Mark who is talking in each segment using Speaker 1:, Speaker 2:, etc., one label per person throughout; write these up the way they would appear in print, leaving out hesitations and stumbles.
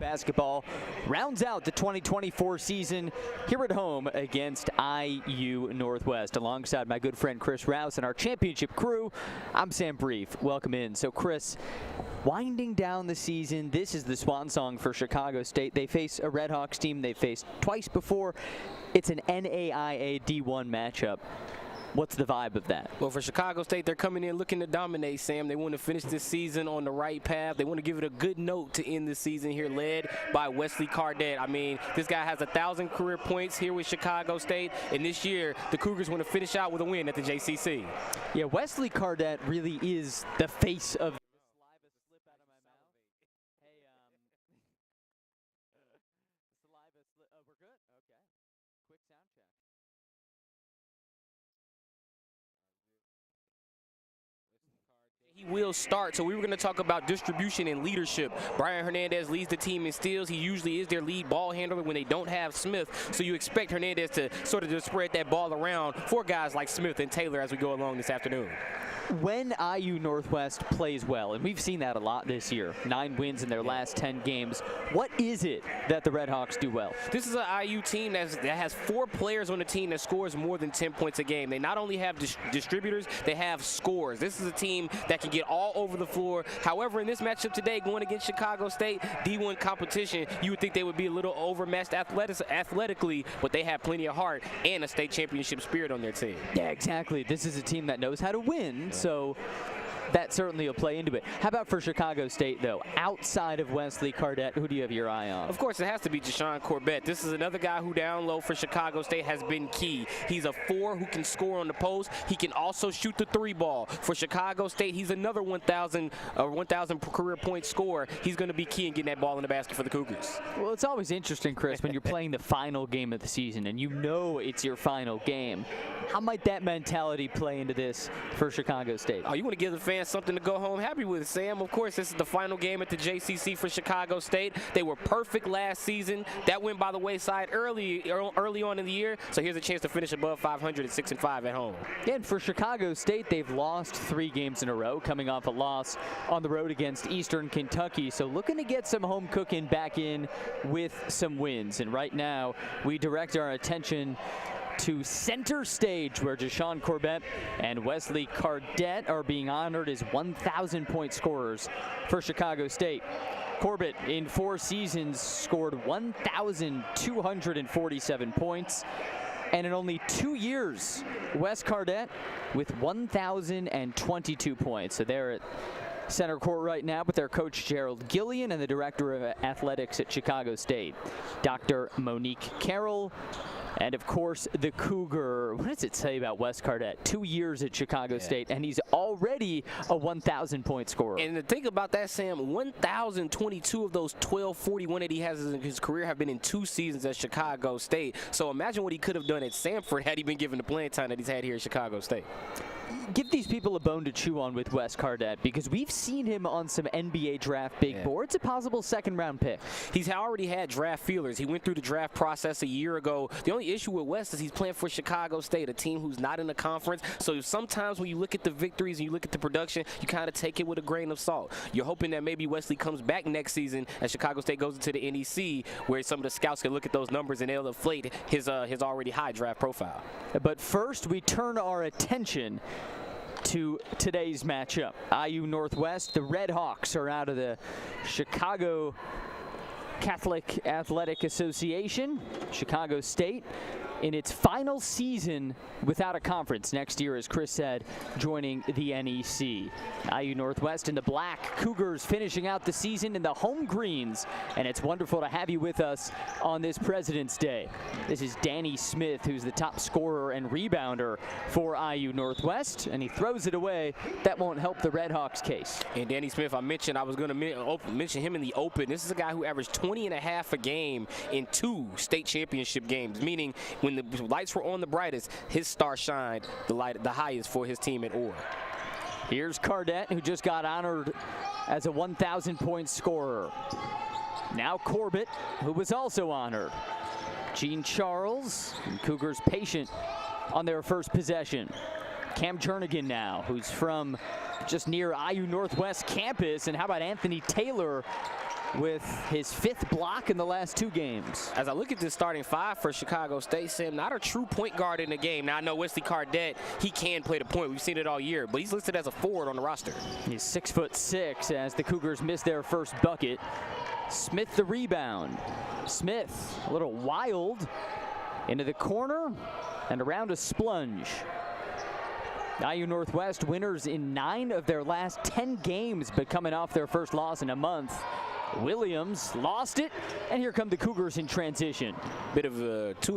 Speaker 1: Basketball rounds out the 2024 season here at home against IU Northwest. Alongside my good friend Chris Rouse and our championship crew, I'm Sam Brief. Welcome in. So Chris, winding down the season, this is the swan song for Chicago State. They face a Redhawks team they've faced twice before. It's an NAIA D1 matchup. What's the vibe of that?
Speaker 2: Well, for Chicago State, they're coming in looking to dominate, Sam. They want to finish this season on the right path. They want to give it a good note to end the season here, led by Wesley Cardette. I mean, this guy has 1,000 career points here with Chicago State, and this year, the Cougars want to finish out with a win at the JCC.
Speaker 1: Yeah, Wesley Cardette really is the face of we're good? Okay. Quick sound check.
Speaker 2: He will start, so we were going to talk about distribution and leadership. Brian Hernandez leads the team in steals. He usually is their lead ball handler when they don't have Smith, so you expect Hernandez to sort of just spread that ball around for guys like Smith and Taylor as we go along this afternoon.
Speaker 1: When IU Northwest plays well, and we've seen that a lot this year, 9 wins in their last 10 games, what is it that the Redhawks do well?
Speaker 2: This is an IU team that has 4 players on the team that scores more than 10 points a game. They not only have distributors, they have scorers. This is a team that can get all over the floor. However, in this matchup today, going against Chicago State, D1 competition, you would think they would be a little overmatched athletically, but they have plenty of heart and a state championship spirit on their team.
Speaker 1: Yeah, exactly. This is a team that knows how to win. So that certainly will play into it. How about for Chicago State, though? Outside of Wesley Cardette, who do you have your eye on?
Speaker 2: Of course, it has to be Jashawn Corbett. This is another guy who down low for Chicago State has been key. He's a 4 who can score on the post. He can also shoot the 3 ball. For Chicago State, he's another 1,000 career point scorer. He's going to be key in getting that ball in the basket for the Cougars.
Speaker 1: Well, it's always interesting, Chris, when you're playing the final game of the season and you know it's your final game. How might that mentality play into this for Chicago State?
Speaker 2: Oh, you want to give the fans something to go home happy with, Sam. Of course, this is the final game at the JCC for Chicago State. They were perfect last season. That went by the wayside early on in the year, so here's a chance to finish above 500 at 6-5 at home.
Speaker 1: And for Chicago State, they've lost 3 games in a row, coming off a loss on the road against Eastern Kentucky. So looking to get some home cooking back in with some wins. And right now, we direct our attention to center stage, where Jashawn Corbett and Wesley Cardette are being honored as 1,000-point scorers for Chicago State. Corbett, in 4 seasons, scored 1,247 points. And in only 2 years, Wes Cardette with 1,022 points. So they're at center court right now with their coach Gerald Gillian and the director of athletics at Chicago State, Dr. Monique Carroll. And, of course, the Cougar. What does it say about Wes Cardette? 2 years at Chicago State, and he's already a 1,000-point scorer.
Speaker 2: And the thing about that, Sam, 1,022 of those 1,241 that he has in his career have been in 2 seasons at Chicago State. So imagine what he could have done at Samford had he been given the playing time that he's had here at Chicago State.
Speaker 1: Give these people a bone to chew on with Wes Cardette, because we've seen him on some NBA draft big boards, a possible second-round pick.
Speaker 2: He's already had draft feelers. He went through the draft process a year ago. The only issue with Wes is he's playing for Chicago State, a team who's not in the conference. So sometimes when you look at the victories and you look at the production, you kind of take it with a grain of salt. You're hoping that maybe Wesley comes back next season as Chicago State goes into the NEC, where some of the scouts can look at those numbers and they'll inflate his already high draft profile.
Speaker 1: But first, we turn our attention to today's matchup. IU Northwest, the Redhawks are out of the Chicago Catholic Athletic Association. Chicago State in its final season without a conference next year, as Chris said, joining the NEC. IU Northwest in the black, Cougars finishing out the season in the home greens, and it's wonderful to have you with us on this President's Day. This is Danny Smith, who's the top scorer and rebounder for IU Northwest, and he throws it away. That won't help the Redhawks case.
Speaker 2: And Danny Smith, I was going to mention him in the open. This is a guy who averaged 20.5 a game in 2 state championship games, meaning when the lights were on the brightest, his star shined the highest for his team at Orr.
Speaker 1: Here's Cardette, who just got honored as a 1,000-point scorer. Now Corbett, who was also honored. Gene Charles, and Cougars patient on their first possession. Cam Jernigan now, who's from just near IU Northwest campus. And how about Anthony Taylor, with his 5th block in the last 2 games.
Speaker 2: As I look at this starting 5 for Chicago State, Sam, not a true point guard in the game. Now, I know Wesley Cardette, he can play the point. We've seen it all year, but he's listed as a forward on the roster.
Speaker 1: He's 6'6" as the Cougars miss their first bucket. Smith the rebound. Smith, a little wild, into the corner and around a splunge. IU Northwest winners in 9 of their last 10 games, but coming off their first loss in a month. Williams lost it, and here come the Cougars in transition.
Speaker 2: Bit of too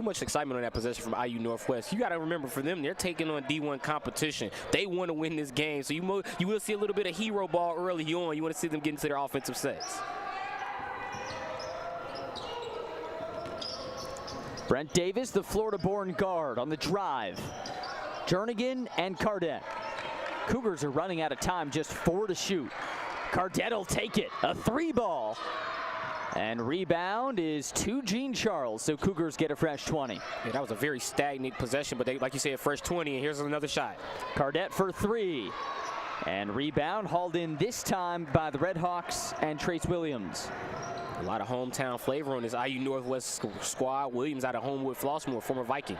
Speaker 2: much excitement on that possession from IU Northwest. You got to remember, for them, they're taking on D1 competition. They want to win this game, so you will see a little bit of hero ball early on. You want to see them get into their offensive sets.
Speaker 1: Brent Davis, the Florida-born guard, on the drive. Jernigan and Cardette. Cougars are running out of time, just 4 to shoot. Cardette will take it, a 3-ball. And rebound is to Gene Charles, so Cougars get a fresh 20.
Speaker 2: Yeah, that was a very stagnant possession, but they, like you said, fresh 20, and here's another shot.
Speaker 1: Cardette for 3. And rebound hauled in this time by the Redhawks and Trace Williams.
Speaker 2: A lot of hometown flavor on this IU Northwest squad. Williams out of Homewood Flossmoor, former Viking.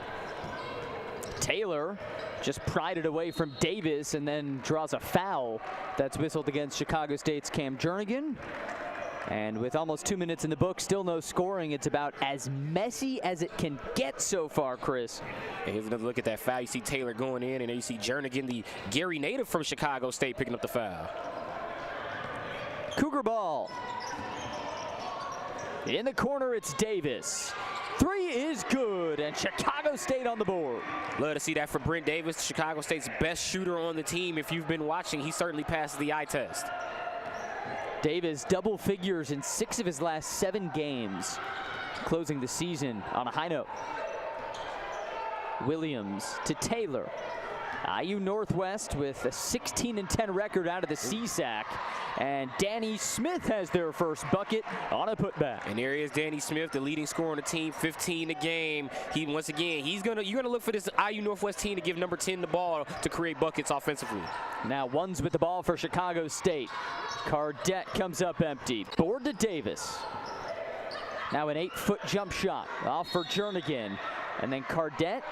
Speaker 1: Taylor just pried it away from Davis and then draws a foul that's whistled against Chicago State's Cam Jernigan. And with almost 2 minutes in the book, still no scoring. It's about as messy as it can get so far, Chris.
Speaker 2: And here's another look at that foul. You see Taylor going in, and then you see Jernigan, the Gary native from Chicago State, picking up the foul.
Speaker 1: Cougar ball. In the corner, it's Davis. 3 is good, and Chicago State on the board.
Speaker 2: Love to see that for Brent Davis, Chicago State's best shooter on the team. If you've been watching, he certainly passes the eye test.
Speaker 1: Davis double figures in 6 of his last 7 games, closing the season on a high note. Williams to Taylor. IU Northwest with a 16-10 record out of the CSAC. And Danny Smith has their first bucket on a putback.
Speaker 2: And there is Danny Smith, the leading scorer on the team, 15 a game. Once again, you're gonna look for this IU Northwest team to give number 10 the ball to create buckets offensively.
Speaker 1: Now one's with the ball for Chicago State. Cardette comes up empty. Board to Davis. Now an 8-foot jump shot off for Jernigan. And then Cardette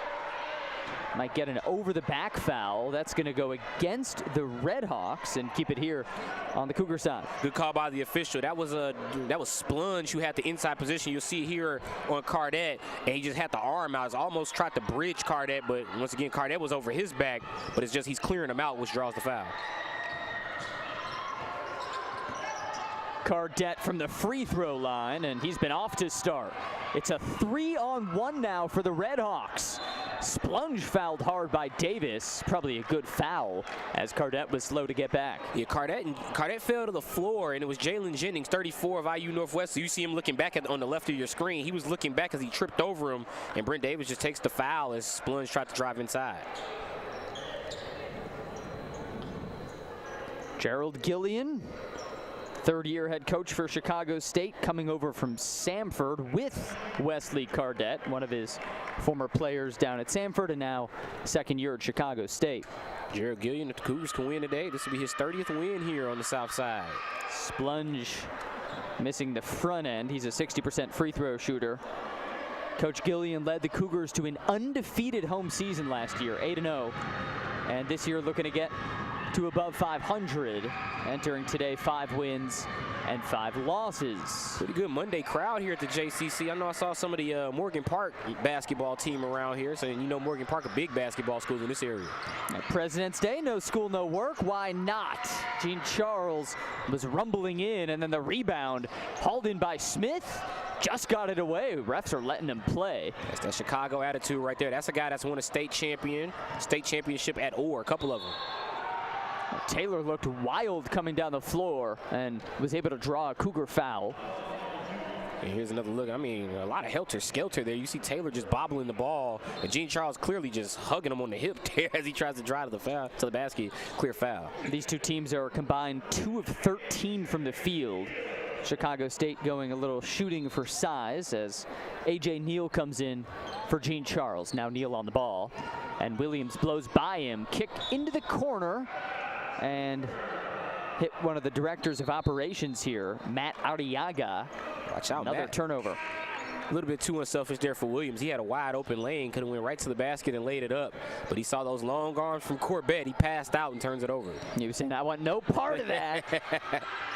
Speaker 1: might get an over-the-back foul. That's going to go against the Redhawks and keep it here on the Cougar side.
Speaker 2: Good call by the official. That was Splunge who had the inside position. You'll see here on Cardette, and he just had the arm out. He almost tried to bridge Cardette, but once again, Cardette was over his back. But it's just he's clearing him out, which draws the foul.
Speaker 1: Cardette from the free throw line, and he's been off to start. It's a 3-on-1 now for the Redhawks. Splunge fouled hard by Davis. Probably a good foul as Cardette was slow to get back.
Speaker 2: Yeah, Cardette fell to the floor, and it was Jalen Jennings, 34 of IU Northwest. So you see him looking back on the left of your screen. He was looking back as he tripped over him, and Brent Davis just takes the foul as Splunge tried to drive inside.
Speaker 1: Gerald Gillian, third-year head coach for Chicago State, coming over from Samford with Wesley Cardette, one of his former players down at Samford, and now second year at Chicago State.
Speaker 2: Gerald Gillian, if the Cougars can win today, this will be his 30th win here on the south side.
Speaker 1: Splunge missing the front end. He's a 60% free throw shooter. Coach Gillian led the Cougars to an undefeated home season last year, 8-0. And this year looking to get to above 500, entering today 5 wins and 5 losses.
Speaker 2: Pretty good Monday crowd here at the JCC. I know I saw some of the Morgan Park basketball team around here, so you know Morgan Park, a big basketball school in this area.
Speaker 1: President's Day, no school, no work. Why not? Gene Charles was rumbling in, and then the rebound hauled in by Smith. Just got it away. Refs are letting him play.
Speaker 2: That's that Chicago attitude right there. That's a guy that's won a state championship at Orr, a couple of them.
Speaker 1: Taylor looked wild coming down the floor and was able to draw a Cougar foul.
Speaker 2: And here's another look. I mean, a lot of helter-skelter there. You see Taylor just bobbling the ball, and Gene Charles clearly just hugging him on the hip there as he tries to drive to the basket. Clear foul.
Speaker 1: These two teams are combined 2 of 13 from the field. Chicago State going a little shooting for size as A.J. Neal comes in for Gene Charles. Now Neal on the ball, and Williams blows by him. Kick into the corner, and hit one of the directors of operations here, Matt Arriaga.
Speaker 2: Watch out,
Speaker 1: Another
Speaker 2: Matt.
Speaker 1: turnover.
Speaker 2: A little bit too unselfish there for Williams. He had a wide open lane, could have went right to the basket and laid it up. But he saw those long arms from Corbett. He passed out and turns it over.
Speaker 1: He was saying, I want no part of that.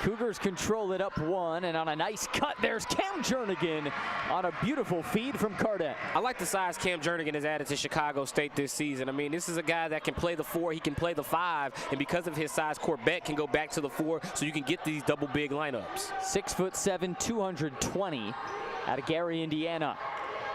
Speaker 1: Cougars control it up 1, and on a nice cut, there's Cam Jernigan on a beautiful feed from Cardette.
Speaker 2: I like the size Cam Jernigan has added to Chicago State this season. I mean, this is a guy that can play the 4, he can play the 5, and because of his size, Corbett can go back to the 4, so you can get these double big lineups.
Speaker 1: 6'7", 220 out of Gary, Indiana.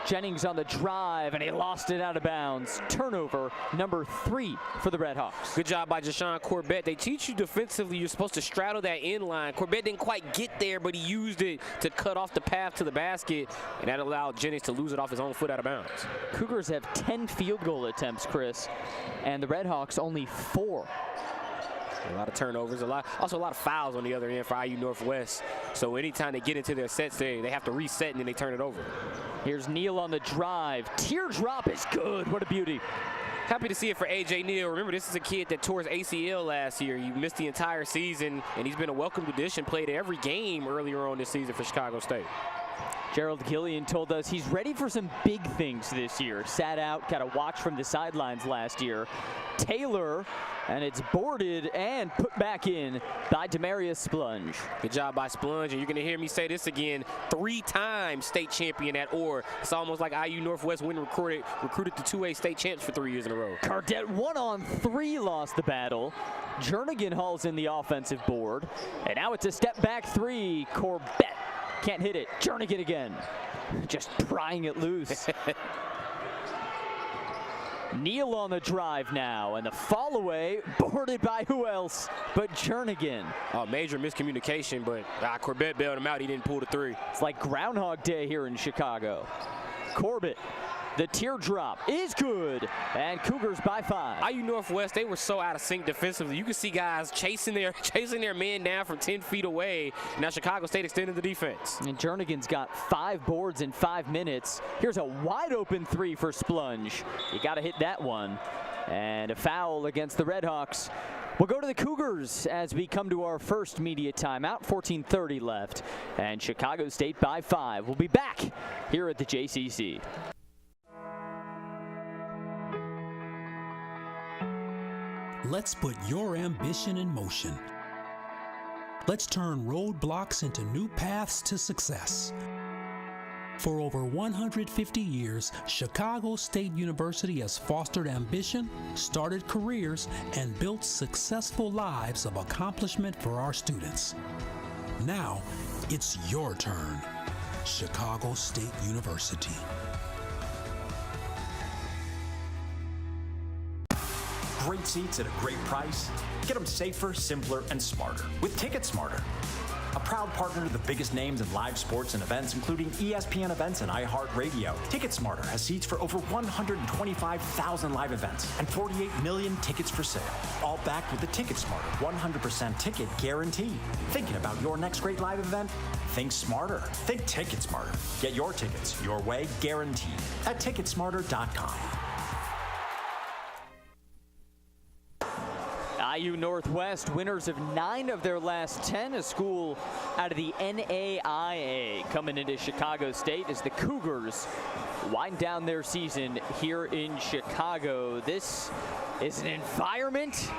Speaker 1: Jennings on the drive, and he lost it out of bounds. Turnover number 3 for the Redhawks.
Speaker 2: Good job by Jashawn Corbett. They teach you defensively you're supposed to straddle that end line. Corbett didn't quite get there, but he used it to cut off the path to the basket, and that allowed Jennings to lose it off his own foot out of bounds.
Speaker 1: Cougars have 10 field goal attempts, Chris, and the Redhawks only 4.
Speaker 2: A lot of turnovers, also a lot of fouls on the other end for IU Northwest. So anytime they get into their sets, they have to reset and then they turn it over.
Speaker 1: Here's Neal on the drive. Teardrop is good. What a beauty.
Speaker 2: Happy to see it for A.J. Neal. Remember, this is a kid that tore his ACL last year. He missed the entire season, and he's been a welcomed addition, played every game earlier on this season for Chicago State.
Speaker 1: Gerald Gillian told us he's ready for some big things this year. Sat out, got a watch from the sidelines last year. Taylor, and it's boarded and put back in by Demarius Splunge.
Speaker 2: Good job by Splunge, and you're going to hear me say this again, 3-time state champion at Orr. It's almost like IU Northwest when recruited the 2A state champs for 3 years in a row.
Speaker 1: Cardette 1-on-3 lost the battle. Jernigan hauls in the offensive board, and now it's a step back 3. Corbett can't hit it. Jernigan again, just prying it loose. Neal on the drive now, and the fall away boarded by who else but Jernigan.
Speaker 2: Oh, major miscommunication, but Corbett bailed him out. He didn't pull the 3.
Speaker 1: It's like Groundhog Day here in Chicago. Corbett, the teardrop is good, and Cougars by 5.
Speaker 2: IU Northwest, they were so out of sync defensively. You could see guys chasing their man down from 10 feet away. Now Chicago State extended the defense.
Speaker 1: And Jernigan's got 5 boards in 5 minutes. Here's a wide open 3 for Splunge. You got to hit that one. And a foul against the Redhawks. We'll go to the Cougars as we come to our first media timeout. 14:30 left, and Chicago State by 5. We'll be back here at the JCC.
Speaker 3: Let's put your ambition in motion. Let's turn roadblocks into new paths to success. For over 150 years, Chicago State University has fostered ambition, started careers, and built successful lives of accomplishment for our students. Now, it's your turn. Chicago State University.
Speaker 4: Great seats at a great price. Get them safer, simpler, and smarter with Ticket Smarter. A proud partner to the biggest names in live sports and events, including ESPN events and iHeartRadio. Ticket Smarter has seats for over 125,000 live events and 48 million tickets for sale. All backed with the Ticket Smarter 100% ticket guarantee. Thinking about your next great live event? Think smarter. Think Ticket Smarter. Get your tickets your way, guaranteed at ticketsmarter.com.
Speaker 1: IU Northwest, winners of 9 of their last 10, a school out of the NAIA, coming into Chicago State as the Cougars wind down their season here in Chicago. This is an environment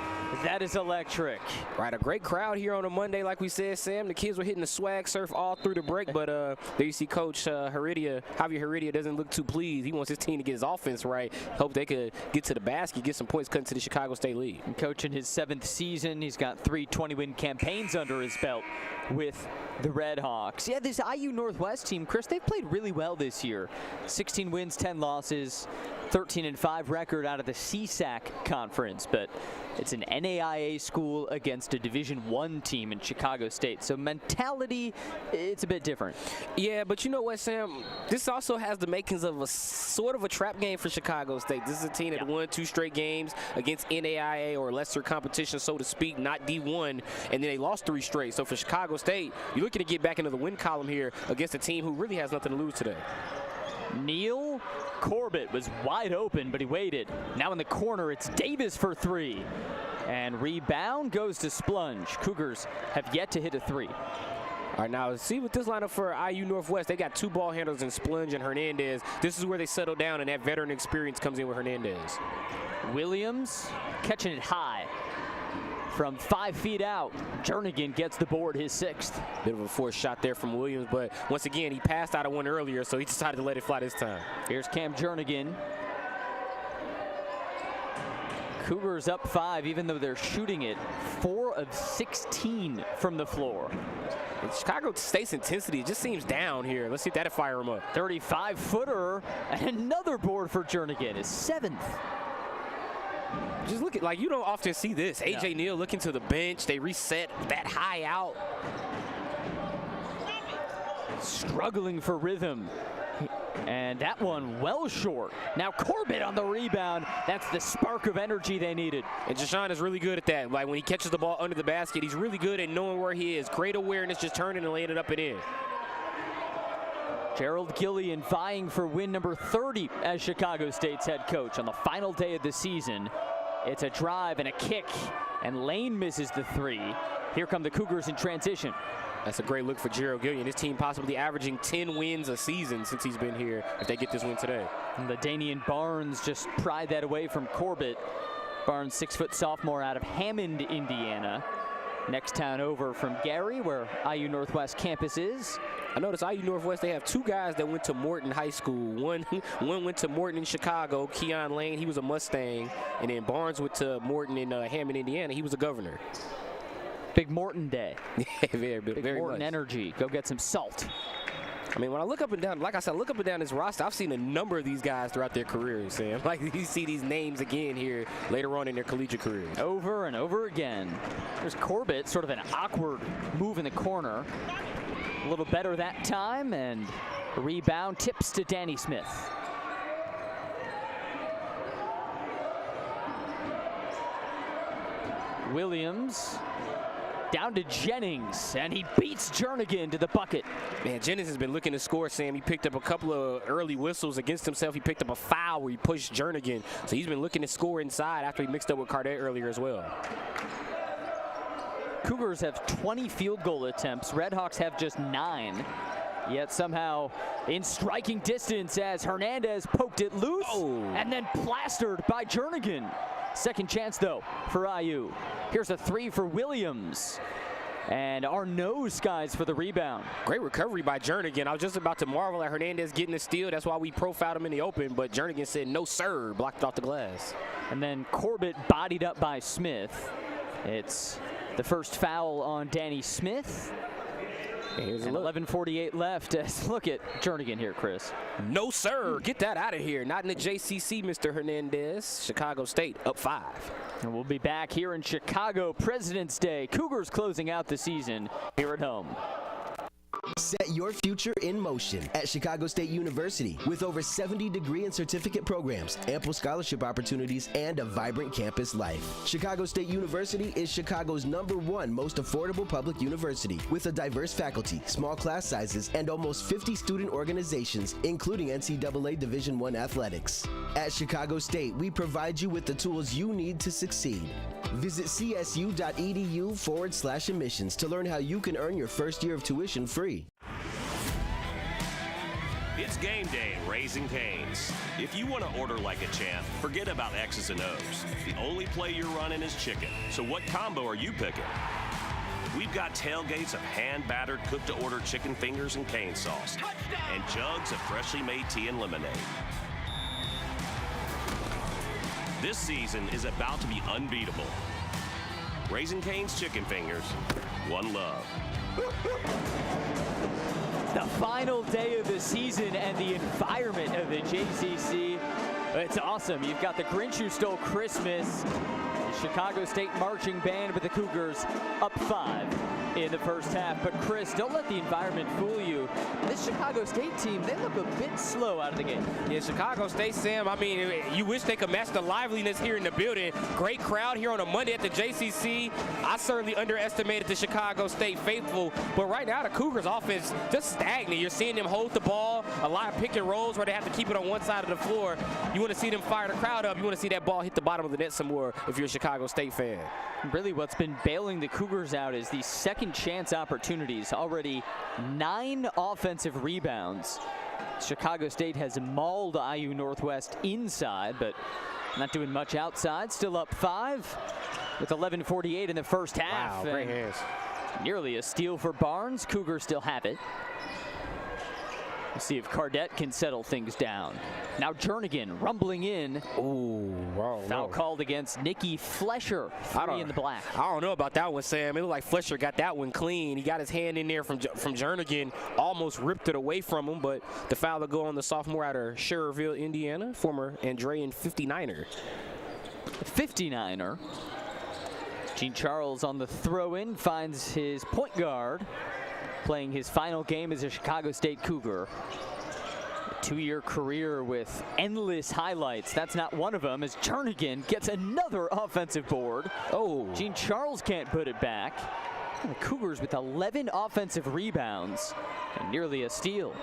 Speaker 1: that is electric.
Speaker 2: Right, a great crowd here on a Monday, like we said, Sam. The kids were hitting the swag surf all through the break, but there you see Coach Javier Heredia doesn't look too pleased. He wants his team to get his offense right. Hope they could get to the basket, get some points cut into the Chicago State lead.
Speaker 1: And Coach in his 7th season, he's got 3 20-win campaigns under his belt with the Redhawks. Yeah, this IU Northwest team, Chris, they've played really well this year. 16 wins, 10 losses, 13-5 record out of the CSAC conference, but it's an NAIA school against a Division I team in Chicago State. So mentality, it's a bit different.
Speaker 2: Yeah, but you know what, Sam? This also has the makings of a sort of a trap game for Chicago State. This is a team that won 2 straight games against NAIA or lesser competition, so to speak, not D1, and then they lost 3 straight. So for Chicago State, you're looking to get back into the win column here against a team who really has nothing to lose today.
Speaker 1: Neal Corbett was wide open, but he waited. Now in the corner, it's Davis for 3. And rebound goes to Splunge. Cougars have yet to hit a three.
Speaker 2: All right, now see with this lineup for IU Northwest, they got two ball handlers in Splunge and Hernandez. This is where they settle down, and that veteran experience comes in with Hernandez.
Speaker 1: Williams catching it high from 5 feet out. Jernigan gets the board, his 6th.
Speaker 2: Bit of a forced shot there from Williams, but once again, he passed out of one earlier, so he decided to let it fly this time.
Speaker 1: Here's Cam Jernigan. Cougars up 5, even though they're shooting it 4 of 16 from the floor.
Speaker 2: And Chicago State's intensity just seems down here. Let's see if that'll fire him up.
Speaker 1: 35-footer, and another board for Jernigan, his 7th.
Speaker 2: Just look at, like, you don't often see this. A.J. Neal looking to the bench. They reset that high out.
Speaker 1: Struggling for rhythm. And that one well short. Now Corbett on the rebound. That's the spark of energy they needed.
Speaker 2: And Jashawn is really good at that. Like when he catches the ball under the basket, he's really good at knowing where he is. Great awareness, just turning and laying it up and in.
Speaker 1: Gerald Gillian vying for win number 30 as Chicago State's head coach on the final day of the season. It's a drive and a kick, and Lane misses the 3. Here come the Cougars in transition.
Speaker 2: That's a great look for Gerald Gillian. His team possibly averaging 10 wins a season since he's been here if they get this win today.
Speaker 1: And LaDainian Barnes just pried that away from Corbett. Barnes, 6-foot sophomore out of Hammond, Indiana. Next town over from Gary, where IU Northwest campus is.
Speaker 2: I noticed IU Northwest, they have 2 guys that went to Morton High School. One went to Morton in Chicago, Keon Lane, he was a Mustang. And then Barnes went to Morton in Hammond, Indiana. He was a Governor.
Speaker 1: Big Morton day.
Speaker 2: very
Speaker 1: Morton
Speaker 2: much.
Speaker 1: energy. Go get some salt.
Speaker 2: I mean, when I look up and down, like I said, look up and down this roster, I've seen a number of these guys throughout their careers, Sam. Like, you see these names again here later on in their collegiate careers.
Speaker 1: Over and over again. There's Corbett, sort of an awkward move in the corner. A little better that time, and rebound tips to Danny Smith. Williams down to Jennings, and he beats Jernigan to the bucket.
Speaker 2: Man, Jennings has been looking to score, Sam. He picked up a couple of early whistles against himself. He picked up a foul where he pushed Jernigan. So he's been looking to score inside after he mixed up with Cardet earlier as well.
Speaker 1: Cougars have 20 field goal attempts. Redhawks have just 9. Yet somehow in striking distance as Hernandez poked it loose and then plastered by Jernigan. Second chance, though, for IU. Here's a 3 for Williams. And our nose skies for the rebound.
Speaker 2: Great recovery by Jernigan. I was just about to marvel at Hernandez getting the steal. That's why we profiled him in the open. But Jernigan said, no, sir, blocked off the glass.
Speaker 1: And then Corbett bodied up by Smith. It's the first foul on Danny Smith.
Speaker 2: Here's
Speaker 1: and 11:48 left. Look at Jernigan here, Chris.
Speaker 2: No, sir. Get that out of here. Not in the JCC, Mr. Hernandez. Chicago State up 5.
Speaker 1: And we'll be back here in Chicago, President's Day. Cougars closing out the season here at home.
Speaker 5: Set your future in motion at Chicago State University with over 70 degree and certificate programs, ample scholarship opportunities, and a vibrant campus life. Chicago State University is Chicago's #1 most affordable public university with a diverse faculty, small class sizes, and almost 50 student organizations, including NCAA Division I athletics. At Chicago State, we provide you with the tools you need to succeed. Visit csu.edu/admissions to learn how you can earn your first year of tuition free.
Speaker 6: It's game day at Raising Cane's. If you want to order like a champ, forget about X's and O's. The only play you're running is chicken. So what combo are you picking? We've got tailgates of hand-battered, cooked-to-order chicken fingers and cane sauce. And jugs of freshly made tea and lemonade. This season is about to be unbeatable. Raising Cane's Chicken Fingers, one love.
Speaker 1: The final day of the season and the environment of the JCC. It's awesome. You've got the Grinch Who Stole Christmas, the Chicago State Marching Band with the Cougars up 5. in the first half. But Chris, don't let the environment fool you. This Chicago State team, they look a bit slow out of the gate.
Speaker 2: Yeah, Chicago State, Sam, I mean, you wish they could match the liveliness here in the building. Great crowd here on a Monday at the JCC. I certainly underestimated the Chicago State faithful, but right now the Cougars offense just stagnant. You're seeing them hold the ball, a lot of pick and rolls where they have to keep it on one side of the floor. You want to see them fire the crowd up. You want to see that ball hit the bottom of the net some more if you're a Chicago State fan.
Speaker 1: Really what's been bailing the Cougars out is these second chance opportunities. Already 9 offensive rebounds. Chicago State has mauled IU Northwest inside, but not doing much outside. Still up 5 with 11:48 in the first half.
Speaker 2: Wow, great hands.
Speaker 1: Nearly a steal for Barnes. Cougars still have it. We'll see if Cardette can settle things down. Now Jernigan rumbling in.
Speaker 2: Ooh, wow.
Speaker 1: Foul called against Nikki Flesher. 3 in the black.
Speaker 2: I don't know about that one, Sam. It looked like Flesher got that one clean. He got his hand in there from Jernigan, almost ripped it away from him, but the foul will go on the sophomore out of Schererville, Indiana, former Andrean 59er.
Speaker 1: 59er. Gene Charles on the throw-in finds his point guard, playing his final game as a Chicago State Cougar. A 2-year career with endless highlights. That's not one of them, as Jernigan gets another offensive board. Oh, Gene Charles can't put it back. And the Cougars with 11 offensive rebounds and nearly a steal.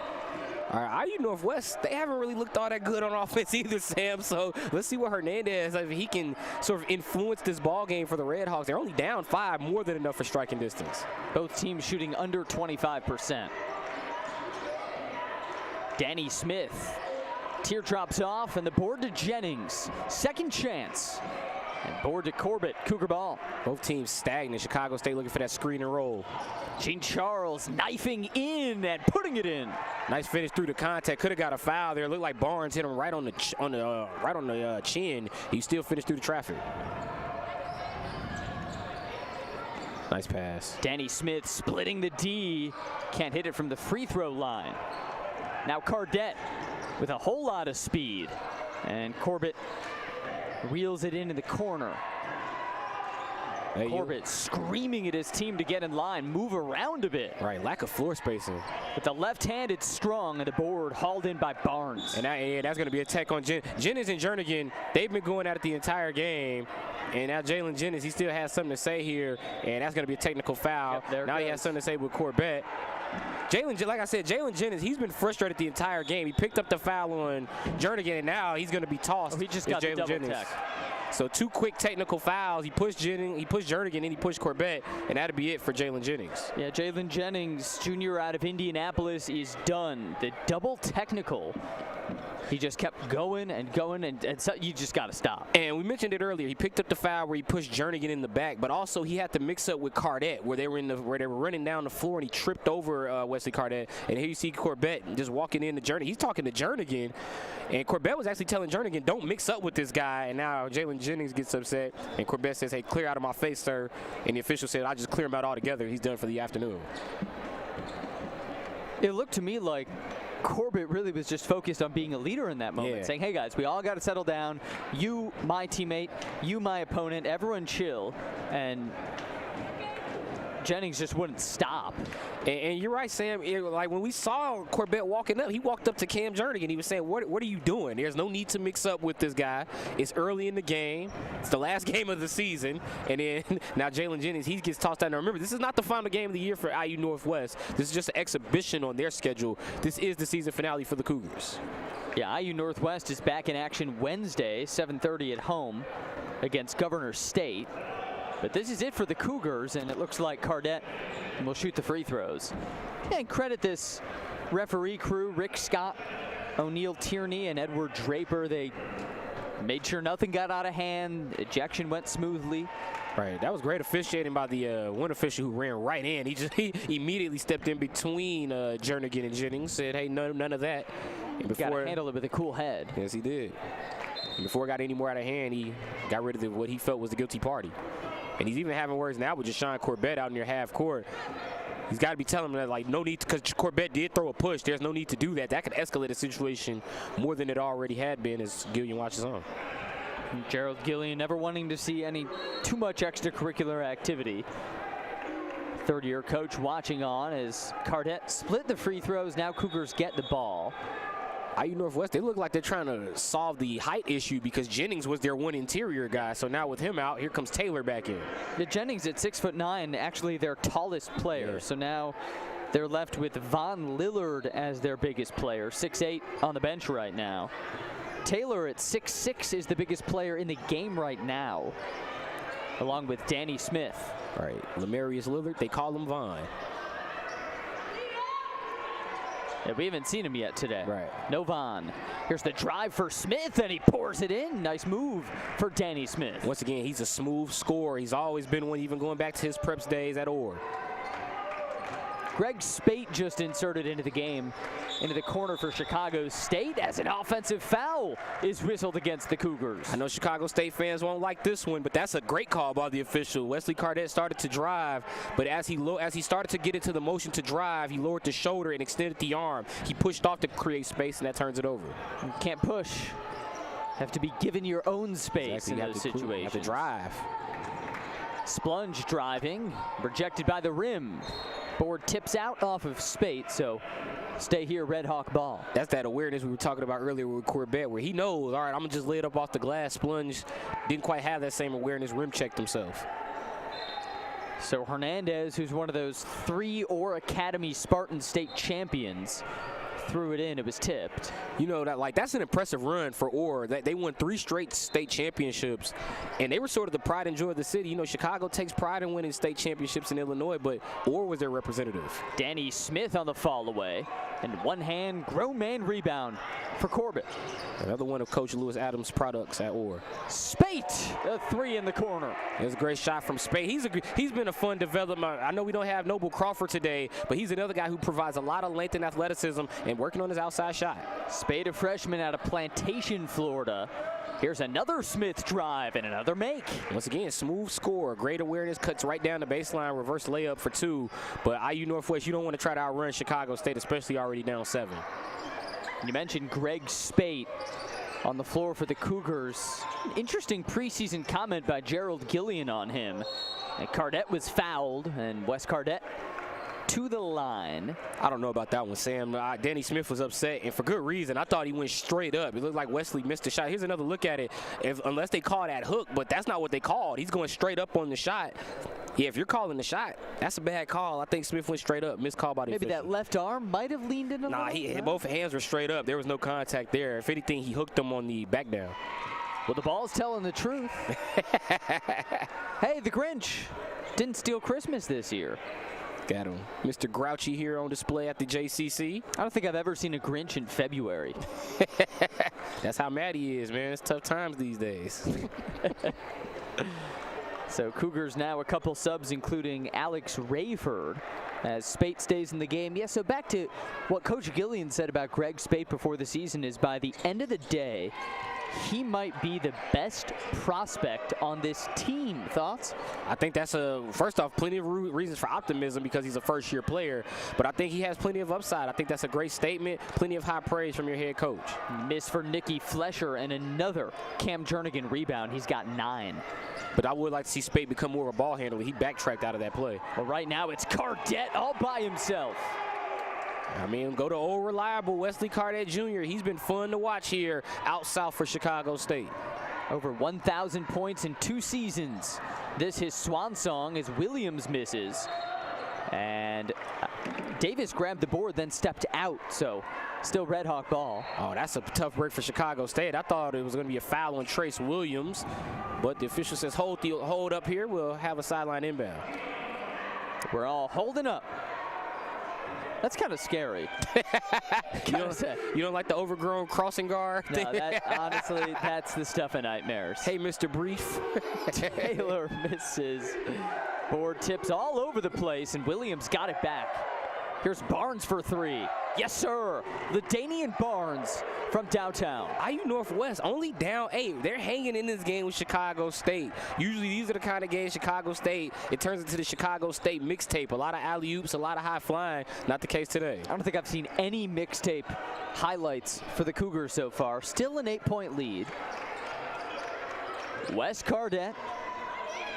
Speaker 2: All right, IU Northwest, they haven't really looked all that good on offense either, Sam. So let's see what Hernandez, if he can sort of influence this ball game for the Redhawks. They're only down 5, more than enough for striking distance.
Speaker 1: Both teams shooting under 25%. Danny Smith, teardrops off, and the board to Jennings. Second chance. And board to Corbett, Cougar ball.
Speaker 2: Both teams stagnant. Chicago State looking for that screen and roll.
Speaker 1: Gene Charles knifing in and putting it in.
Speaker 2: Nice finish through the contact. Could have got a foul there. Looked like Barnes hit him right on the chin. He still finished through the traffic. Nice pass.
Speaker 1: Danny Smith splitting the D. Can't hit it from the free throw line. Now Cardette with a whole lot of speed. And Corbett reels it into the corner. Corbett screaming at his team to get in line, move around a bit.
Speaker 2: Right, lack of floor spacing.
Speaker 1: With the left-handed strong, and the board hauled in by Barnes.
Speaker 2: And that's going to be a tech on Jennings and Jernigan. They've been going at it the entire game. And now Jalen Jennings, he still has something to say here, and that's going to be a technical foul.
Speaker 1: Yep,
Speaker 2: now he has something to say with Corbett. Like I said, Jalen Jennings, he's been frustrated the entire game. He picked up the foul on Jernigan, and now he's going to be tossed.
Speaker 1: He just got the double tech.
Speaker 2: So 2 quick technical fouls. He pushed Jernigan, and he pushed Corbett, and that'll be it for Jalen Jennings.
Speaker 1: Yeah, Jalen Jennings, junior out of Indianapolis, is done. The double technical. He just kept going and going, and so you just got to stop.
Speaker 2: And we mentioned it earlier. He picked up the foul where he pushed Jernigan in the back, but also he had to mix up with Cardette, where they were running down the floor, and he tripped over Wesley Cardette. And here you see Corbett just walking into Jernigan. He's talking to Jernigan, and Corbett was actually telling Jernigan, "Don't mix up with this guy." And now Jalen Jennings gets upset, and Corbett says, "Hey, clear out of my face, sir." And the official said, "I'll just clear him out altogether. He's done for the afternoon."
Speaker 1: It looked to me like Corbett really was just focused on being a leader in that moment, saying, hey guys, we all got to settle down. You, my teammate, you, my opponent, everyone chill. And Jennings just wouldn't stop.
Speaker 2: And you're right, Sam. Like when we saw Corbett walking up, he walked up to Cam Jernigan. He was saying, what are you doing? There's no need to mix up with this guy. It's early in the game. It's the last game of the season. And then now Jalen Jennings, he gets tossed out. Now remember, this is not the final game of the year for IU Northwest. This is just an exhibition on their schedule. This is the season finale for the Cougars.
Speaker 1: Yeah, IU Northwest is back in action Wednesday, 7:30 at home against Governor State. But this is it for the Cougars, and it looks like Cardette will shoot the free throws. And credit this referee crew, Rick Scott, O'Neal Tierney, and Edward Draper. They made sure nothing got out of hand. Ejection went smoothly.
Speaker 2: Right, that was great officiating by the one official who ran right in. He immediately stepped in between Jernigan and Jennings, said, hey, none of that.
Speaker 1: And before, handled it with a cool head.
Speaker 2: Yes, he did. And before it got any more out of hand, he got rid of what he felt was the guilty party. And he's even having words now with Jashawn Corbett out near half court. He's got to be telling him that, like, no need, because Corbett did throw a push. There's no need to do that. That could escalate a situation more than it already had been as Gillian watches on. Gerald
Speaker 1: Gillian never wanting to see too much extracurricular activity. Third-year coach watching on as Cardette split the free throws. Now Cougars get the ball.
Speaker 2: IU Northwest, they look like they're trying to solve the height issue because Jennings was their one interior guy. So now with him out, here comes Taylor back in.
Speaker 1: The Jennings at 6'9", actually their tallest player.
Speaker 2: Yeah.
Speaker 1: So now they're left with Von Lillard as their biggest player, 6'8" on the bench right now. Taylor at 6'6" is the biggest player in the game right now, along with Danny Smith.
Speaker 2: All right, Lamarius Lillard, they call him Von.
Speaker 1: Yeah, we haven't seen him yet today.
Speaker 2: Right.
Speaker 1: No Von. Here's the drive for Smith, and he pours it in. Nice move for Danny Smith.
Speaker 2: Once again, he's a smooth scorer. He's always been one, even going back to his preps days at Orr.
Speaker 1: Greg Spate just inserted into the game, into the corner for Chicago State, as an offensive foul is whistled against the Cougars.
Speaker 2: I know Chicago State fans won't like this one, but that's a great call by the official. Wesley Cardette started to drive, but as he started to get into the motion to drive, he lowered the shoulder and extended the arm. He pushed off to create space, and that turns it over.
Speaker 1: You can't push. Have to be given your own space in those situations.
Speaker 2: You have to drive.
Speaker 1: Splunge driving, rejected by the rim. Board tips out off of Spate, so stay here, Red Hawk ball.
Speaker 2: That's that awareness we were talking about earlier with Corbett, where he knows, all right, I'm going to just lay it up off the glass. Splunge didn't quite have that same awareness, rim checked himself.
Speaker 1: So Hernandez, who's one of those 3 Orr Academy Spartan State champions, threw it in. It was tipped.
Speaker 2: You know, that's an impressive run for Orr. They won 3 straight state championships, and they were sort of the pride and joy of the city. You know, Chicago takes pride in winning state championships in Illinois, but Orr was their representative.
Speaker 1: Danny Smith on the fall away, and one-hand grown man rebound for Corbett.
Speaker 2: Another one of Coach Lewis Adams' products at Orr.
Speaker 1: Spate, a 3 in the corner.
Speaker 2: It's a great shot from Spate. He's been a fun development. I know we don't have Noble Crawford today, but he's another guy who provides a lot of length and athleticism and working on his outside shot.
Speaker 1: Spade, a freshman out of Plantation, Florida. Here's another Smith drive and another make.
Speaker 2: Once again, smooth score, great awareness, cuts right down the baseline, reverse layup for 2. But IU Northwest, you don't want to try to outrun Chicago State, especially already down 7.
Speaker 1: You mentioned Greg Spate on the floor for the Cougars. Interesting preseason comment by Gerald Gillian on him. And Cardette was fouled, and Wes Cardette to the line.
Speaker 2: I don't know about that one, Sam. Danny Smith was upset, and for good reason. I thought he went straight up. It looked like Wesley missed the shot. Here's another look at it. Unless they call that hook, but that's not what they called. He's going straight up on the shot. Yeah, if you're calling the shot, that's a bad call. I think Smith went straight up. Missed call by the
Speaker 1: Maybe
Speaker 2: official.
Speaker 1: That left arm might have leaned in a little.
Speaker 2: Both hands were straight up. There was no contact there. If anything, he hooked him on the back down.
Speaker 1: Well, the ball's telling the truth. Hey, the Grinch didn't steal Christmas this year.
Speaker 2: Got him. Mr. Grouchy here on display at the JCC.
Speaker 1: I don't think I've ever seen a Grinch in February.
Speaker 2: That's how mad he is, man. It's tough times these days.
Speaker 1: So Cougars now a couple subs, including Alex Rayford, as Spate stays in the game. Yeah, so back to what Coach Gillian said about Greg Spate before the season is by the end of the day, he might be the best prospect on this team. Thoughts?
Speaker 2: I think that's first off, plenty of reasons for optimism because he's a first-year player, but I think he has plenty of upside. I think that's a great statement, plenty of high praise from your head coach.
Speaker 1: Miss for Nicky Flesher and another Cam Jernigan rebound. He's got 9.
Speaker 2: But I would like to see Spate become more of a ball handler. He backtracked out of that play.
Speaker 1: Well, right now it's Cardette all by himself.
Speaker 2: I mean, go to old reliable Wesley Cardette Jr. He's been fun to watch here out south for Chicago State.
Speaker 1: Over 1,000 points in 2 seasons. This his swan song as Williams misses. And Davis grabbed the board, then stepped out. So still Red Hawk ball.
Speaker 2: Oh, that's a tough break for Chicago State. I thought it was going to be a foul on Trace Williams, but the official says hold up here. We'll have a sideline inbound.
Speaker 1: We're all holding up. That's kind of scary.
Speaker 2: You don't like the overgrown crossing guard?
Speaker 1: No, honestly, that's the stuff of nightmares.
Speaker 2: Hey, Mr. Brief.
Speaker 1: Taylor misses. Board tips all over the place, and Williams got it back. Here's Barnes for 3. Yes, sir. LaDainian Barnes from downtown.
Speaker 2: IU Northwest only down 8. They're hanging in this game with Chicago State. Usually these are the kind of games Chicago State, it turns into the Chicago State mixtape. A lot of alley-oops, a lot of high flying. Not the case today.
Speaker 1: I don't think I've seen any mixtape highlights for the Cougars so far. Still an 8-point lead. Wes Cardette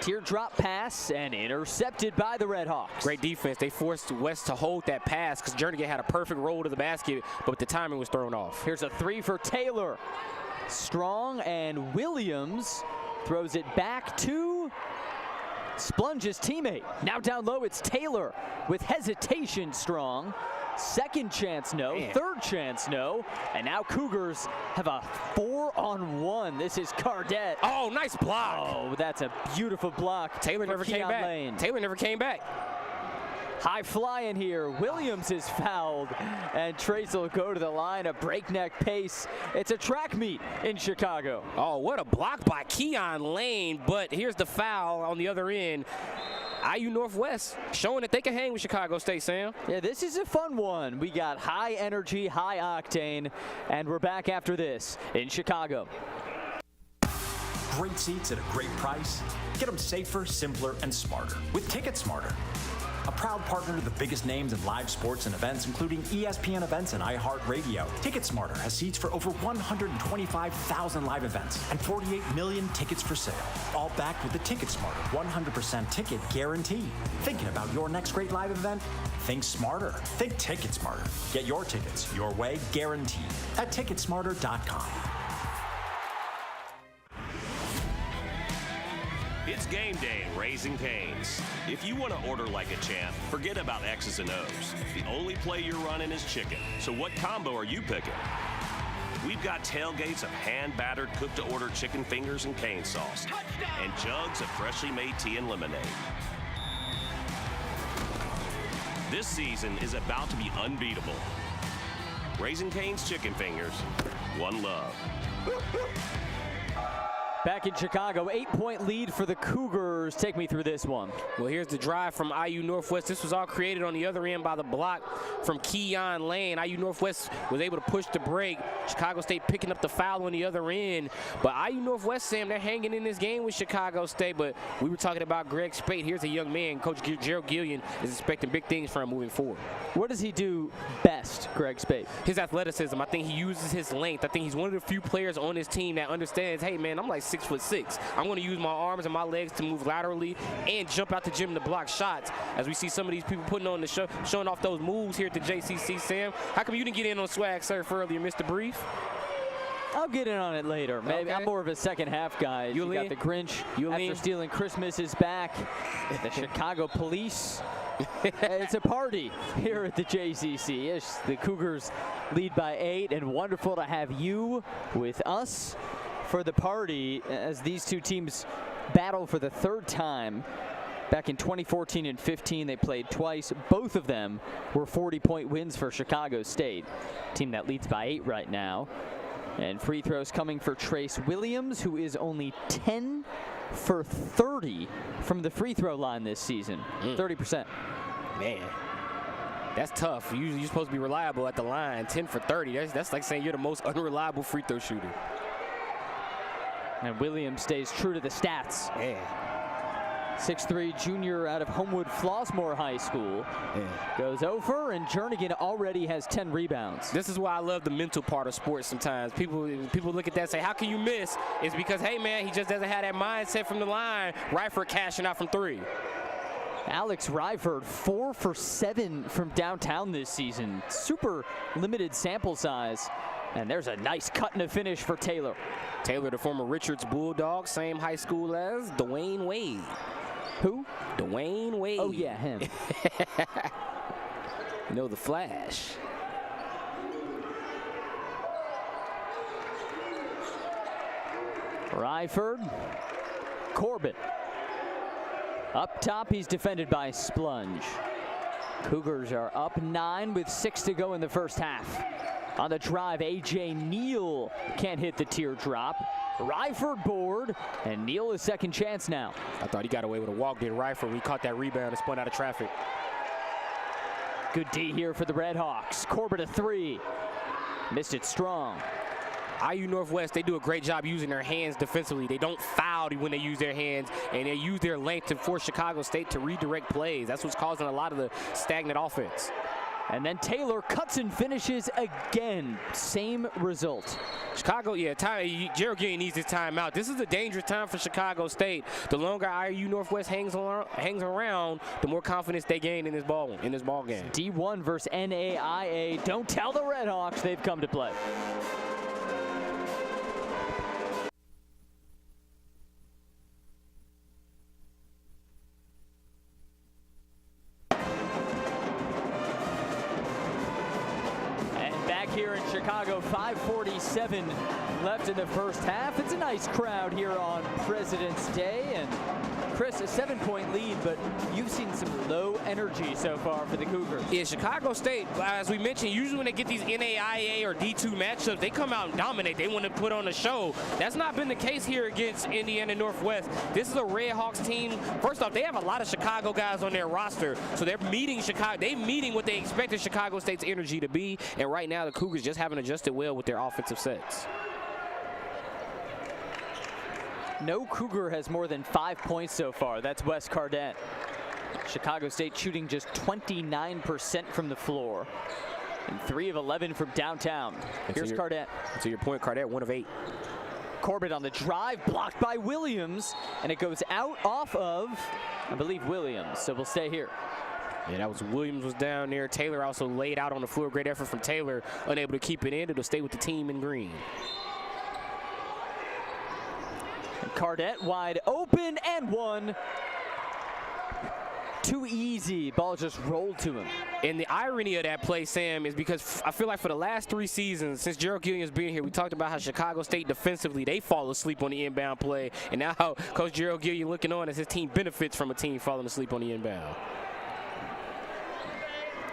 Speaker 1: Teardrop pass and intercepted by the Redhawks.
Speaker 2: Great defense. They forced West to hold that pass because Jernigan had a perfect roll to the basket, but the timing was thrown off.
Speaker 1: Here's a three for Taylor. Strong, and Williams throws it back to Splunge's teammate. Now down low, it's Taylor with hesitation. Strong. Second chance, no.
Speaker 2: Man.
Speaker 1: Third chance, no. And now Cougars have a 4-on-1. This is Cardette.
Speaker 2: Oh, nice block.
Speaker 1: Oh, that's a beautiful block.
Speaker 2: Taylor never came back.
Speaker 1: Lane.
Speaker 2: Taylor never came back.
Speaker 1: High flying here. Williams is fouled, and Trace will go to the line, a breakneck pace. It's a track meet in Chicago.
Speaker 2: Oh, what a block by Keon Lane, but here's the foul on the other end. IU Northwest showing that they can hang with Chicago State, Sam.
Speaker 1: Yeah, this is a fun one. We got high energy, high octane, and we're back after this in Chicago.
Speaker 4: Great seats at a great price. Get them safer, simpler, and smarter with Ticket Smarter. A proud partner to the biggest names in live sports and events, including ESPN events and iHeart Radio. Ticket Smarter has seats for over 125,000 live events and 48 million tickets for sale. All backed with the Ticket Smarter 100% ticket guarantee. Thinking about your next great live event? Think smarter. Think Ticket Smarter. Get your tickets your way, guaranteed, at ticketsmarter.com.
Speaker 6: It's game day at Raising Cane's. If you want to order like a champ, forget about X's and O's. The only play you're running is chicken. So what combo are you picking? We've got tailgates of hand-battered, cooked-to-order chicken fingers and cane sauce, and jugs of freshly made tea and lemonade. This season is about to be unbeatable. Raising Cane's chicken fingers, one love.
Speaker 1: Back in Chicago, 8-point lead for the Cougars. Take me through this one.
Speaker 2: Well, here's the drive from IU Northwest. This was all created on the other end by the block from Keon Lane. IU Northwest was able to push the break. Chicago State picking up the foul on the other end. But IU Northwest, Sam, they're hanging in this game with Chicago State. But we were talking about Greg Spate. Here's a young man. Coach Gerald Gillian is expecting big things from him moving forward.
Speaker 1: What does he do best, Greg Spate?
Speaker 2: His athleticism. I think he uses his length. I think he's one of the few players on his team that understands, hey, man, I'm like 6'6". I'm going to use my arms and my legs to move laterally and jump out the gym to block shots. As we see some of these people putting on the show, showing off those moves here at the JCC, Sam. How come you didn't get in on Swag Surf earlier, Mr. Brief?
Speaker 1: I'll get in on it later. Maybe
Speaker 2: Okay.
Speaker 1: I'm more of a second half guy. You got the Grinch after stealing Christmas is back. The Chicago police. It's a party here at the JCC. Yes, the Cougars lead by 8, and wonderful to have you with us for the party as these two teams battle for the third time. Back in 2014 and 15, they played twice. Both of them were 40-point wins for Chicago State. Team that leads by 8 right now. And free throws coming for Trace Williams, who is only 10 for 30 from the free throw line this season. 30%.
Speaker 2: Man, that's tough. You're supposed to be reliable at the line. 10 for 30. That's like saying you're the most unreliable free throw shooter.
Speaker 1: And Williams stays true to the stats.
Speaker 2: Man.
Speaker 1: 6'3" junior out of Homewood Flossmoor High School. Goes over, and Jernigan already has 10 rebounds.
Speaker 2: This is why I love the mental part of sports sometimes. People look at that and say, how can you miss? It's because, hey, man, he just doesn't have that mindset from the line. Ryford cashing out from 3.
Speaker 1: Alex Ryford, 4 for 7 from downtown this season. Super limited sample size. And there's a nice cut and a finish for Taylor.
Speaker 2: Taylor, the former Richards Bulldog, same high school as Dwayne Wade.
Speaker 1: Who?
Speaker 2: Dwayne Wade.
Speaker 1: Oh, yeah, him.
Speaker 2: You know, the Flash.
Speaker 1: Ryford. Corbett. Up top, he's defended by Splunge. Cougars are up 9 with 6 to go in the first half. On the drive, A.J. Neal can't hit the teardrop. Ryford board, and Neal is second chance now.
Speaker 2: I thought he got away with a walk, did Ryford. We caught that rebound and spun out of traffic.
Speaker 1: Good D here for the Redhawks. Corbett a 3. Missed it strong.
Speaker 2: IU Northwest, they do a great job using their hands defensively. They don't foul when they use their hands, and they use their length to force Chicago State to redirect plays. That's what's causing a lot of the stagnant offense.
Speaker 1: And then Taylor cuts and finishes again. Same result.
Speaker 2: Chicago, yeah, Gerald Gillian needs his timeout. This is a dangerous time for Chicago State. The longer IU Northwest hangs around, the more confidence they gain in this ball game.
Speaker 1: D1 versus NAIA. Don't tell the Redhawks they've come to play. Here in Chicago, 5:47 left in the first half. It's a nice crowd here on President's Day, and Chris, a 7-point lead, but you've seen some low energy so far for the Cougars.
Speaker 2: Yeah, Chicago State, as we mentioned, usually when they get these NAIA or D2 matchups, they come out and dominate. They want to put on a show. That's not been the case here against Indiana Northwest. This is a Redhawks team. First off, they have a lot of Chicago guys on their roster, so they're meeting Chicago. They're meeting what they expected Chicago State's energy to be, and right now the Cougars just haven't adjusted well with their offensive sets.
Speaker 1: No Cougar has more than 5 points so far. That's Wes Cardette. Chicago State shooting just 29% from the floor and 3 of 11 from downtown. Here's Cardette.
Speaker 2: To your point, Cardette 1 of 8.
Speaker 1: Corbett on the drive, blocked by Williams, and it goes out off of, I believe, Williams. So we'll stay here.
Speaker 2: Yeah, that was Williams was down there. Taylor also laid out on the floor. Great effort from Taylor, unable to keep it in. It'll stay with the team in green.
Speaker 1: Cardette wide open and one. Too easy. Ball just rolled to him.
Speaker 2: And the irony of that play, Sam, is because I feel like for the last 3 seasons, since Gerald Gillian's been here, we talked about how Chicago State defensively, they fall asleep on the inbound play. And now Coach Gerald Gillian looking on as his team benefits from a team falling asleep on the inbound.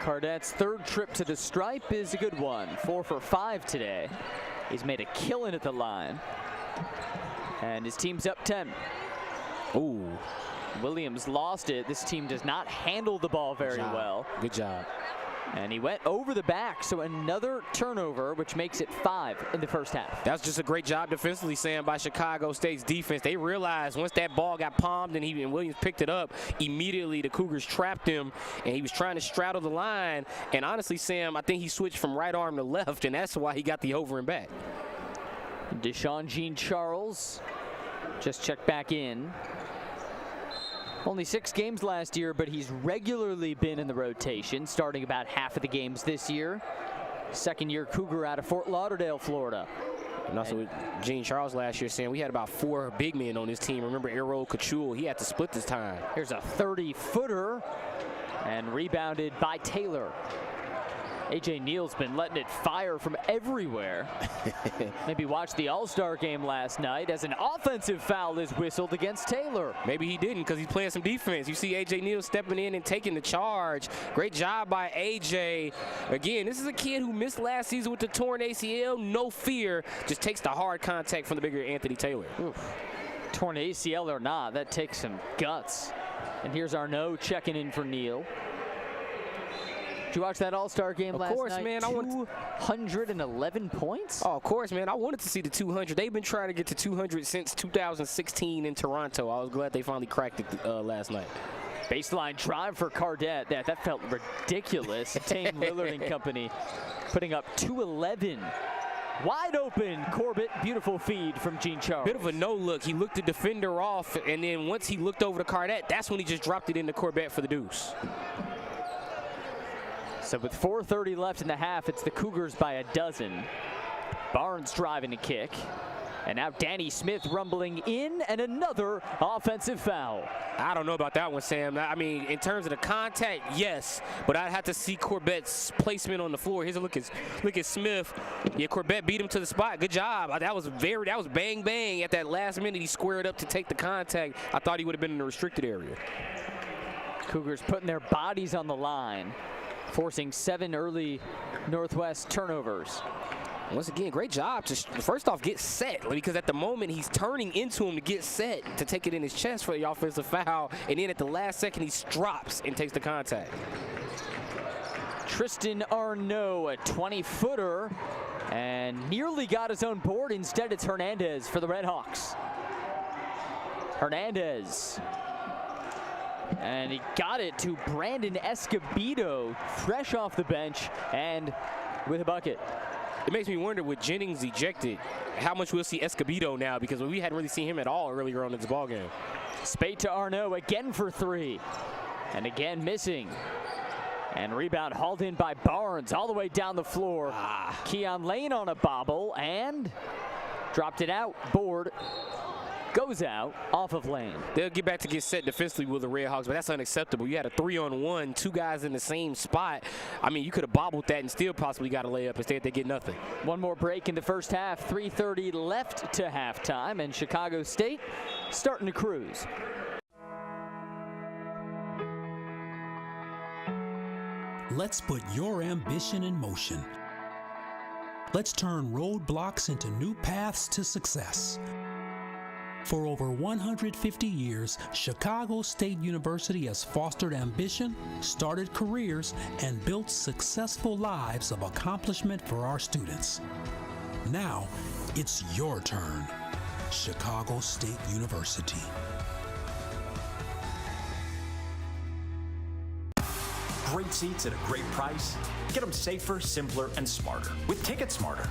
Speaker 1: Cardette's 3rd trip to the stripe is a good one. 4 for 5 today. He's made a killing at the line. And his team's up 10.
Speaker 2: Ooh.
Speaker 1: Williams lost it. This team does not handle the ball very well.
Speaker 2: Good job.
Speaker 1: And he went over the back, so another turnover, which makes it 5 in the first half.
Speaker 2: That's just a great job defensively, Sam, by Chicago State's defense. They realized once that ball got palmed and Williams picked it up, immediately the Cougars trapped him, and he was trying to straddle the line. And honestly, Sam, I think he switched from right arm to left, and that's why he got the over and back.
Speaker 1: Deshaun Jean-Charles just checked back in. Only 6 games last year, but he's regularly been in the rotation, starting about half of the games this year. 2nd-year Cougar out of Fort Lauderdale, Florida.
Speaker 2: And also with Jean-Charles last year, Sam, we had about 4 big men on this team. Remember Errol Kachul, he had to split this time.
Speaker 1: Here's a 30-footer and rebounded by Taylor. A.J. Neal's been letting it fire from everywhere. Maybe watched the All-Star game last night as an offensive foul is whistled against Taylor.
Speaker 2: Maybe he didn't because he's playing some defense. You see A.J. Neal stepping in and taking the charge. Great job by A.J. Again, this is a kid who missed last season with the torn ACL. No fear. Just takes the hard contact from the bigger Anthony Taylor.
Speaker 1: Oof. Torn ACL or not, that takes some guts. And here's Arnaud checking in for Neal. Did you watch that All-Star game last night? Of course, man. 211 points?
Speaker 2: Oh, of course, man. I wanted to see the 200. They've been trying to get to 200 since 2016 in Toronto. I was glad they finally cracked it last night.
Speaker 1: Baseline drive for Cardette. That felt ridiculous. Tane Lillard and company putting up 211. Wide open, Corbett. Beautiful feed from Jean-Charles.
Speaker 2: Bit of a no-look. He looked the defender off, and then once he looked over to Cardette, that's when he just dropped it into Corbett for the deuce.
Speaker 1: So with 4:30 left in the half, it's the Cougars by a dozen. Barnes driving to kick. And now Danny Smith rumbling in, and another offensive foul.
Speaker 2: I don't know about that one, Sam. I mean, in terms of the contact, yes, but I'd have to see Corbett's placement on the floor. Here's a look at Smith. Yeah, Corbett beat him to the spot. Good job. That was bang bang at that last minute. He squared up to take the contact. I thought he would have been in the restricted area.
Speaker 1: Cougars putting their bodies on the line, forcing 7 early Northwest turnovers.
Speaker 2: Once again, great job to first off get set, because at the moment he's turning into him to get set to take it in his chest for the offensive foul, and then at the last second he drops and takes the contact.
Speaker 1: Tristan Arnaud, a 20-footer, and nearly got his own board. Instead, it's Hernandez for the Redhawks. Hernandez And he got it to Brandon Escobedo, fresh off the bench and with a bucket.
Speaker 2: It makes me wonder, with Jennings ejected, how much we'll see Escobedo now, because we hadn't really seen him at all earlier on in this ballgame.
Speaker 1: Spate to Arnaud again for three. And again missing. And rebound hauled in by Barnes all the way down the floor. Keon Lane on a bobble and dropped it out. Board goes out off of Lane.
Speaker 2: They'll get back to get set defensively with the Redhawks, but that's unacceptable. You had a 3-on-1, two guys in the same spot. I mean, you could have bobbled that and still possibly got a layup. Instead, they get nothing.
Speaker 1: One more break in the first half. 3:30 left to halftime, and Chicago State starting to cruise.
Speaker 3: Let's put your ambition in motion. Let's turn roadblocks into new paths to success. For over 150 years, Chicago State University has fostered ambition, started careers, and built successful lives of accomplishment for our students. Now, it's your turn. Chicago State University.
Speaker 4: Great seats at a great price. Get them safer, simpler, and smarter with Ticket Smarter.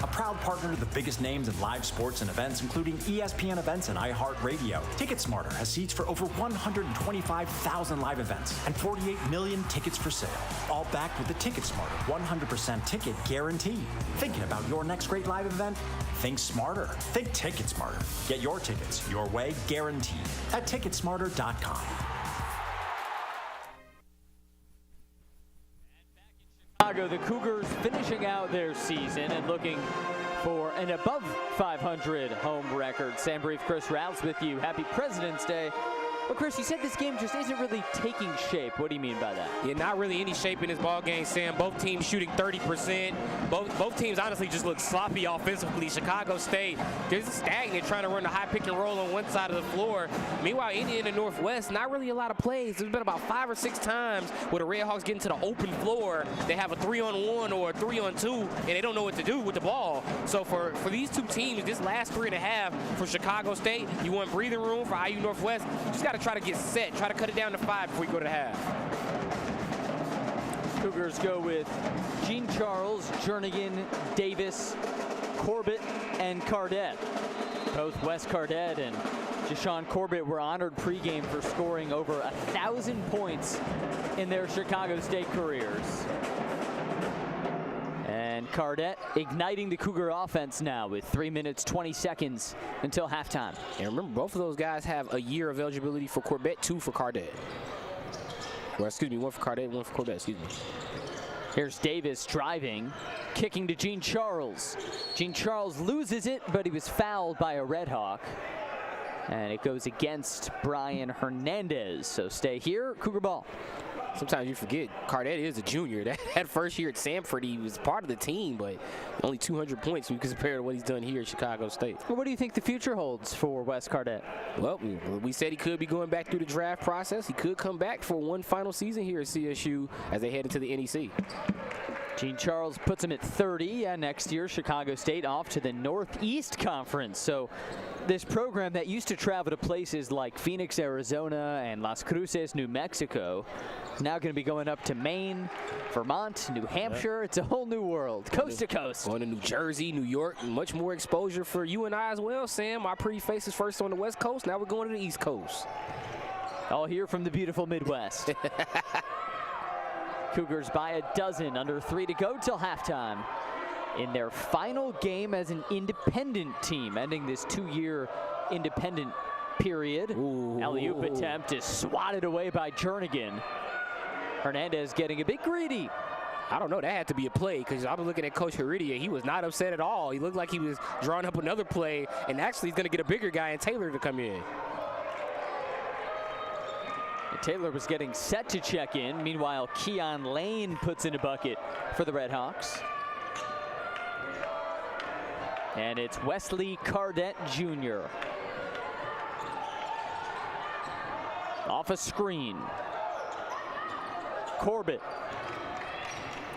Speaker 4: A proud partner to the biggest names in live sports and events, including ESPN events and iHeart Radio. Ticket Smarter has seats for over 125,000 live events and 48 million tickets for sale. All backed with the Ticket Smarter 100% ticket guarantee. Thinking about your next great live event? Think smarter. Think Ticket Smarter. Get your tickets your way, guaranteed, at ticketsmarter.com.
Speaker 1: The Cougars finishing out their season and looking for an above 500 home record. Sam Brief, Chris Rouse with you. Happy President's Day. Well, Chris, you said this game just isn't really taking shape. What do you mean by that?
Speaker 2: Yeah, not really any shape in this ball game, Sam. Both teams shooting 30%. Both teams honestly just look sloppy offensively. Chicago State, they're stagnant, trying to run the high pick and roll on one side of the floor. Meanwhile, Indiana Northwest, not really a lot of plays. There's been about 5 or 6 times where the Redhawks get into the open floor. They have a 3-on-1 or a 3-on-2, and they don't know what to do with the ball. So for these two teams, this last 3.5 for Chicago State, you want breathing room. For IU Northwest, you just got to try to get set, try to cut it down to 5 before you go to half.
Speaker 1: Cougars go with Gene Charles, Jernigan, Davis, Corbett, and Cardette. Both Wes Cardette and Jashawn Corbett were honored pregame for scoring over 1,000 points in their Chicago State careers. And Cardette igniting the Cougar offense now with 3 minutes, 20 seconds until halftime.
Speaker 2: And remember, both of those guys have a year of eligibility for Corbett, 2 for Cardette. Well, excuse me, 1 for Cardette, 1 for Corbett, excuse me.
Speaker 1: Here's Davis driving, kicking to Gene Charles. Gene Charles loses it, but he was fouled by a Redhawk. And it goes against Brian Hernandez. So stay here, Cougar ball.
Speaker 2: Sometimes you forget Cardette is a junior. That first year at Samford, he was part of the team, but only 200 points when you compare to what he's done here at Chicago State.
Speaker 1: Well, what do you think the future holds for Wes Cardette?
Speaker 2: Well, we said he could be going back through the draft process. He could come back for one final season here at CSU as they head into the NEC.
Speaker 1: Gene Charles puts him at 30, and next year Chicago State off to the Northeast Conference. So this program that used to travel to places like Phoenix, Arizona, and Las Cruces, New Mexico, now going to be going up to Maine, Vermont, New Hampshire. It's a whole new world, coast to coast.
Speaker 2: Going to New Jersey, New York, much more exposure for you and I as well, Sam. Our pretty faces first on the West Coast. Now we're going to the East Coast.
Speaker 1: All here from the beautiful Midwest. Cougars by a dozen, under 3 to go till halftime. In their final game as an independent team, ending this 2-year independent period. Alley-oop attempt is swatted away by Jernigan. Hernandez getting a bit greedy.
Speaker 2: I don't know, that had to be a play, because I was looking at Coach Heredia. He was not upset at all. He looked like he was drawing up another play, and actually he's going to get a bigger guy in Taylor to come in.
Speaker 1: Taylor was getting set to check in. Meanwhile, Keon Lane puts in a bucket for the Redhawks. And it's Wesley Cardette Jr. Off a screen. Corbett.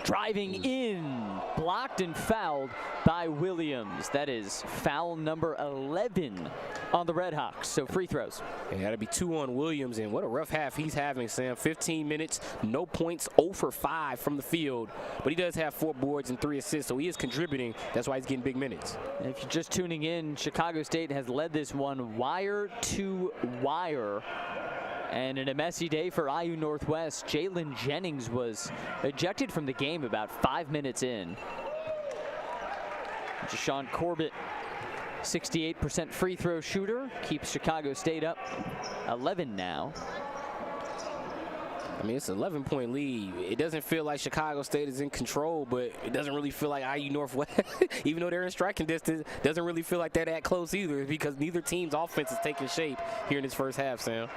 Speaker 1: Driving in, blocked and fouled by Williams. That is foul number 11 on the Redhawks. So free throws.
Speaker 2: And that'll be 2 on Williams, and what a rough half he's having, Sam. 15 minutes, no points, 0 for 5 from the field. But he does have 4 boards and 3 assists, so he is contributing. That's why he's getting big minutes.
Speaker 1: And if you're just tuning in, Chicago State has led this one wire to wire. And in a messy day for IU Northwest, Jalen Jennings was ejected from the game about 5 minutes in. Jashawn Corbett, 68% free throw shooter, keeps Chicago State up 11 now.
Speaker 2: I mean, it's an 11-point lead. It doesn't feel like Chicago State is in control, but it doesn't really feel like IU Northwest, even though they're in striking distance, doesn't really feel like they're that close either, because neither team's offense is taking shape here in this first half, Sam.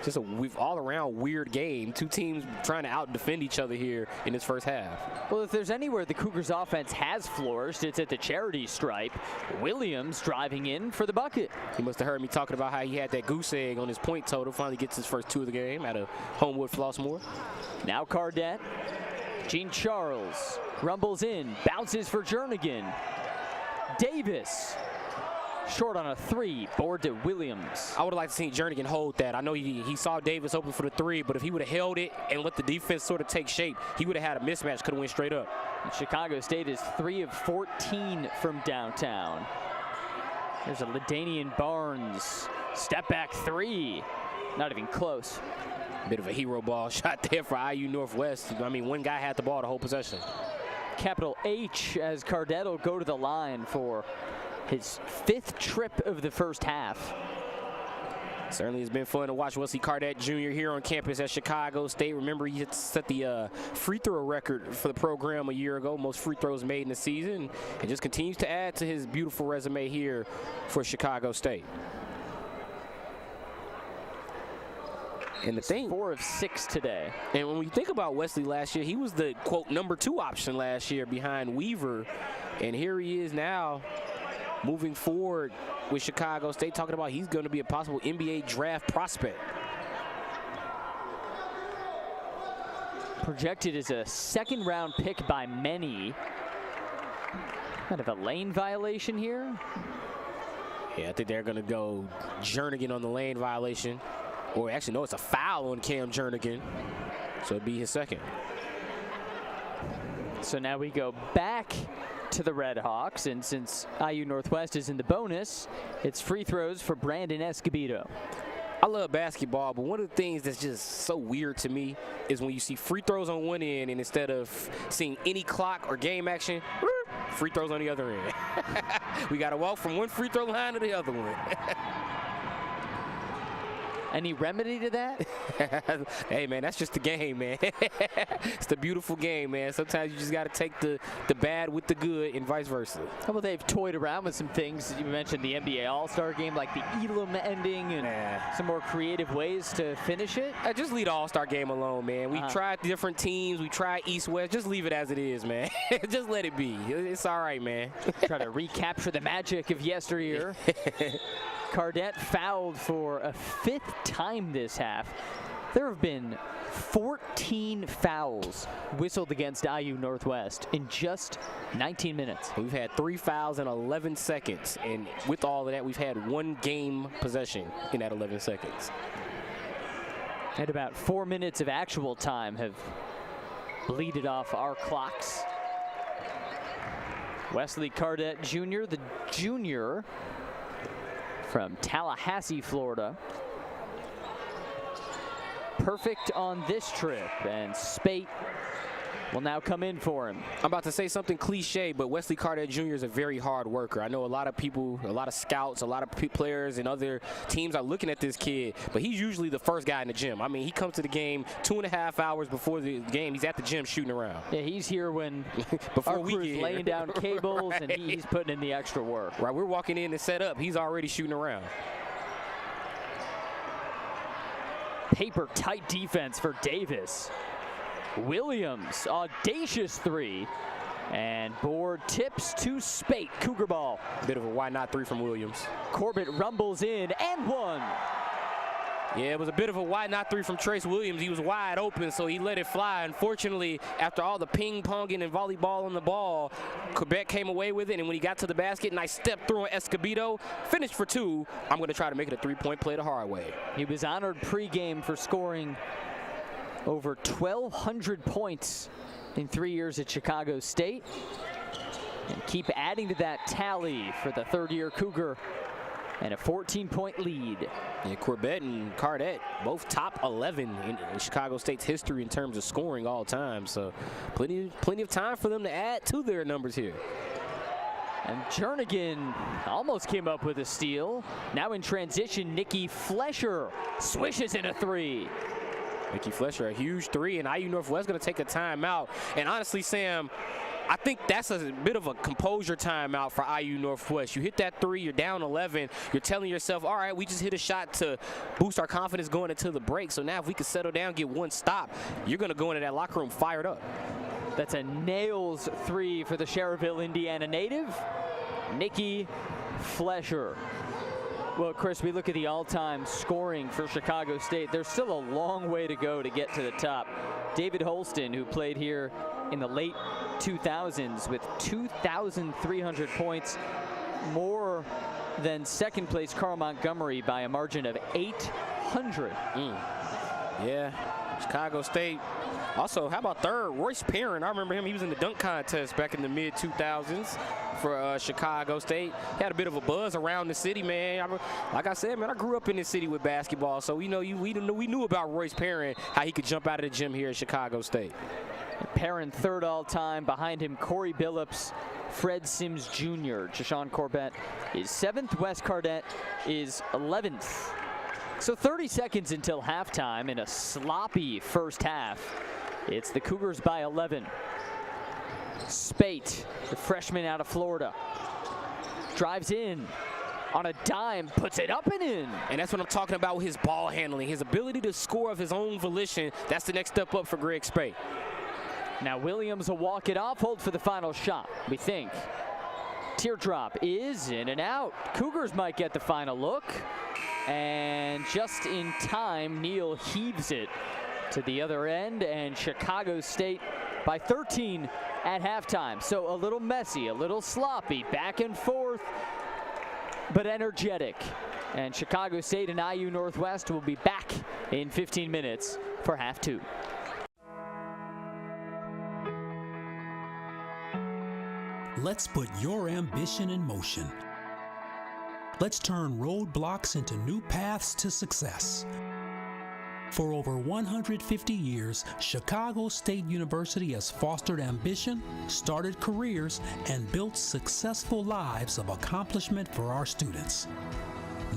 Speaker 2: Just a all-around weird game. 2 teams trying to out-defend each other here in this first half.
Speaker 1: Well, if there's anywhere the Cougars offense has flourished, it's at the charity stripe. Williams driving in for the bucket.
Speaker 2: He must have heard me talking about how he had that goose egg on his point total. Finally gets his first 2 of the game out of Homewood Flossmoor.
Speaker 1: Now Cardette. Gene Charles rumbles in, bounces for Jernigan. Davis. Short on a 3, board to Williams.
Speaker 2: I would have liked to see Jernigan hold that. I know he saw Davis open for the 3, but if he would have held it and let the defense sort of take shape, he would have had a mismatch, could have went straight up.
Speaker 1: And Chicago State is 3 of 14 from downtown. There's a LaDainian Barnes step back 3. Not even close.
Speaker 2: Bit of a hero ball shot there for IU Northwest. I mean, one guy had the ball the whole possession.
Speaker 1: Capital H as Cardette will go to the line for his 5th trip of the first half.
Speaker 2: Certainly has been fun to watch Wesley Cardette Jr. here on campus at Chicago State. Remember, he had set the free throw record for the program a year ago, most free throws made in the season, and just continues to add to his beautiful resume here for Chicago State. And the thing,
Speaker 1: 4 of 6 today.
Speaker 2: And when we think about Wesley last year, he was the, quote, number 2 option last year behind Weaver. And here he is now, moving forward with Chicago State, talking about he's going to be a possible NBA draft prospect.
Speaker 1: Projected as a 2nd-round pick by many. Kind of a lane violation here.
Speaker 2: Yeah, I think they're going to go Jernigan on the lane violation. Or actually, no, it's a foul on Cam Jernigan. So it'd be his 2nd.
Speaker 1: So now we go back to the Redhawks, and since IU Northwest is in the bonus, it's free throws for Brandon Escobedo.
Speaker 2: I love basketball, but one of the things that's just so weird to me is when you see free throws on one end, and instead of seeing any clock or game action, free throws on the other end. We got to walk from one free throw line to the other one.
Speaker 1: Any remedy to that?
Speaker 2: Hey, man, that's just the game, man. It's the beautiful game, man. Sometimes you just got to take the bad with the good and vice versa.
Speaker 1: Well, they've toyed around with some things. You mentioned the NBA All-Star game, like the Elam ending and some more creative ways to finish it.
Speaker 2: Just leave the All-Star game alone, man. We tried different teams. We tried East-West. Just leave it as it is, man. Just let it be. It's all right, man.
Speaker 1: Try to recapture the magic of yesteryear. Cardette fouled for a 5th time this half. There have been 14 fouls whistled against IU Northwest in just 19 minutes.
Speaker 2: We've had 3 fouls in 11 seconds, and with all of that, we've had 1 game possession in that 11 seconds.
Speaker 1: And about 4 minutes of actual time have bleeded off our clocks. Wesley Cardette Jr., the junior from Tallahassee, Florida. Perfect on this trip, and Spate will now come in for him.
Speaker 2: I'm about to say something cliche, but Wesley Cardette Jr. is a very hard worker. I know a lot of people, a lot of scouts, a lot of players and other teams are looking at this kid, but he's usually the first guy in the gym. I mean, he comes to the game 2.5 hours before the game. He's at the gym shooting around.
Speaker 1: Yeah, he's here when
Speaker 2: before
Speaker 1: our
Speaker 2: we
Speaker 1: crew's
Speaker 2: get here.
Speaker 1: laying down cables,
Speaker 2: Right.
Speaker 1: and he's putting in the extra work.
Speaker 2: Right, we're walking in to set up. He's already shooting around.
Speaker 1: Paper tight defense for Davis. Williams, audacious 3. And board tips to Spate. Cougar ball.
Speaker 2: Bit of a why not 3 from Williams.
Speaker 1: Corbett rumbles in and 1.
Speaker 2: Yeah, it was a bit of a wide not three from Trace Williams. He was wide open, so he let it fly. Unfortunately, after all the ping-ponging and volleyball on the ball, Quebec came away with it, and when he got to the basket, nice step through on Escobedo, finished for 2. I'm going to try to make it a three-point play the hard way.
Speaker 1: He was honored pregame for scoring over 1,200 points in 3 years at Chicago State. And keep adding to that tally for the third-year Cougar. And a 14-point lead.
Speaker 2: Yeah, Corbett and Cardette, both top 11 in Chicago State's history in terms of scoring all time. So plenty of time for them to add to their numbers here.
Speaker 1: And Jernigan almost came up with a steal. Now in transition, Nikki Flesher swishes in a 3.
Speaker 2: Nikki Flesher, a huge 3, and IU Northwest going to take a timeout. And honestly, Sam, I think that's a bit of a composure timeout for IU Northwest. You hit that 3, you're down 11. You're telling yourself, all right, we just hit a shot to boost our confidence going into the break. So now if we can settle down, get one stop, you're going to go into that locker room fired up.
Speaker 1: That's a nails 3 for the Cherville, Indiana native, Nikki Flesher. Well, Chris, we look at the all-time scoring for Chicago State. There's still a long way to go to get to the top. David Holston, who played here in the late 2000s with 2,300 points, more than second place Carl Montgomery by a margin of 800.
Speaker 2: Yeah, Chicago State. Also, how about third? Royce Perrin. I remember him. He was in the dunk contest back in the mid-2000s for Chicago State. He had a bit of a buzz around the city, man. Like I said, man, I grew up in this city with basketball, so we knew about Royce Perrin, how he could jump out of the gym here at Chicago State.
Speaker 1: Perrin third all-time. Behind him, Corey Billups, Fred Sims Jr. Jashawn Corbett is 7th. Wes Cardette is 11th. So 30 seconds until halftime in a sloppy first half. It's the Cougars by 11. Spate, the freshman out of Florida, drives in on a dime, puts it up and in.
Speaker 2: And that's what I'm talking about with his ball handling, his ability to score of his own volition. That's the next step up for Greg Spate.
Speaker 1: Now Williams will walk it off, hold for the final shot, we think. Teardrop is in and out. Cougars might get the final look. And just in time, Neal heaves it to the other end, and Chicago State by 13 at halftime. So a little messy, a little sloppy, back and forth, but energetic. And Chicago State and IU Northwest will be back in 15 minutes for half 2.
Speaker 3: Let's put your ambition in motion. Let's turn roadblocks into new paths to success. For over 150 years, Chicago State University has fostered ambition, started careers, and built successful lives of accomplishment for our students.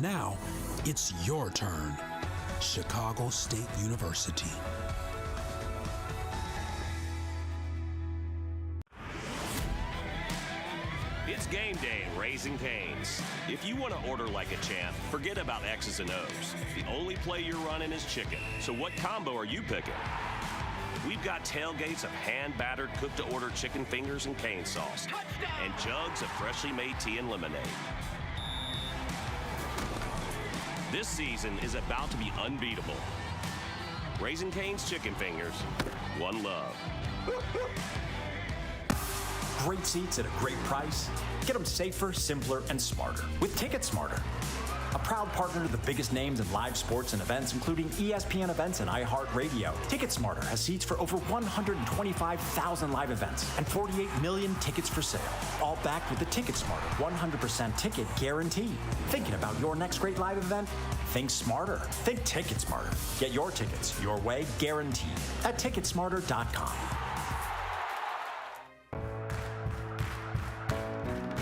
Speaker 3: Now, it's your turn. Chicago State University.
Speaker 6: It's game day at Raising Cane's. If you want to order like a champ, forget about X's and O's. The only play you're running is chicken. So what combo are you picking? We've got tailgates of hand-battered, cooked-to-order chicken fingers and cane sauce, and jugs of freshly made tea and lemonade. This season is about to be unbeatable. Raising Cane's Chicken Fingers, one love.
Speaker 4: Great seats at a great price. Get them safer, simpler, and smarter with Ticket Smarter. A proud partner to the biggest names in live sports and events, including ESPN events and iHeart Radio. Ticket Smarter has seats for over 125,000 live events and 48 million tickets for sale. All backed with the Ticket Smarter 100% ticket guarantee. Thinking about your next great live event? Think smarter. Think Ticket Smarter. Get your tickets your way, guaranteed, at ticketsmarter.com.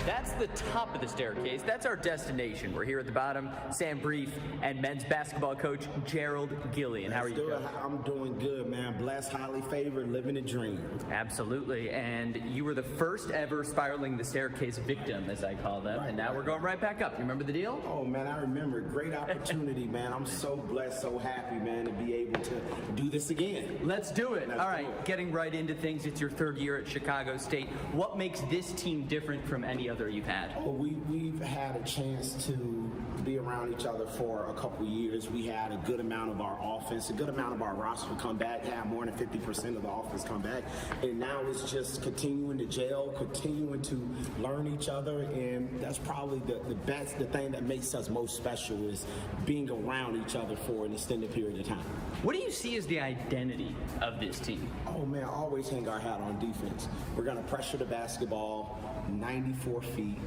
Speaker 1: That's the top of the staircase. That's our destination. We're here at the bottom. Sam Brief and men's basketball coach Gerald Gillian. How are you, Coach?
Speaker 7: I'm doing good, man. Blessed, highly favored, living a dream.
Speaker 1: Absolutely. And you were the first ever spiraling the staircase victim, as I call them. And now we're going right back up. You remember the deal?
Speaker 7: Oh, man, I remember. Great opportunity, man. I'm so blessed, so happy, man, to be able to do this again.
Speaker 1: Let's do it. All right, getting right into things. It's your third year at Chicago State. What makes this team different from any other you've had?
Speaker 7: Oh, we've had a chance to be around each other for a couple years. We had a good amount of our offense, a good amount of our roster come back, had more than 50% of the offense come back. And now it's just continuing to gel, continuing to learn each other. And that's probably the thing that makes us most special is being around each other for an extended period of time.
Speaker 1: What do you see as the identity of this team?
Speaker 7: Oh man, always hang our hat on defense. We're going to pressure the basketball 94 feet.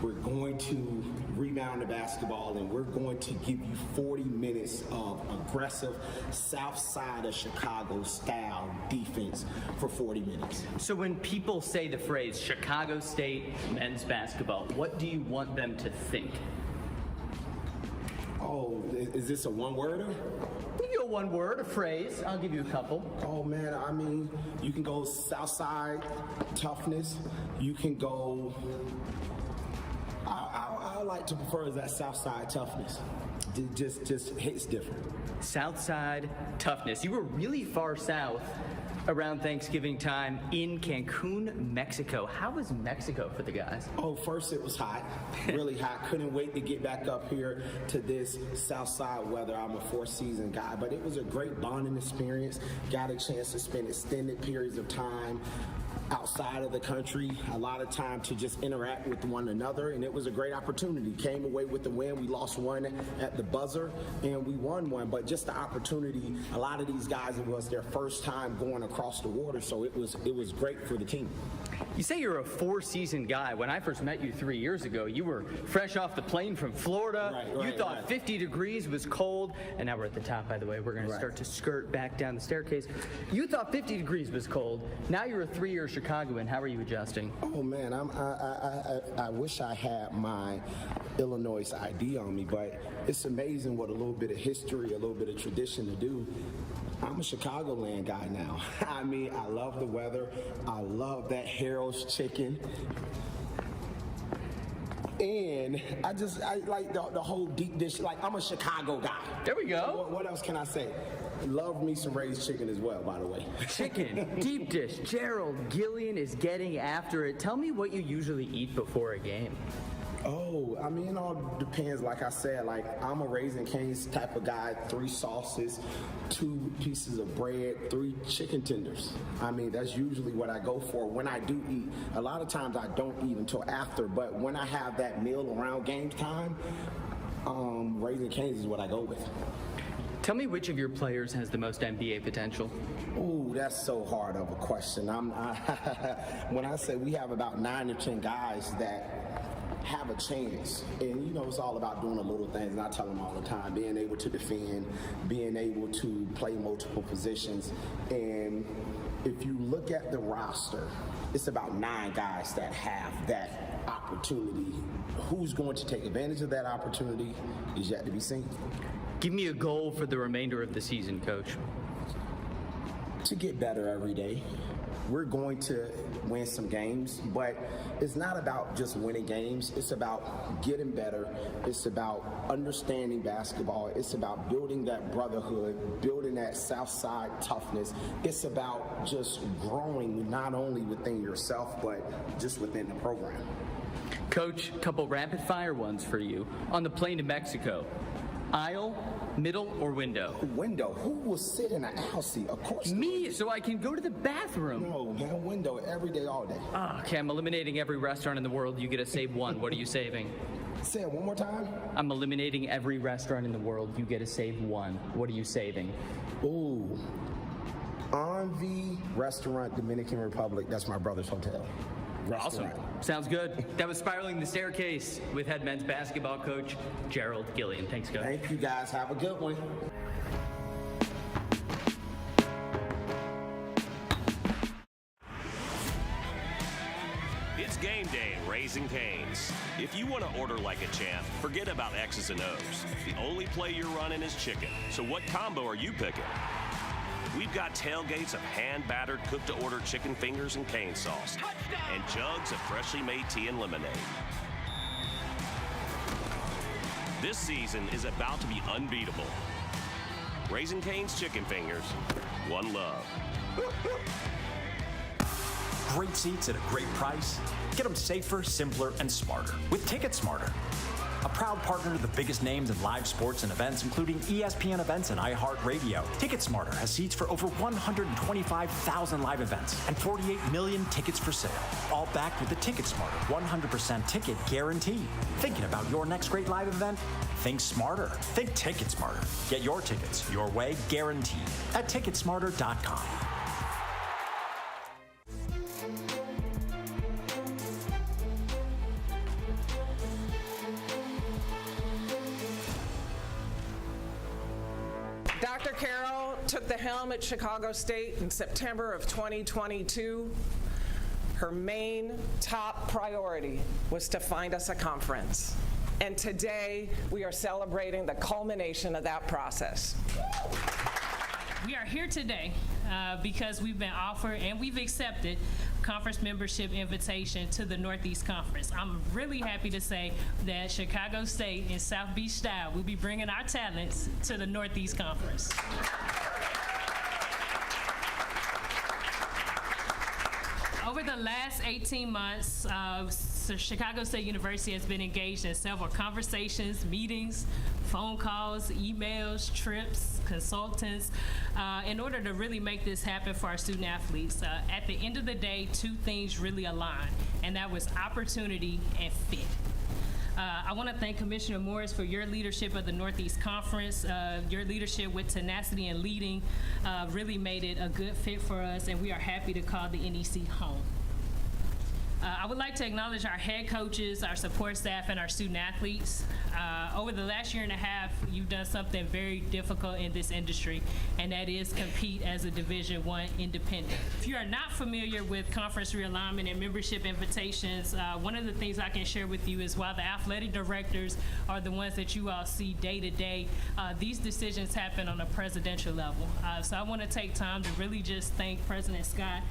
Speaker 7: We're going to rebound the basketball, and we're going to give you 40 minutes of aggressive south side of Chicago style defense for 40 minutes.
Speaker 1: So when people say the phrase Chicago State men's basketball, what do you want them to think?
Speaker 7: Oh, is this a one-worder?
Speaker 1: Give you a one word, a phrase. I'll give you a couple.
Speaker 7: Oh man, I mean, you can go south side toughness. You can go. I like to prefer that south side toughness. It just hits different.
Speaker 1: South side toughness. You were really far south around Thanksgiving time in Cancun, Mexico. How was Mexico for the guys?
Speaker 7: Oh, first it was hot, really hot. Couldn't wait to get back up here to this south side weather. I'm a four-season guy, but it was a great bonding experience. Got a chance to spend extended periods of time outside of the country, a lot of time to just interact with one another, and it was a great opportunity. Came away with the win. We lost one at the buzzer, and we won one, but just the opportunity, a lot of these guys, it was their first time going across the water, so it was great for the team.
Speaker 1: You say you're a four-season guy. When I first met you 3 years ago, you were fresh off the plane from Florida. You thought 50 degrees was cold, and now we're at the top, by the way. We're going to start to skirt back down the staircase. You thought 50 degrees was cold. Now you're a 3-year Chicagoan. How are you adjusting?
Speaker 7: Oh man, I wish I had my Illinois ID on me, but it's amazing what a little bit of history, a little bit of tradition to do. I'm a Chicagoland guy now. I mean, I love the weather. I love that Harold's chicken. And I like the whole deep dish. Like, I'm a Chicago guy.
Speaker 1: There we go.
Speaker 7: What else can I say? Love me some raised chicken as well, by the way.
Speaker 1: Chicken, deep dish. Gerald Gillian is getting after it. Tell me what you usually eat before a game.
Speaker 7: Oh, I mean, it all depends. Like I said, like I'm a Raising Cane's type of guy. 3 sauces, 2 pieces of bread, 3 chicken tenders. I mean, that's usually what I go for when I do eat. A lot of times I don't eat until after, but when I have that meal around game time, Raising Cane's is what I go with.
Speaker 1: Tell me which of your players has the most NBA potential.
Speaker 7: Ooh, that's so hard of a question. When I say we have about 9 or 10 guys that have a chance, and you know, it's all about doing the little things, and I tell them all the time, being able to defend, being able to play multiple positions. And if you look at the roster, it's about 9 guys that have that opportunity. Who's going to take advantage of that opportunity is yet to be seen.
Speaker 1: Give me a goal for the remainder of the season, Coach.
Speaker 7: To get better every day. We're going to win some games, but it's not about just winning games. It's about getting better. It's about understanding basketball. It's about building that brotherhood, building that South Side toughness. It's about just growing not only within yourself, but just within the program.
Speaker 1: Coach, a couple rapid fire ones for you. On the plane to Mexico, aisle, middle, or window?
Speaker 7: Window. Who will sit in an aisle seat? Of course.
Speaker 1: Me, so I can go to the bathroom.
Speaker 7: No, man, window every day, all day.
Speaker 1: Okay, I'm eliminating every restaurant in the world. You get to save one. What are you saving?
Speaker 7: Say it one more time.
Speaker 1: I'm eliminating every restaurant in the world. You get to save one. What are you saving?
Speaker 7: Ooh. Envy Restaurant, Dominican Republic. That's my brother's hotel.
Speaker 1: Awesome. Sounds good. That was Spiraling the Staircase with head men's basketball coach Gerald Gillian. Thanks, Coach.
Speaker 7: Thank you, guys. Have a good one.
Speaker 6: It's game day at Raising Cane's. If you want to order like a champ, forget about X's and O's. The only play you're running is chicken. So what combo are you picking? We've got tailgates of hand-battered, cooked-to-order chicken fingers and cane sauce, and jugs of freshly made tea and lemonade. This season is about to be unbeatable. Raising Cane's chicken fingers, one love.
Speaker 4: great seats at a great price? Get them safer, simpler, and smarter with Ticket Smarter. A proud partner to the biggest names in live sports and events, including ESPN events and iHeartRadio. TicketSmarter has seats for over 125,000 live events and 48 million tickets for sale, all backed with the TicketSmarter 100% ticket guarantee. Thinking about your next great live event? Think smarter. Think TicketSmarter. Get your tickets your way, guaranteed, at TicketSmarter.com.
Speaker 8: Dr. Carroll took the helm at Chicago State in September of 2022. Her main top priority was to find us a conference. And today, we are celebrating the culmination of that process.
Speaker 9: We are here today because we've been offered and we've accepted conference membership invitation to the Northeast Conference. I'm really happy to say that Chicago State in South Beach style will be bringing our talents to the Northeast Conference. Over the last 18 months, Chicago State University has been engaged in several conversations, meetings, phone calls, emails, trips, consultants, in order to really make this happen for our student athletes. At the end of the day, two things really aligned, and that was opportunity and fit. I want to thank Commissioner Morris for your leadership of the Northeast Conference. Your leadership with tenacity and leading really made it a good fit for us, and we are happy to call the NEC home. I would like to acknowledge our head coaches, our support staff, and our student athletes. Over the last year and a half, you've done something very difficult in this industry, and that is compete as a Division I independent. If you are not familiar with conference realignment and membership invitations, one of the things I can share with you is while the athletic directors are the ones that you all see day to day, these decisions happen on a presidential level. So I want to take time to really just thank President Scott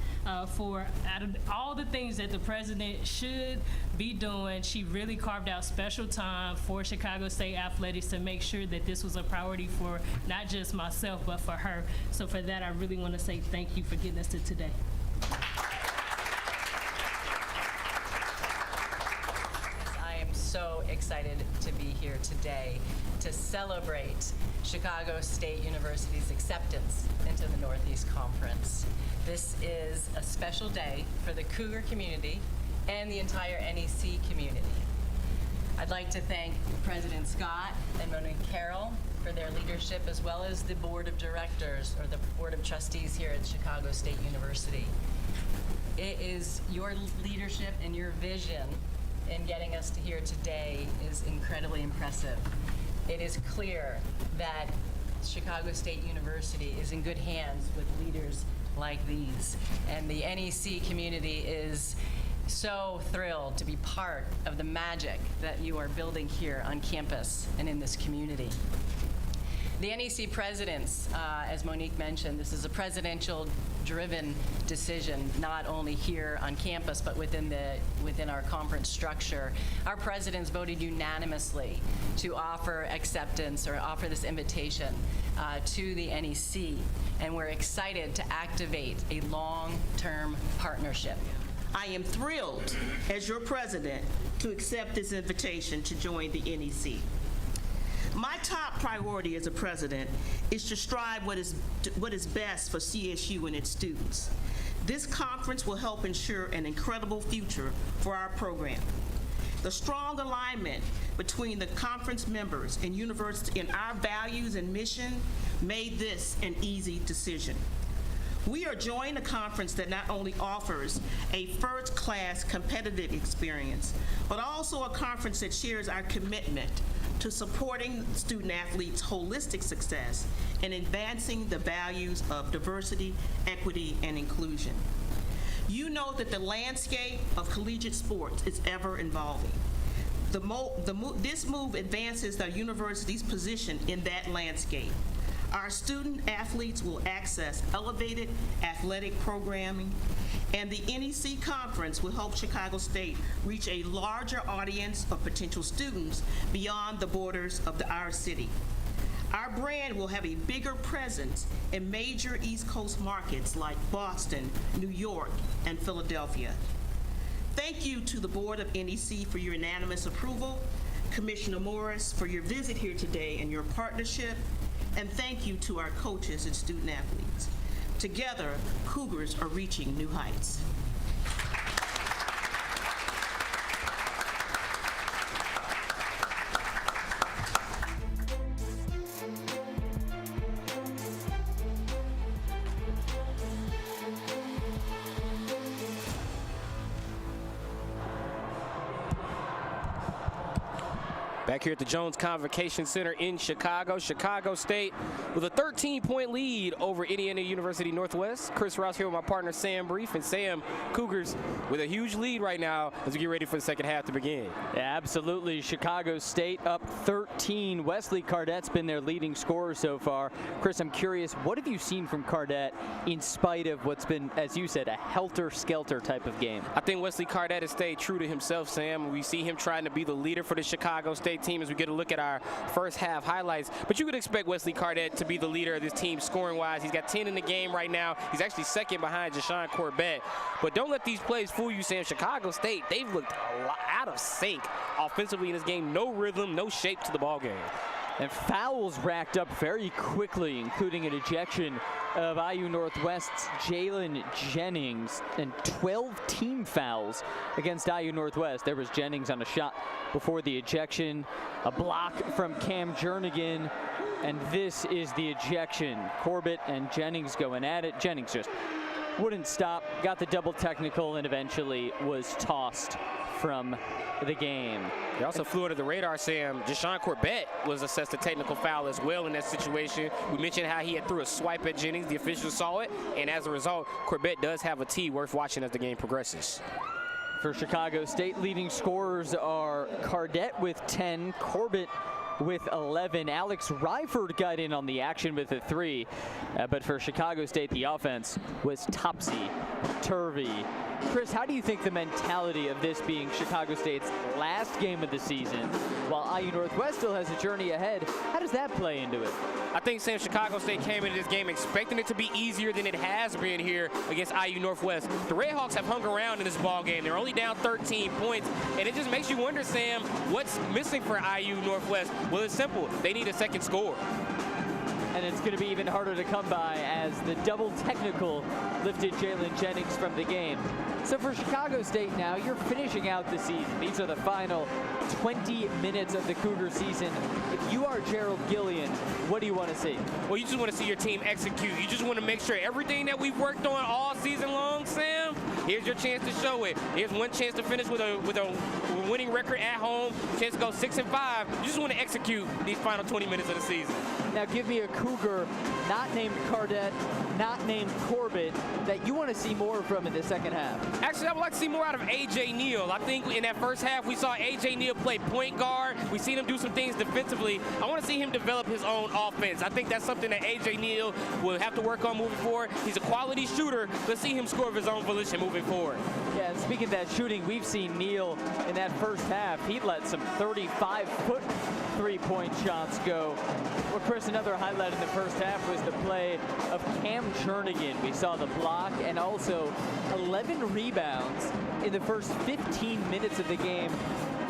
Speaker 9: for out of all the things that the president should be doing, she really carved out special time for Chicago State athletics to make sure that this was a priority for not just myself, but for her. So for that, I really want to say thank you for getting us to today.
Speaker 10: I am so excited to be here today to celebrate Chicago State University's acceptance into the Northeast Conference. This is a special day for the Cougar community and the entire NEC community. I'd like to thank President Scott and Monique Carroll for their leadership, as well as the Board of Directors or the Board of Trustees here at Chicago State University. It is your leadership and your vision in getting us to here today is incredibly impressive. It is clear that Chicago State University is in good hands with leaders like these, and the NEC community is so thrilled to be part of the magic that you are building here on campus and in this community. The NEC presidents, as Monique mentioned, this is a presidential-driven decision, not only here on campus, but within our conference structure. Our presidents voted unanimously to offer acceptance or offer this invitation to the NEC, and we're excited to activate a long-term partnership.
Speaker 11: I am thrilled, as your president, to accept this invitation to join the NEC. My top priority as a president is to strive what is best for CSU and its students. This conference will help ensure an incredible future for our program. The strong alignment between the conference members and university in our values and mission made this an easy decision. We are joining a conference that not only offers a first-class competitive experience, but also a conference that shares our commitment to supporting student-athletes' holistic success and advancing the values of diversity, equity, and inclusion. You know that the landscape of collegiate sports is ever evolving. This move advances the university's position in that landscape. Our student athletes will access elevated athletic programming, and the NEC conference will help Chicago State reach a larger audience of potential students beyond the borders of our city. Our brand will have a bigger presence in major East Coast markets like Boston, New York, and Philadelphia. Thank you to the Board of NEC for your unanimous approval, Commissioner Morris for your visit here today and your partnership, and thank you to our coaches and student athletes. Together, Cougars are reaching new heights.
Speaker 2: Back here at the Jones Convocation Center in Chicago. Chicago State with a 13-point lead over Indiana University Northwest. Chris Rouse here with my partner Sam Brief. And Sam, Cougars with a huge lead right now as we get ready for the second half to begin.
Speaker 1: Yeah, absolutely. Chicago State up 13. Wesley Cardet's been their leading scorer so far. Chris, I'm curious, what have you seen from Cardet in spite of what's been, as you said, a helter-skelter type of game?
Speaker 2: I think Wesley Cardet has stayed true to himself, Sam. We see him trying to be the leader for the Chicago State team as we get a look at our first half highlights. But you could expect Wesley Cardet to be the leader of this team scoring-wise. He's got 10 in the game right now. He's actually second behind Jashawn Corbett. But don't let these plays fool you, Sam. Chicago State, they've looked a lot out of sync offensively in this game. No rhythm, no shape to the ball game.
Speaker 1: And fouls racked up very quickly, including an ejection of IU Northwest's Jalen Jennings, and 12 team fouls against IU Northwest. There was Jennings on a shot before the ejection, a block from Cam Jernigan, and this is the ejection. Corbett and Jennings going at it. Jennings just wouldn't stop, got the double technical, and eventually was tossed from the game.
Speaker 2: He also flew under the radar, Sam. Jashawn Corbett was assessed a technical foul as well in that situation. We mentioned how he had threw a swipe at Jennings. The officials saw it, and as a result, Corbett does have a T worth watching as the game progresses.
Speaker 1: For Chicago State, leading scorers are Cardet with 10, Corbett with 11. Alex Ryford got in on the action with a 3. But for Chicago State, the offense was topsy-turvy. Chris, how do you think the mentality of this being Chicago State's last game of the season, while IU Northwest still has a journey ahead, how does that play into it?
Speaker 2: I think, Sam, Chicago State came into this game expecting it to be easier than it has been here against IU Northwest. The Redhawks have hung around in this ball game. They're only down 13 points, and it just makes you wonder, Sam, what's missing for IU Northwest? Well, it's simple. They need a second score.
Speaker 1: And it's going to be even harder to come by as the double technical lifted Jalen Jennings from the game. So for Chicago State now, you're finishing out the season. These are the final 20 minutes of the Cougar season. If you are Gerald Gillian, what do you want to see?
Speaker 2: Well, you just want to see your team execute. You just want to make sure everything that we've worked on all season long, Sam, here's your chance to show it. Here's one chance to finish with a winning record at home, chance to go 6-5. You just want to execute these final 20 minutes of the season.
Speaker 1: Now give me a Cougar not named Cardet, not named Corbett, that you want to see more from in the second half.
Speaker 2: Actually, I would like to see more out of A.J. Neal. I think in that first half, we saw A.J. Neal play point guard. We've seen him do some things defensively. I want to see him develop his own offense. I think that's something that A.J. Neal will have to work on moving forward. He's a quality shooter. Let's see him score of his own volition moving forward.
Speaker 1: Yeah, and speaking of that shooting, we've seen Neal in that first half. He let some 35-foot three-point shots go. Well, Chris, another highlight in the first half was the play of Cam Jernigan. We saw the block and also 11 rebounds in the first 15 minutes of the game.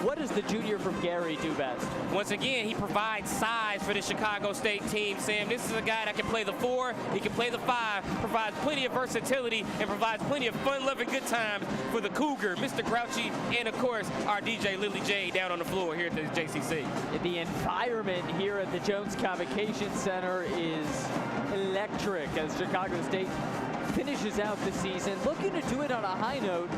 Speaker 1: What does the junior from Gary do best?
Speaker 2: Once again, he provides size for the Chicago State team, Sam. This is a guy that can play the 4, he can play the 5, provides plenty of versatility, and provides plenty of fun-loving good times for the Cougar, Mr. Grouchy, and of course, our DJ Lily J down on the floor here at the JCC.
Speaker 1: The environment here at the Jones Convocation Center is electric as Chicago State finishes out the season. Looking to do it on a high note.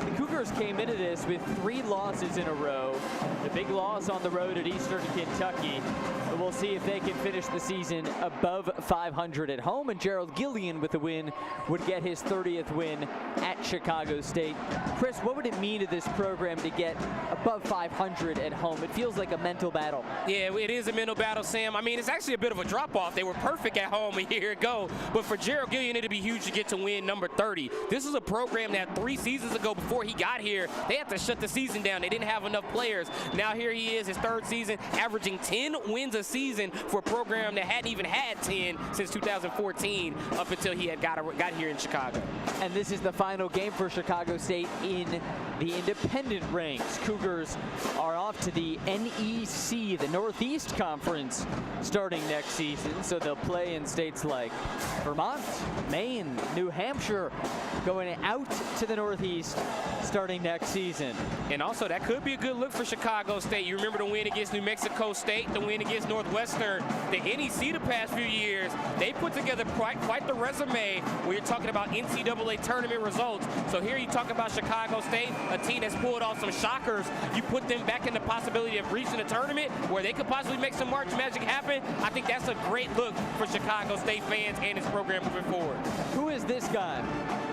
Speaker 1: The Cougars came into this with 3 losses in a row. The big loss on the road at Eastern Kentucky. But we'll see if they can finish the season above 500 at home. And Gerald Gillian with the win would get his 30th win at Chicago State. Chris, what would it mean to this program to get above 500 at home? It feels like a mental battle.
Speaker 2: Yeah, it is a mental battle, Sam. I mean, it's actually a bit of a drop-off. They were perfect at home a year ago. But for Gerald Gillian, it'd be huge to get to win in number 30. This is a program that 3 seasons ago, before he got here, they had to shut the season down. They didn't have enough players. Now here he is, his 3rd season, averaging 10 wins a season for a program that hadn't even had 10 since 2014, up until he had got here in Chicago.
Speaker 1: And this is the final game for Chicago State in the independent ranks. Cougars are off to the NEC, the Northeast Conference, starting next season. So they'll play in states like Vermont, Maine, New Hampshire, going out to the Northeast starting next season.
Speaker 2: And also, that could be a good look for Chicago State. You remember the win against New Mexico State, the win against Northwestern, the NEC the past few years. They put together quite the resume when you're talking about NCAA tournament results. So here you talk about Chicago State, a team that's pulled off some shockers. You put them back in the possibility of reaching a tournament where they could possibly make some March magic happen. I think that's a great look for Chicago State fans and its program moving forward.
Speaker 1: Who is this guy?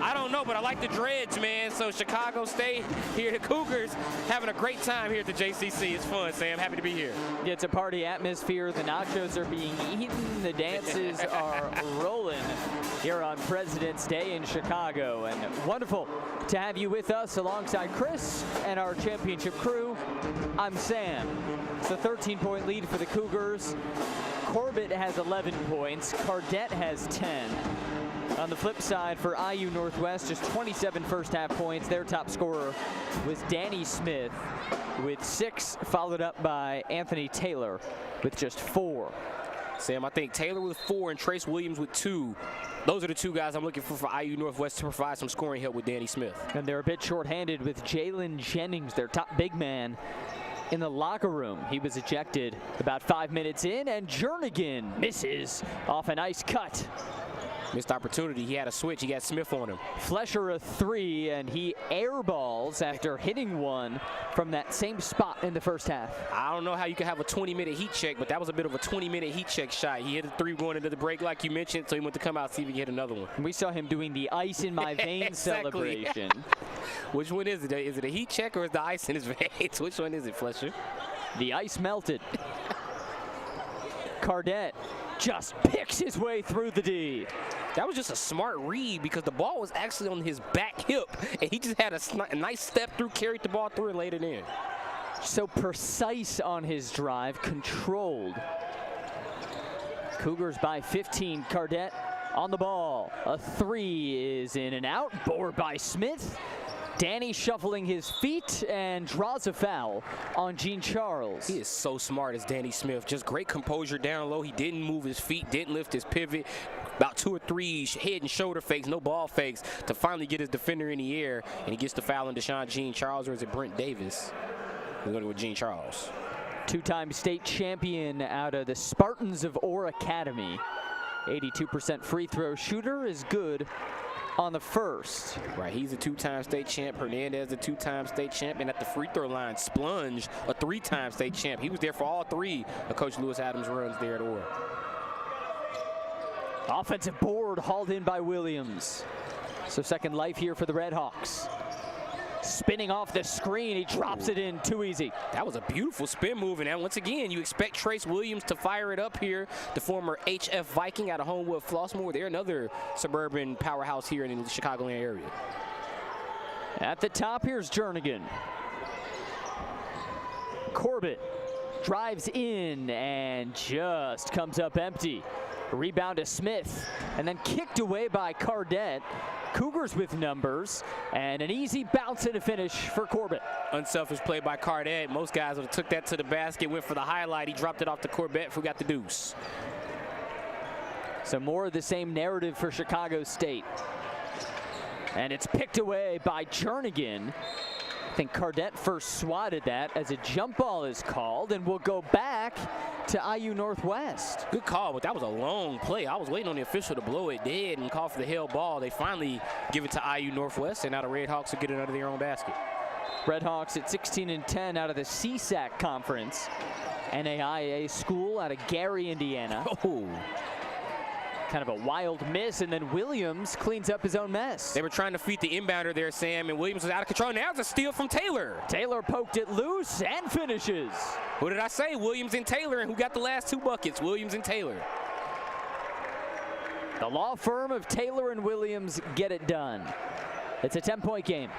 Speaker 2: I don't know, but I like the dreads, man. So Chicago State here, the Cougars, having a great time here at the JCC. It's fun, Sam. Happy to be here.
Speaker 1: It's a party atmosphere. The nachos are being eaten. The dances are rolling here on President's Day in Chicago. And wonderful to have you with us alongside Chris and our championship crew. I'm Sam. It's a 13-point lead for the Cougars. Corbett has 11 points. Cardette has 10. On the flip side, for IU Northwest, just 27 first-half points. Their top scorer was Danny Smith with 6, followed up by Anthony Taylor with just 4.
Speaker 2: Sam, I think Taylor with 4 and Trace Williams with 2. Those are the 2 guys I'm looking for IU Northwest to provide some scoring help with Danny Smith.
Speaker 1: And they're a bit shorthanded with Jalen Jennings, their top big man, in the locker room. He was ejected about 5 minutes in, and Jernigan misses off a nice cut.
Speaker 2: Missed opportunity. He had a switch. He got Smith on him.
Speaker 1: Flesher a 3, and he airballs after hitting one from that same spot in the first half.
Speaker 2: I don't know how you can have a 20-minute heat check, but that was a bit of a 20-minute heat check shot. He hit a 3 going into the break like you mentioned, so he went to come out see if he can hit another one.
Speaker 1: We saw him doing the ice in my veins celebration.
Speaker 2: Which one is it? Is it a heat check or is the ice in his veins? Which one is it, Flesher?
Speaker 1: The ice melted. Cardette just picks his way through the D.
Speaker 2: That was just a smart read because the ball was actually on his back hip, and he just had a nice step through, carried the ball through, and laid it in.
Speaker 1: So precise on his drive, controlled. Cougars by 15. Cardette on the ball. A 3 is in and out. Board by Smith. Danny shuffling his feet and draws a foul on Gene Charles.
Speaker 2: He is so smart as Danny Smith. Just great composure down low. He didn't move his feet, didn't lift his pivot. About 2 or 3 head and shoulder fakes, no ball fakes, to finally get his defender in the air. And he gets the foul on Deshaun Gene Charles, or is it Brent Davis? We're going to go with Gene Charles.
Speaker 1: 2-time state champion out of the Spartans of Orr Academy. 82% free throw shooter is good on the first.
Speaker 2: Right, he's a 2-time state champ. Hernandez, a 2-time state champ. And at the free throw line, Splunge, a 3-time state champ. He was there for all 3 of Coach Lewis Adams' runs there at Orr.
Speaker 1: Offensive board hauled in by Williams. So second life here for the Redhawks. Spinning off the screen, he drops it in too easy.
Speaker 2: That was a beautiful spin move, and once again, you expect Trace Williams to fire it up here, the former HF Viking out of Homewood Flossmoor. They're another suburban powerhouse here in the Chicagoland area.
Speaker 1: At the top, here's Jernigan. Corbett drives in and just comes up empty. Rebound to Smith, and then kicked away by Cardette. Cougars with numbers, and an easy bounce and a finish for Corbett.
Speaker 2: Unselfish play by Cardette. Most guys would have took that to the basket, went for the highlight. He dropped it off to Corbett, who got the deuce.
Speaker 1: So more of the same narrative for Chicago State. And it's picked away by Jernigan. I think Cardette first swatted that as a jump ball is called, and we'll go back to IU Northwest.
Speaker 2: Good call, but that was a long play. I was waiting on the official to blow it dead and call for the held ball. They finally give it to IU Northwest, and now the Redhawks will get it under their own basket.
Speaker 1: Redhawks at 16-10 out of the CSAC Conference. NAIA school out of Gary, Indiana.
Speaker 2: Oh.
Speaker 1: Kind of a wild miss, and then Williams cleans up his own mess.
Speaker 2: They were trying to feed the inbounder there, Sam, and Williams was out of control. Now it's a steal from Taylor.
Speaker 1: Taylor poked it loose and finishes.
Speaker 2: Who did I say? Williams and Taylor, and who got the last 2 buckets? Williams and Taylor.
Speaker 1: The law firm of Taylor and Williams get it done. It's a 10-point game.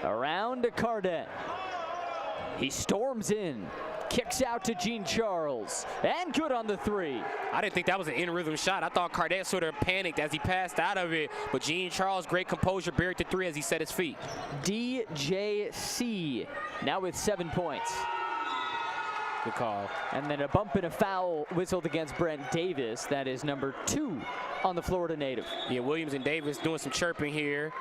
Speaker 1: Around to Cardette. He storms in. Kicks out to Gene Charles, and good on the three.
Speaker 2: I didn't think that was an in-rhythm shot. I thought Cardette sort of panicked as he passed out of it, but Gene Charles, great composure, buried the three as he set his feet.
Speaker 1: DJC now with 7 points.
Speaker 2: Good call.
Speaker 1: And then a bump and a foul whistled against Brent Davis. That is number 2 on the Florida native.
Speaker 2: Yeah, Williams and Davis doing some chirping here.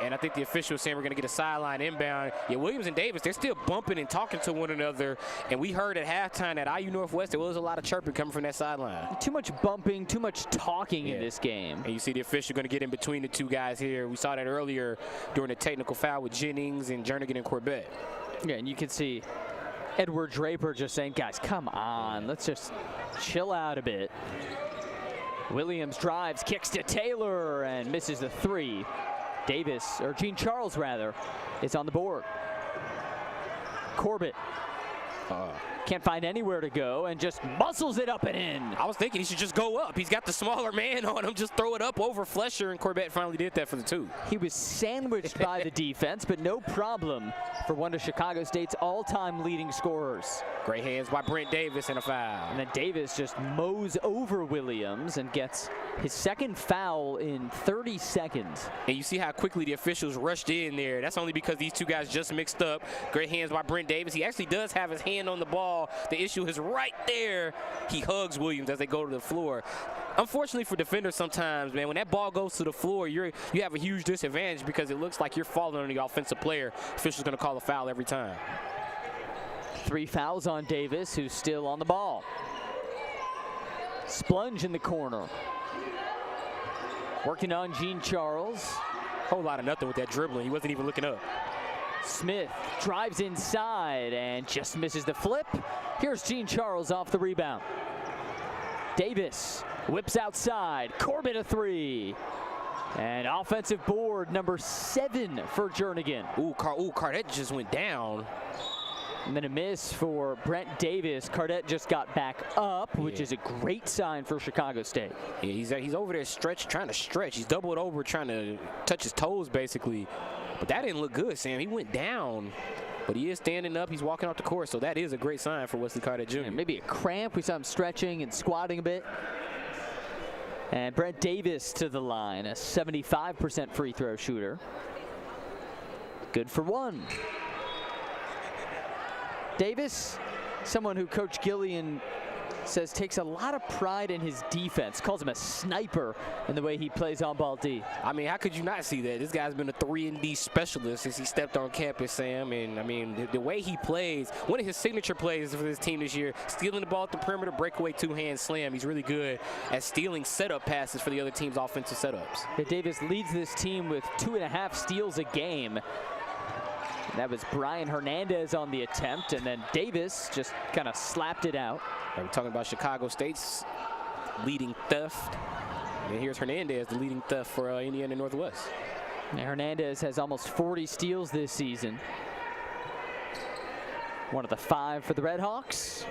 Speaker 2: And I think the official is saying we're going to get a sideline inbound. Yeah, Williams and Davis, they're still bumping and talking to one another. And we heard at halftime at IU Northwest, there was a lot of chirping coming from that sideline.
Speaker 1: Too much bumping, too much talking in this game.
Speaker 2: And you see the official going to get in between the two guys here. We saw that earlier during the technical foul with Jennings and Jernigan and Corbett.
Speaker 1: Yeah, and you can see Edward Draper just saying, guys, come on, let's just chill out a bit. Williams drives, kicks to Taylor, and misses the three. Davis, or Gene Charles rather, is on the board. Corbett can't find anywhere to go and just muscles it up and in.
Speaker 2: I was thinking he should just go up. He's got the smaller man on him, just throw it up over Flesher, and Corbett finally did that for the two.
Speaker 1: He was sandwiched by the defense, but no problem for one of Chicago State's all-time leading scorers.
Speaker 2: Great hands by Brent Davis and a foul.
Speaker 1: And then Davis just mows over Williams and gets his second foul in 30 seconds.
Speaker 2: And you see how quickly the officials rushed in there. That's only because these two guys just mixed up. Great hands by Brent Davis. He actually does have his hand on the ball. The issue is right there. He hugs Williams as they go to the floor. Unfortunately for defenders sometimes, man, when that ball goes to the floor, you have a huge disadvantage because it looks like you're falling on the offensive player. Official's going to call a foul every time.
Speaker 1: 3 fouls on Davis, who's still on the ball. Splunge in the corner. Working on Gene Charles.
Speaker 2: Whole lot of nothing with that dribbling. He wasn't even looking up.
Speaker 1: Smith drives inside and just misses the flip. Here's Gene Charles off the rebound. Davis whips outside. Corbett a three. And offensive board number 7 for Jernigan.
Speaker 2: Ooh, Cardette just went down.
Speaker 1: And then a miss for Brent Davis. Cardette just got back up, which is a great sign for Chicago State.
Speaker 2: Yeah, he's over there trying to stretch. He's doubled over, trying to touch his toes, basically. But that didn't look good, Sam. He went down, but he is standing up. He's walking off the court, so that is a great sign for Wesley Cardette Jr.
Speaker 1: Yeah, maybe a cramp. We saw him stretching and squatting a bit. And Brent Davis to the line, a 75% free throw shooter. Good for 1. Davis, someone who Coach Gillian says takes a lot of pride in his defense, calls him a sniper in the way he plays on ball D.
Speaker 2: I mean, how could you not see that? This guy's been a 3-and-D specialist since he stepped on campus, Sam. And I mean, the way he plays, one of his signature plays for this team this year, stealing the ball at the perimeter, breakaway, two-hand slam. He's really good at stealing setup passes for the other team's offensive setups.
Speaker 1: Yeah, Davis leads this team with 2.5 steals a game. That was Brian Hernandez on the attempt, and then Davis just kind of slapped it out.
Speaker 2: We're talking about Chicago State's leading theft. And here's Hernandez, the leading theft for Indiana Northwest.
Speaker 1: And Hernandez has almost 40 steals this season. One of the 5 for the Redhawks.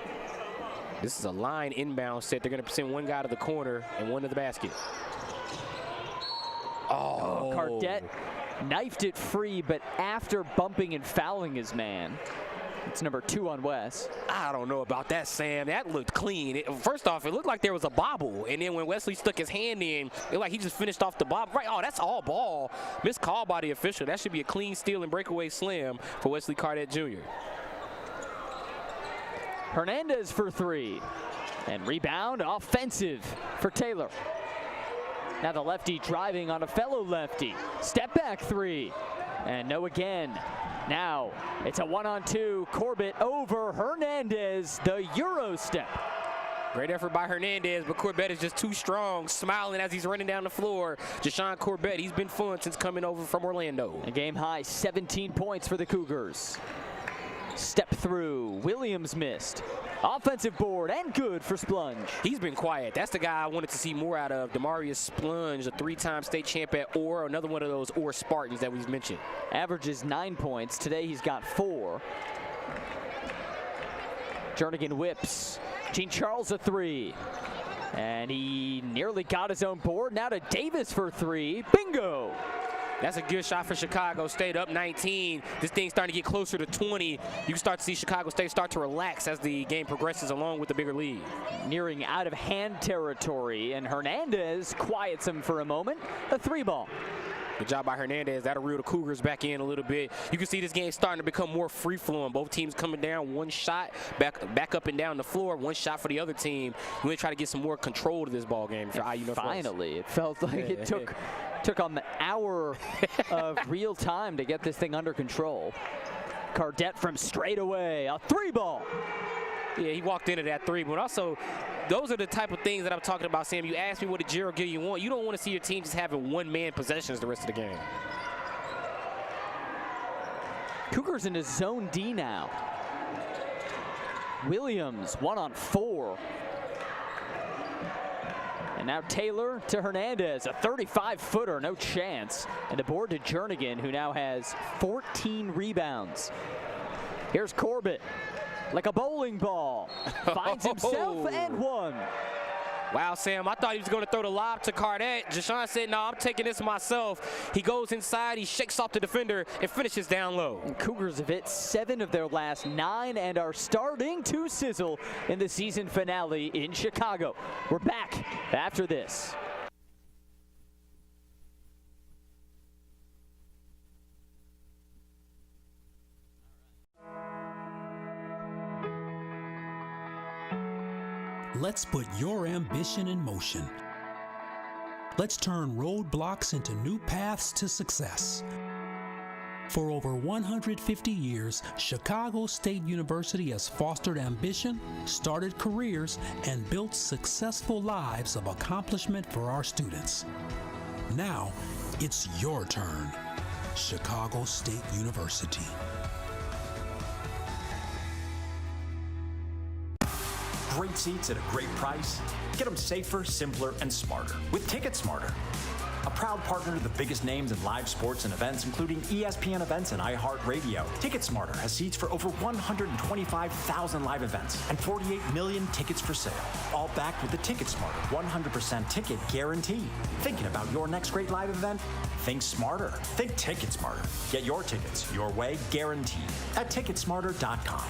Speaker 2: This is a line inbound set. They're going to send one guy to the corner and one to the basket. Oh,
Speaker 1: Cardette knifed it free, but after bumping and fouling his man. It's number 2 on Wes.
Speaker 2: I don't know about that, Sam. That looked clean. First off, it looked like there was a bobble. And then when Wesley stuck his hand in, it looked like he just finished off the bobble. Right, oh, that's all ball. Missed call by the official. That should be a clean steal and breakaway slam for Wesley Cardette Jr.
Speaker 1: Hernandez for 3. And rebound, offensive for Taylor. Now the lefty driving on a fellow lefty. Step back 3. And no again. Now it's a 1-on-2. Corbett over Hernandez, the Euro step.
Speaker 2: Great effort by Hernandez, but Corbett is just too strong, smiling as he's running down the floor. Jashawn Corbett, he's been fun since coming over from Orlando.
Speaker 1: A game high 17 points for the Cougars. Step through, Williams missed. Offensive board and good for Splunge.
Speaker 2: He's been quiet. That's the guy I wanted to see more out of. Demarius Splunge, a 3-time state champ at Orr, another one of those Orr Spartans that we've mentioned.
Speaker 1: Averages 9 points. Today he's got 4. Jernigan whips. Gene Charles a three. And he nearly got his own board. Now to Davis for three. Bingo!
Speaker 2: That's a good shot for Chicago State, up 19. This thing's starting to get closer to 20. You can start to see Chicago State start to relax as the game progresses along with the bigger lead.
Speaker 1: Nearing out of hand territory, and Hernandez quiets him for a moment. A three ball.
Speaker 2: Good job by Hernandez. That'll reel the Cougars back in a little bit. You can see this game starting to become more free-flowing. Both teams coming down, one shot, back up and down the floor, one shot for the other team. We want to try to get some more control to this ball game for IU Northwest.
Speaker 1: Finally, it felt like it took an hour of real time to get this thing under control. Cardette from straight away, a three ball.
Speaker 2: Yeah, he walked into that three, but also those are the type of things that I'm talking about, Sam. You asked me what did Gerald Gilliam want. You don't want to see your team just having one-man possessions the rest of the game.
Speaker 1: Cougars into zone D now. Williams, 1-on-4. And now Taylor to Hernandez, a 35-footer, no chance. And a board to Jernigan, who now has 14 rebounds. Here's Corbett, like a bowling ball. Finds himself and one.
Speaker 2: Wow, Sam, I thought he was going to throw the lob to Cardette. Jashawn said, no, I'm taking this myself. He goes inside, he shakes off the defender, and finishes down low.
Speaker 1: And Cougars have hit 7 of their last 9 and are starting to sizzle in the season finale in Chicago. We're back after this.
Speaker 3: Let's put your ambition in motion. Let's turn roadblocks into new paths to success. For over 150 years, Chicago State University has fostered ambition, started careers, and built successful lives of accomplishment for our students. Now, it's your turn. Chicago State University.
Speaker 4: Great seats at a great price. Get them safer, simpler, and smarter with Ticket Smarter. A proud partner to the biggest names in live sports and events, including ESPN events and iHeart Radio. Ticket Smarter has seats for over 125,000 live events and 48 million tickets for sale. All backed with the Ticket Smarter 100% ticket guarantee. Thinking about your next great live event? Think smarter. Think Ticket Smarter. Get your tickets your way, guaranteed at ticketsmarter.com.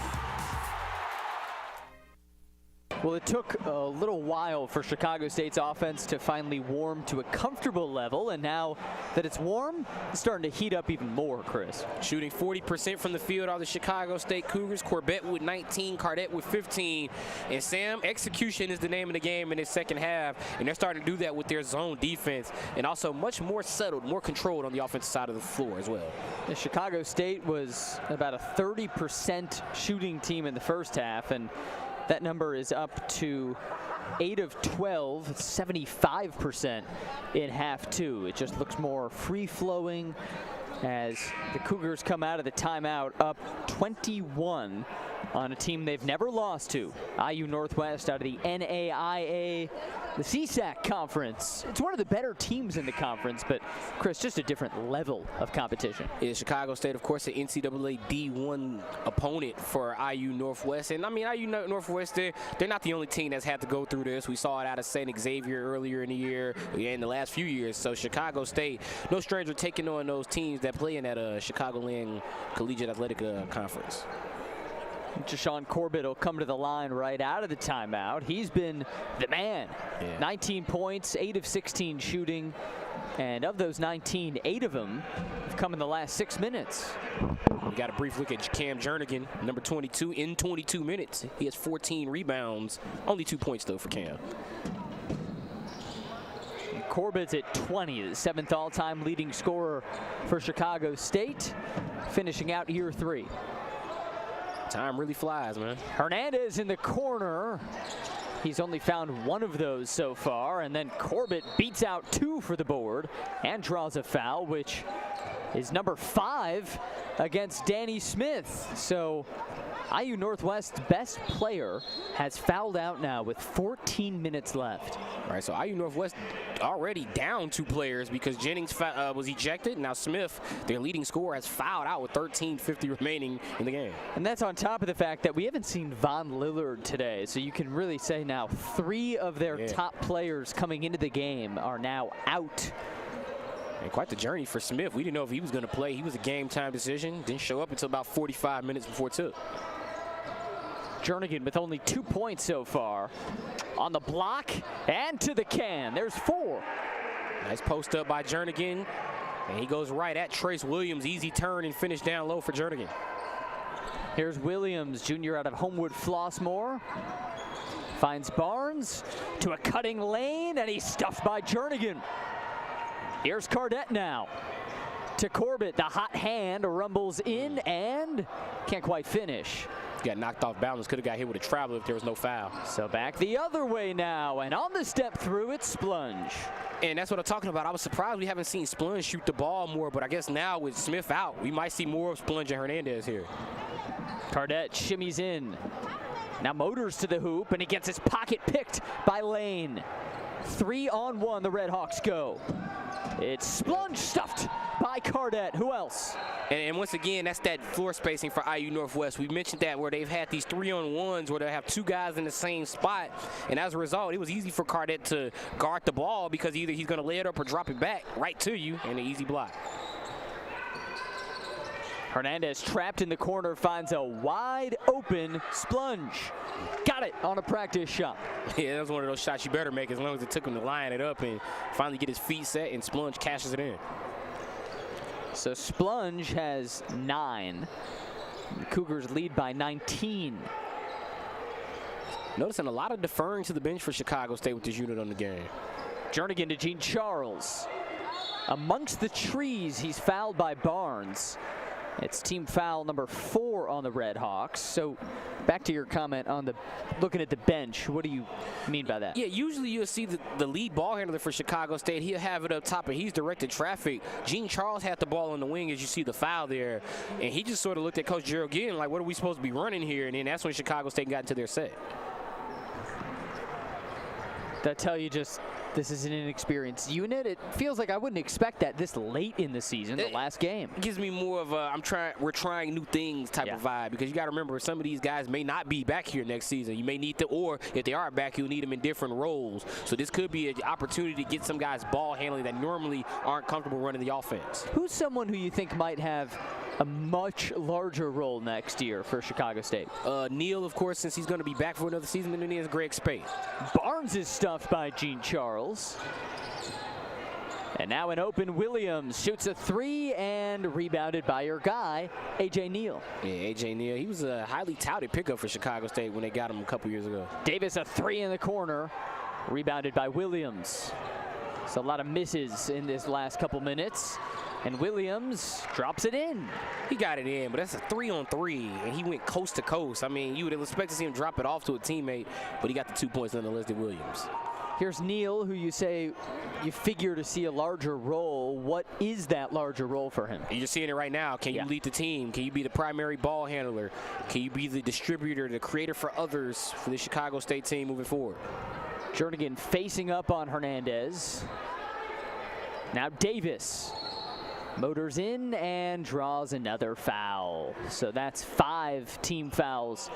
Speaker 1: Well, it took a little while for Chicago State's offense to finally warm to a comfortable level, and now that it's warm, it's starting to heat up even more, Chris.
Speaker 2: Shooting 40% from the field are the Chicago State Cougars. Corbett with 19, Cardette with 15. And Sam, execution is the name of the game in this second half, and they're starting to do that with their zone defense, and also much more settled, more controlled on the offensive side of the floor as well.
Speaker 1: The Chicago State was about a 30% shooting team in the first half, and that number is up to 8 of 12, 75% in half two. It just looks more free-flowing as the Cougars come out of the timeout up 21 on a team they've never lost to. IU Northwest out of the NAIA, the CSAC conference. It's one of the better teams in the conference, but Chris, just a different level of competition.
Speaker 2: Yeah, Chicago State, of course, an NCAA D1 opponent for IU Northwest. And I mean, IU Northwest, they're not the only team that's had to go through this. We saw it out of St. Xavier earlier in the year, in the last few years. So Chicago State, no stranger taking on those teams that play in that Chicagoland Collegiate Athletic Conference.
Speaker 1: Jashawn Corbett will come to the line right out of the timeout. He's been the man. Yeah. 19 points, 8 of 16 shooting, and of those 19, 8 of them have come in the last 6 minutes.
Speaker 2: We got a brief look at Cam Jernigan, number 22, in 22 minutes. He has 14 rebounds, only 2 points though for Cam.
Speaker 1: Corbett's at 20, the 7th all-time leading scorer for Chicago State, finishing out year 3.
Speaker 2: Time really flies, man.
Speaker 1: Hernandez in the corner. He's only found 1 of those so far, and then Corbett beats out 2 for the board and draws a foul, which is number 5 against Danny Smith. So IU Northwest's best player has fouled out now with 14 minutes left.
Speaker 2: All right, so IU Northwest already down 2 players because Jennings was ejected. Now Smith, their leading scorer, has fouled out with 13:50 remaining in the game.
Speaker 1: And that's on top of the fact that we haven't seen Von Lillard today. So you can really say now 3 of their top players coming into the game are now out.
Speaker 2: And quite the journey for Smith. We didn't know if he was going to play. He was a game-time decision. Didn't show up until about 45 minutes before 2.
Speaker 1: Jernigan with only 2 points so far. On the block and to the can. There's 4.
Speaker 2: Nice post up by Jernigan. And he goes right at Trace Williams. Easy turn and finish down low for Jernigan.
Speaker 1: Here's Williams, junior out of Homewood Flossmoor. Finds Barnes to a cutting lane, and he's stuffed by Jernigan. Here's Cardette now. To Corbett, the hot hand rumbles in and can't quite finish.
Speaker 2: Got knocked off balance. Could have got hit with a traveler if there was no foul.
Speaker 1: So back the other way now, and on the step through, it's Splunge.
Speaker 2: And that's what I'm talking about. I was surprised we haven't seen Splunge shoot the ball more, but I guess now with Smith out, we might see more of Splunge and Hernandez here.
Speaker 1: Cardette shimmies in. Now motors to the hoop, and he gets his pocket picked by Lane. 3-on-1, the Redhawks go. It's Splunge stuffed by Cardette. Who else?
Speaker 2: And once again, that's that floor spacing for IU Northwest. We mentioned that where they've had these 3-on-1s where they have 2 guys in the same spot. And as a result, it was easy for Cardette to guard the ball because either he's going to lay it up or drop it back right to you in an easy block.
Speaker 1: Hernandez trapped in the corner, finds a wide open Splunge. Got it on a practice shot.
Speaker 2: Yeah, that was one of those shots you better make as long as it took him to line it up and finally get his feet set, and Splunge cashes it in.
Speaker 1: So Splunge has 9. The Cougars lead by 19.
Speaker 2: Noticing a lot of deferring to the bench for Chicago State with this unit on the game.
Speaker 1: Jernigan to Gene Charles. Amongst the trees, he's fouled by Barnes. It's team foul number 4 on the Redhawks. So back to your comment on the looking at the bench. What do you mean by that?
Speaker 2: Yeah, usually you'll see the lead ball handler for Chicago State. He'll have it up top and he's directed traffic. Gene Charles had the ball on the wing as you see the foul there. And he just sort of looked at Coach Gerald Gideon like, what are we supposed to be running here? And then that's when Chicago State got into their set.
Speaker 1: That tell you just this is an inexperienced unit. It feels like I wouldn't expect that this late in the season, the last game.
Speaker 2: It gives me more of a we're trying new things type of vibe, because you got to remember some of these guys may not be back here next season. You may need to, or if they are back, you'll need them in different roles. So this could be an opportunity to get some guys ball handling that normally aren't comfortable running the offense.
Speaker 1: Who's someone who you think might have a much larger role next year for Chicago State?
Speaker 2: Neal, of course, since he's going to be back for another season, and then there's Greg Spade.
Speaker 1: Barnes is stuffed by Gene Charles. And now an open Williams shoots a 3 and rebounded by your guy, A.J. Neal.
Speaker 2: Yeah, A.J. Neal. He was a highly touted pickup for Chicago State when they got him a couple years ago.
Speaker 1: Davis a 3 in the corner, rebounded by Williams. So a lot of misses in this last couple minutes. And Williams drops it in.
Speaker 2: He got it in, but that's a 3-on-3, and he went coast to coast. I mean, you would expect to see him drop it off to a teammate, but he got the 2 points nonetheless to Williams.
Speaker 1: Here's Neal, who you say you figure to see a larger role. What is that larger role for him?
Speaker 2: You're seeing it right now. Can you lead the team? Can you be the primary ball handler? Can you be the distributor, the creator for others for the Chicago State team moving forward?
Speaker 1: Jernigan facing up on Hernandez. Now Davis motors in and draws another foul. So that's 5 team fouls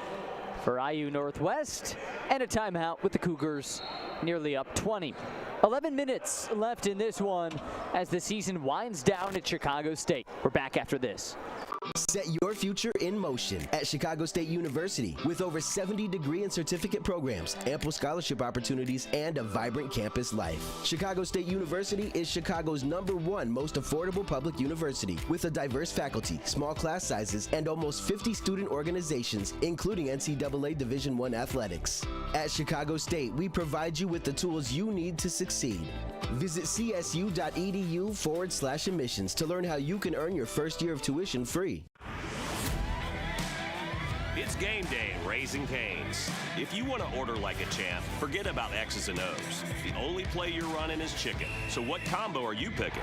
Speaker 1: for IU Northwest, and a timeout with the Cougars nearly up 20. 11 minutes left in this one as the season winds down at Chicago State. We're back after this.
Speaker 5: Set your future in motion at Chicago State University with over 70 degree and certificate programs, ample scholarship opportunities, and a vibrant campus life. Chicago State University is Chicago's #1 most affordable public university with a diverse faculty, small class sizes, and almost 50 student organizations, including NCAA Division I athletics. At Chicago State, we provide you with the tools you need to succeed. Visit csu.edu/admissions to learn how you can earn your first year of tuition free.
Speaker 6: It's game day at Raising Cane's. If you want to order like a champ, forget about X's and O's. The only play you're running is chicken. So what combo are you picking?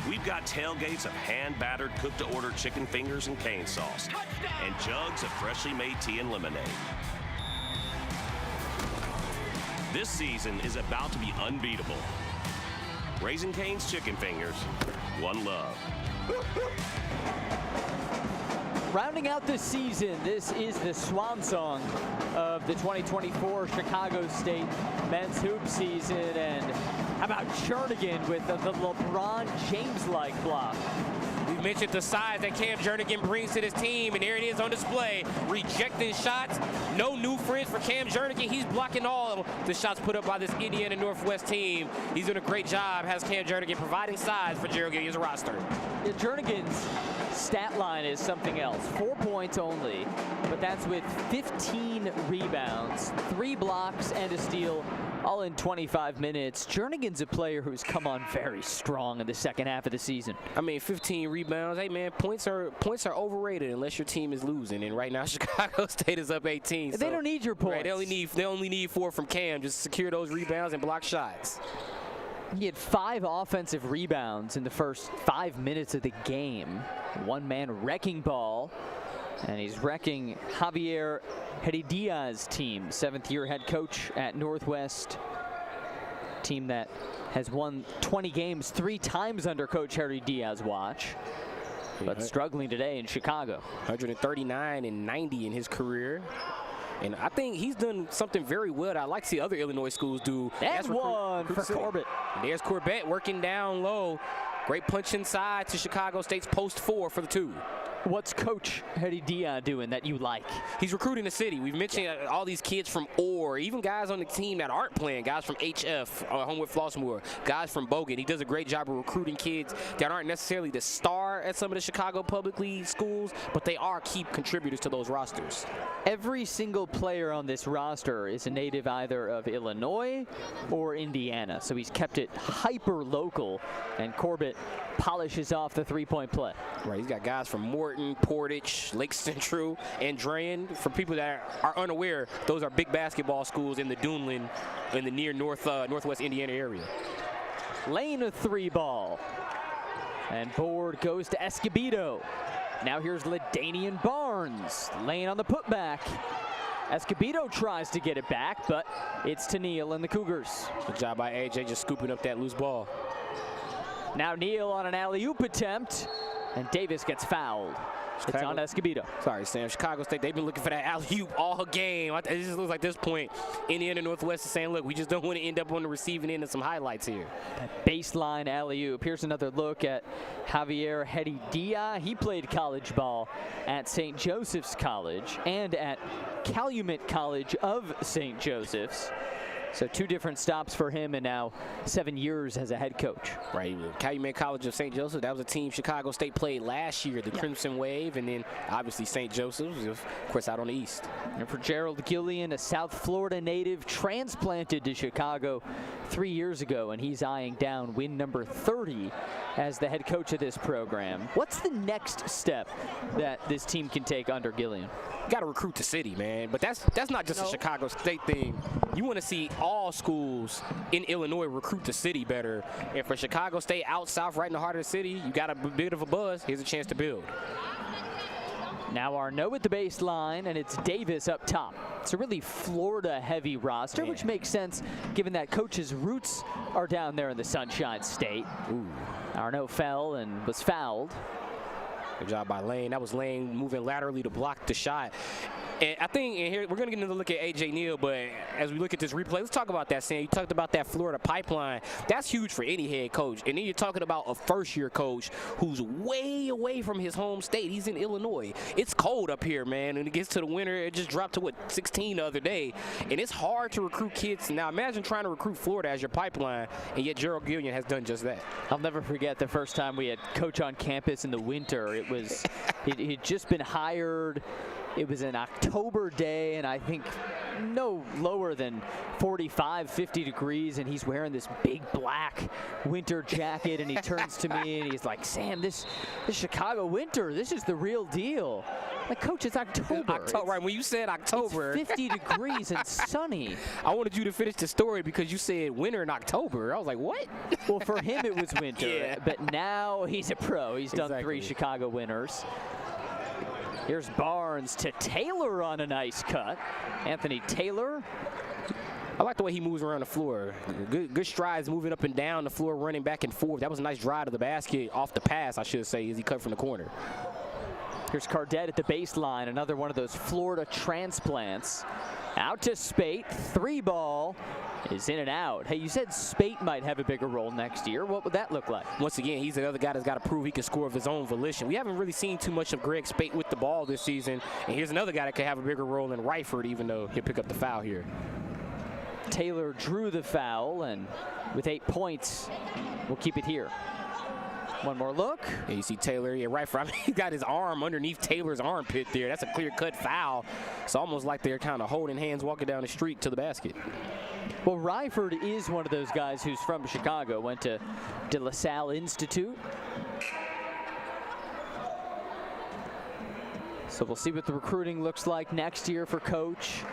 Speaker 6: We've got tailgates of hand-battered, cooked-to-order chicken fingers and cane sauce, and jugs of freshly made tea and lemonade. This season is about to be unbeatable. Raising Cane's Chicken Fingers, one love.
Speaker 1: Rounding out this season, this is the swan song of the 2024 Chicago State men's hoop season. And how about Jernigan with the LeBron James-like block?
Speaker 2: We mentioned the size that Cam Jernigan brings to this team, and there it is on display. Rejecting shots. No new friends for Cam Jernigan. He's blocking all the shots put up by this Indiana Northwest team. He's doing a great job, has Cam Jernigan providing size for Jernigan's roster.
Speaker 1: Yeah, Jernigan's stat line is something else. 4 points only, but that's with 15 rebounds, 3 blocks, and a steal, all in 25 minutes. Jernigan's a player who's come on very strong in the second half of the season.
Speaker 2: I mean, 15 rebounds. Hey, man, points are overrated unless your team is losing. And right now, Chicago State is up 18.
Speaker 1: They don't need your points.
Speaker 2: Right, they only need 4 from Cam. Just secure those rebounds and block shots.
Speaker 1: He had 5 offensive rebounds in the first 5 minutes of the game. One-man wrecking ball. And he's wrecking Javier Heredia's team, 7th-year head coach at Northwest. Team that has won 20 games 3 times under Coach Heredia's watch, but struggling today in Chicago.
Speaker 2: 139 and 90 in his career. And I think he's done something very well that I like to see other Illinois schools do.
Speaker 1: And one for Corbett.
Speaker 2: And there's Corbett working down low. Great punch inside to Chicago State's post 4 for the 2.
Speaker 1: What's Coach Heredia doing that you like?
Speaker 2: He's recruiting the city. We've mentioned all these kids from Orr, even guys on the team that aren't playing, guys from HF, Homewood Flossmoor, guys from Bogan. He does a great job of recruiting kids that aren't necessarily the star at some of the Chicago public league schools, but they are key contributors to those rosters.
Speaker 1: Every single player on this roster is a native either of Illinois or Indiana, so he's kept it hyper local, and Corbett polishes off the three-point play.
Speaker 2: Right, he's got guys from Morton, Portage, Lake Central, and Drain. For people that are unaware, those are big basketball schools in the Duneland, in the near northwest Indiana area.
Speaker 1: Lane a 3-ball. And board goes to Escobedo. Now here's LaDainian Barnes. Lane on the putback. Escobedo tries to get it back, but it's to Neal and the Cougars.
Speaker 2: Good job by AJ just scooping up that loose ball.
Speaker 1: Now Neal on an alley-oop attempt, and Davis gets fouled. It's on Escobedo.
Speaker 2: Sorry, Sam. Chicago State, they've been looking for that alley-oop all game. It just looks like this point, Indiana Northwest is saying, look, we just don't want to end up on the receiving end of some highlights here.
Speaker 1: That baseline alley-oop. Here's another look at Javier Heredia. He played college ball at St. Joseph's College and at Calumet College of St. Joseph's. So 2 different stops for him, and now 7 years as a head coach.
Speaker 2: Right, Calumet College of St. Joseph, that was a team Chicago State played last year, the Crimson Wave, and then obviously St. Joseph's, of course, out on the east.
Speaker 1: And for Gerald Gillian, a South Florida native transplanted to Chicago 3 years ago, and he's eyeing down win number 30 as the head coach of this program. What's the next step that this team can take under Gillian?
Speaker 2: Got to recruit the city, man. But that's not just a Chicago State thing. You want to see all schools in Illinois recruit the city better. And for Chicago State out south, right in the heart of the city, you got a bit of a buzz. Here's a chance to build.
Speaker 1: Now Arnaud at the baseline, and it's Davis up top. It's a really Florida-heavy roster, which makes sense given that coach's roots are down there in the Sunshine State.
Speaker 2: Ooh.
Speaker 1: Arnaud fell and was fouled.
Speaker 2: Good job by Lane. That was Lane moving laterally to block the shot. And I think, and here we're going to get another look at A.J. Neal, but as we look at this replay, let's talk about that, Sam. You talked about that Florida pipeline. That's huge for any head coach. And then you're talking about a first-year coach who's way away from his home state. He's in Illinois. It's cold up here, man. And it gets to the winter, it just dropped to, 16 the other day. And it's hard to recruit kids. Now, imagine trying to recruit Florida as your pipeline, and yet Gerald Gillian has done just that.
Speaker 1: I'll never forget the first time we had coach on campus in the winter. It was, he'd just been hired. It was an October day, and I think no lower than 45, 50 degrees, and he's wearing this big black winter jacket, and he turns to me, and he's like, Sam, this Chicago winter, this is the real deal. Like, Coach, it's October.
Speaker 2: October, right? When you said October,
Speaker 1: it's 50 degrees and sunny.
Speaker 2: I wanted you to finish the story because you said winter in October. I was like, what?
Speaker 1: Well, for him it was winter,
Speaker 2: Yeah.
Speaker 1: but now he's a pro. He's done 3 Chicago winters. Here's Barnes to Taylor on a nice cut. Anthony Taylor.
Speaker 2: I like the way he moves around the floor. Good strides moving up and down the floor, running back and forth. That was a nice drive to the basket off the pass, I should say, as he cut from the corner.
Speaker 1: Here's Cardette at the baseline, another one of those Florida transplants. Out to Spate, 3 ball is in and out. Hey, you said Spate might have a bigger role next year. What would that look like?
Speaker 2: Once again, he's another guy that's got to prove he can score of his own volition. We haven't really seen too much of Greg Spate with the ball this season. And here's another guy that could have a bigger role than Ryford, even though he'll pick up the foul here.
Speaker 1: Taylor drew the foul, and with 8 points, we'll keep it here. One more look.
Speaker 2: Yeah, you see Taylor, Ryford, I mean, he got his arm underneath Taylor's armpit there. That's a clear-cut foul. It's almost like they're kind of holding hands walking down the street to the basket.
Speaker 1: Well, Ryford is one of those guys who's from Chicago, went to De La Salle Institute. So we'll see what the recruiting looks like next year for Coach.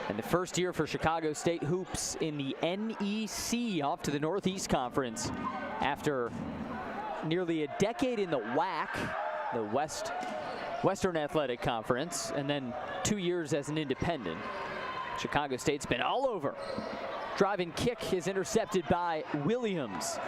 Speaker 1: And the first year for Chicago State hoops in the NEC, off to the Northeast Conference after nearly a decade in the WAC, the Western Athletic Conference, and then 2 years as an independent. Chicago State's been all over. Driving kick is intercepted by Williams.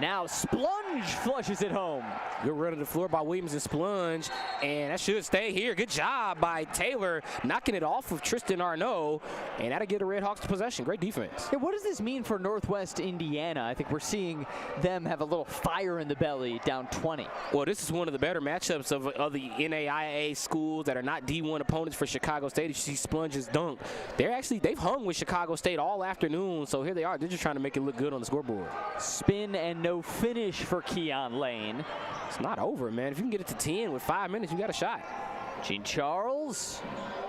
Speaker 1: Now Splunge flushes it home.
Speaker 2: Good run of the floor by Williams and Splunge, and that should stay here. Good job by Taylor, knocking it off of Tristan Arnaud, and that'll get the Redhawks possession. Great defense.
Speaker 1: Yeah, what does this mean for Northwest Indiana? I think we're seeing them have a little fire in the belly, down 20.
Speaker 2: Well, this is one of the better matchups of the NAIA schools that are not D1 opponents for Chicago State. You see Splunge's dunk. They've hung with Chicago State all afternoon, so here they are. They're just trying to make it look good on the scoreboard.
Speaker 1: Spin and no finish for Keon Lane.
Speaker 2: It's not over, man. If you can get it to 10 with 5 minutes, you got a shot.
Speaker 1: Gene Charles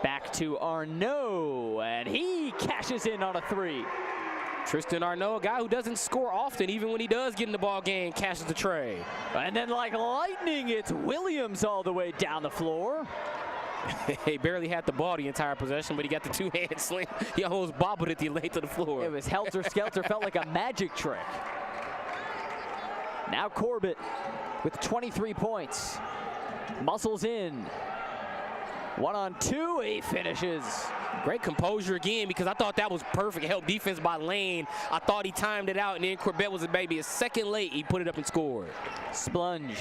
Speaker 1: back to Arnaud, and he cashes in on a 3.
Speaker 2: Tristan Arnaud, a guy who doesn't score often, even when he does get in the ball game, cashes the tray.
Speaker 1: And then like lightning, it's Williams all the way down the floor.
Speaker 2: He barely had the ball the entire possession, but he got the 2-hand slam. He almost bobbled it the length of the floor.
Speaker 1: It was helter-skelter, felt like a magic trick. Now Corbett with 23 points. Muscles in. 1-on-2, he finishes.
Speaker 2: Great composure again, because I thought that was perfect help defense by Lane. I thought he timed it out, and then Corbett was maybe a second late. He put it up and scored.
Speaker 1: Splunge.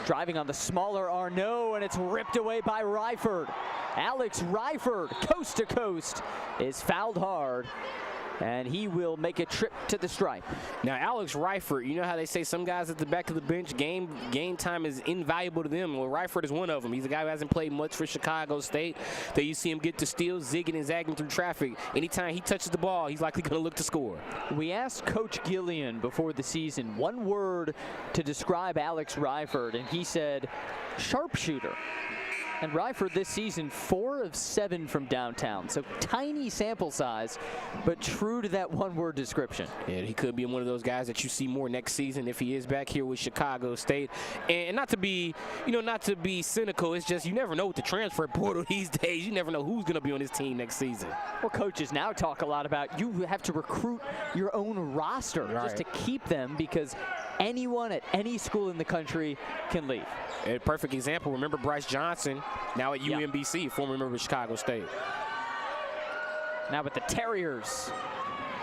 Speaker 1: Driving on the smaller Arnaud, and it's ripped away by Ryford. Alex Ryford, coast to coast, is fouled hard. And he will make a trip to the stripe.
Speaker 2: Now, Alex Ryford, you know how they say some guys at the back of the bench, game time is invaluable to them. Well, Ryford is one of them. He's a guy who hasn't played much for Chicago State. That you see him get to steals, zigging and zagging through traffic. Anytime he touches the ball, he's likely going to look to score.
Speaker 1: We asked Coach Gillian before the season one word to describe Alex Ryford, and he said, sharpshooter. And Ryford this season, 4 of 7 from downtown. So tiny sample size, but true to that one-word description.
Speaker 2: Yeah, he could be one of those guys that you see more next season if he is back here with Chicago State. And not to be, not to be cynical, it's just you never know with the transfer portal these days. You never know who's going to be on this team next season.
Speaker 1: Well, coaches now talk a lot about you have to recruit your own roster just to keep them, because anyone at any school in the country can leave.
Speaker 2: A perfect example, remember Bryce Johnson, now at UMBC, former member of Chicago State.
Speaker 1: Now with the Terriers,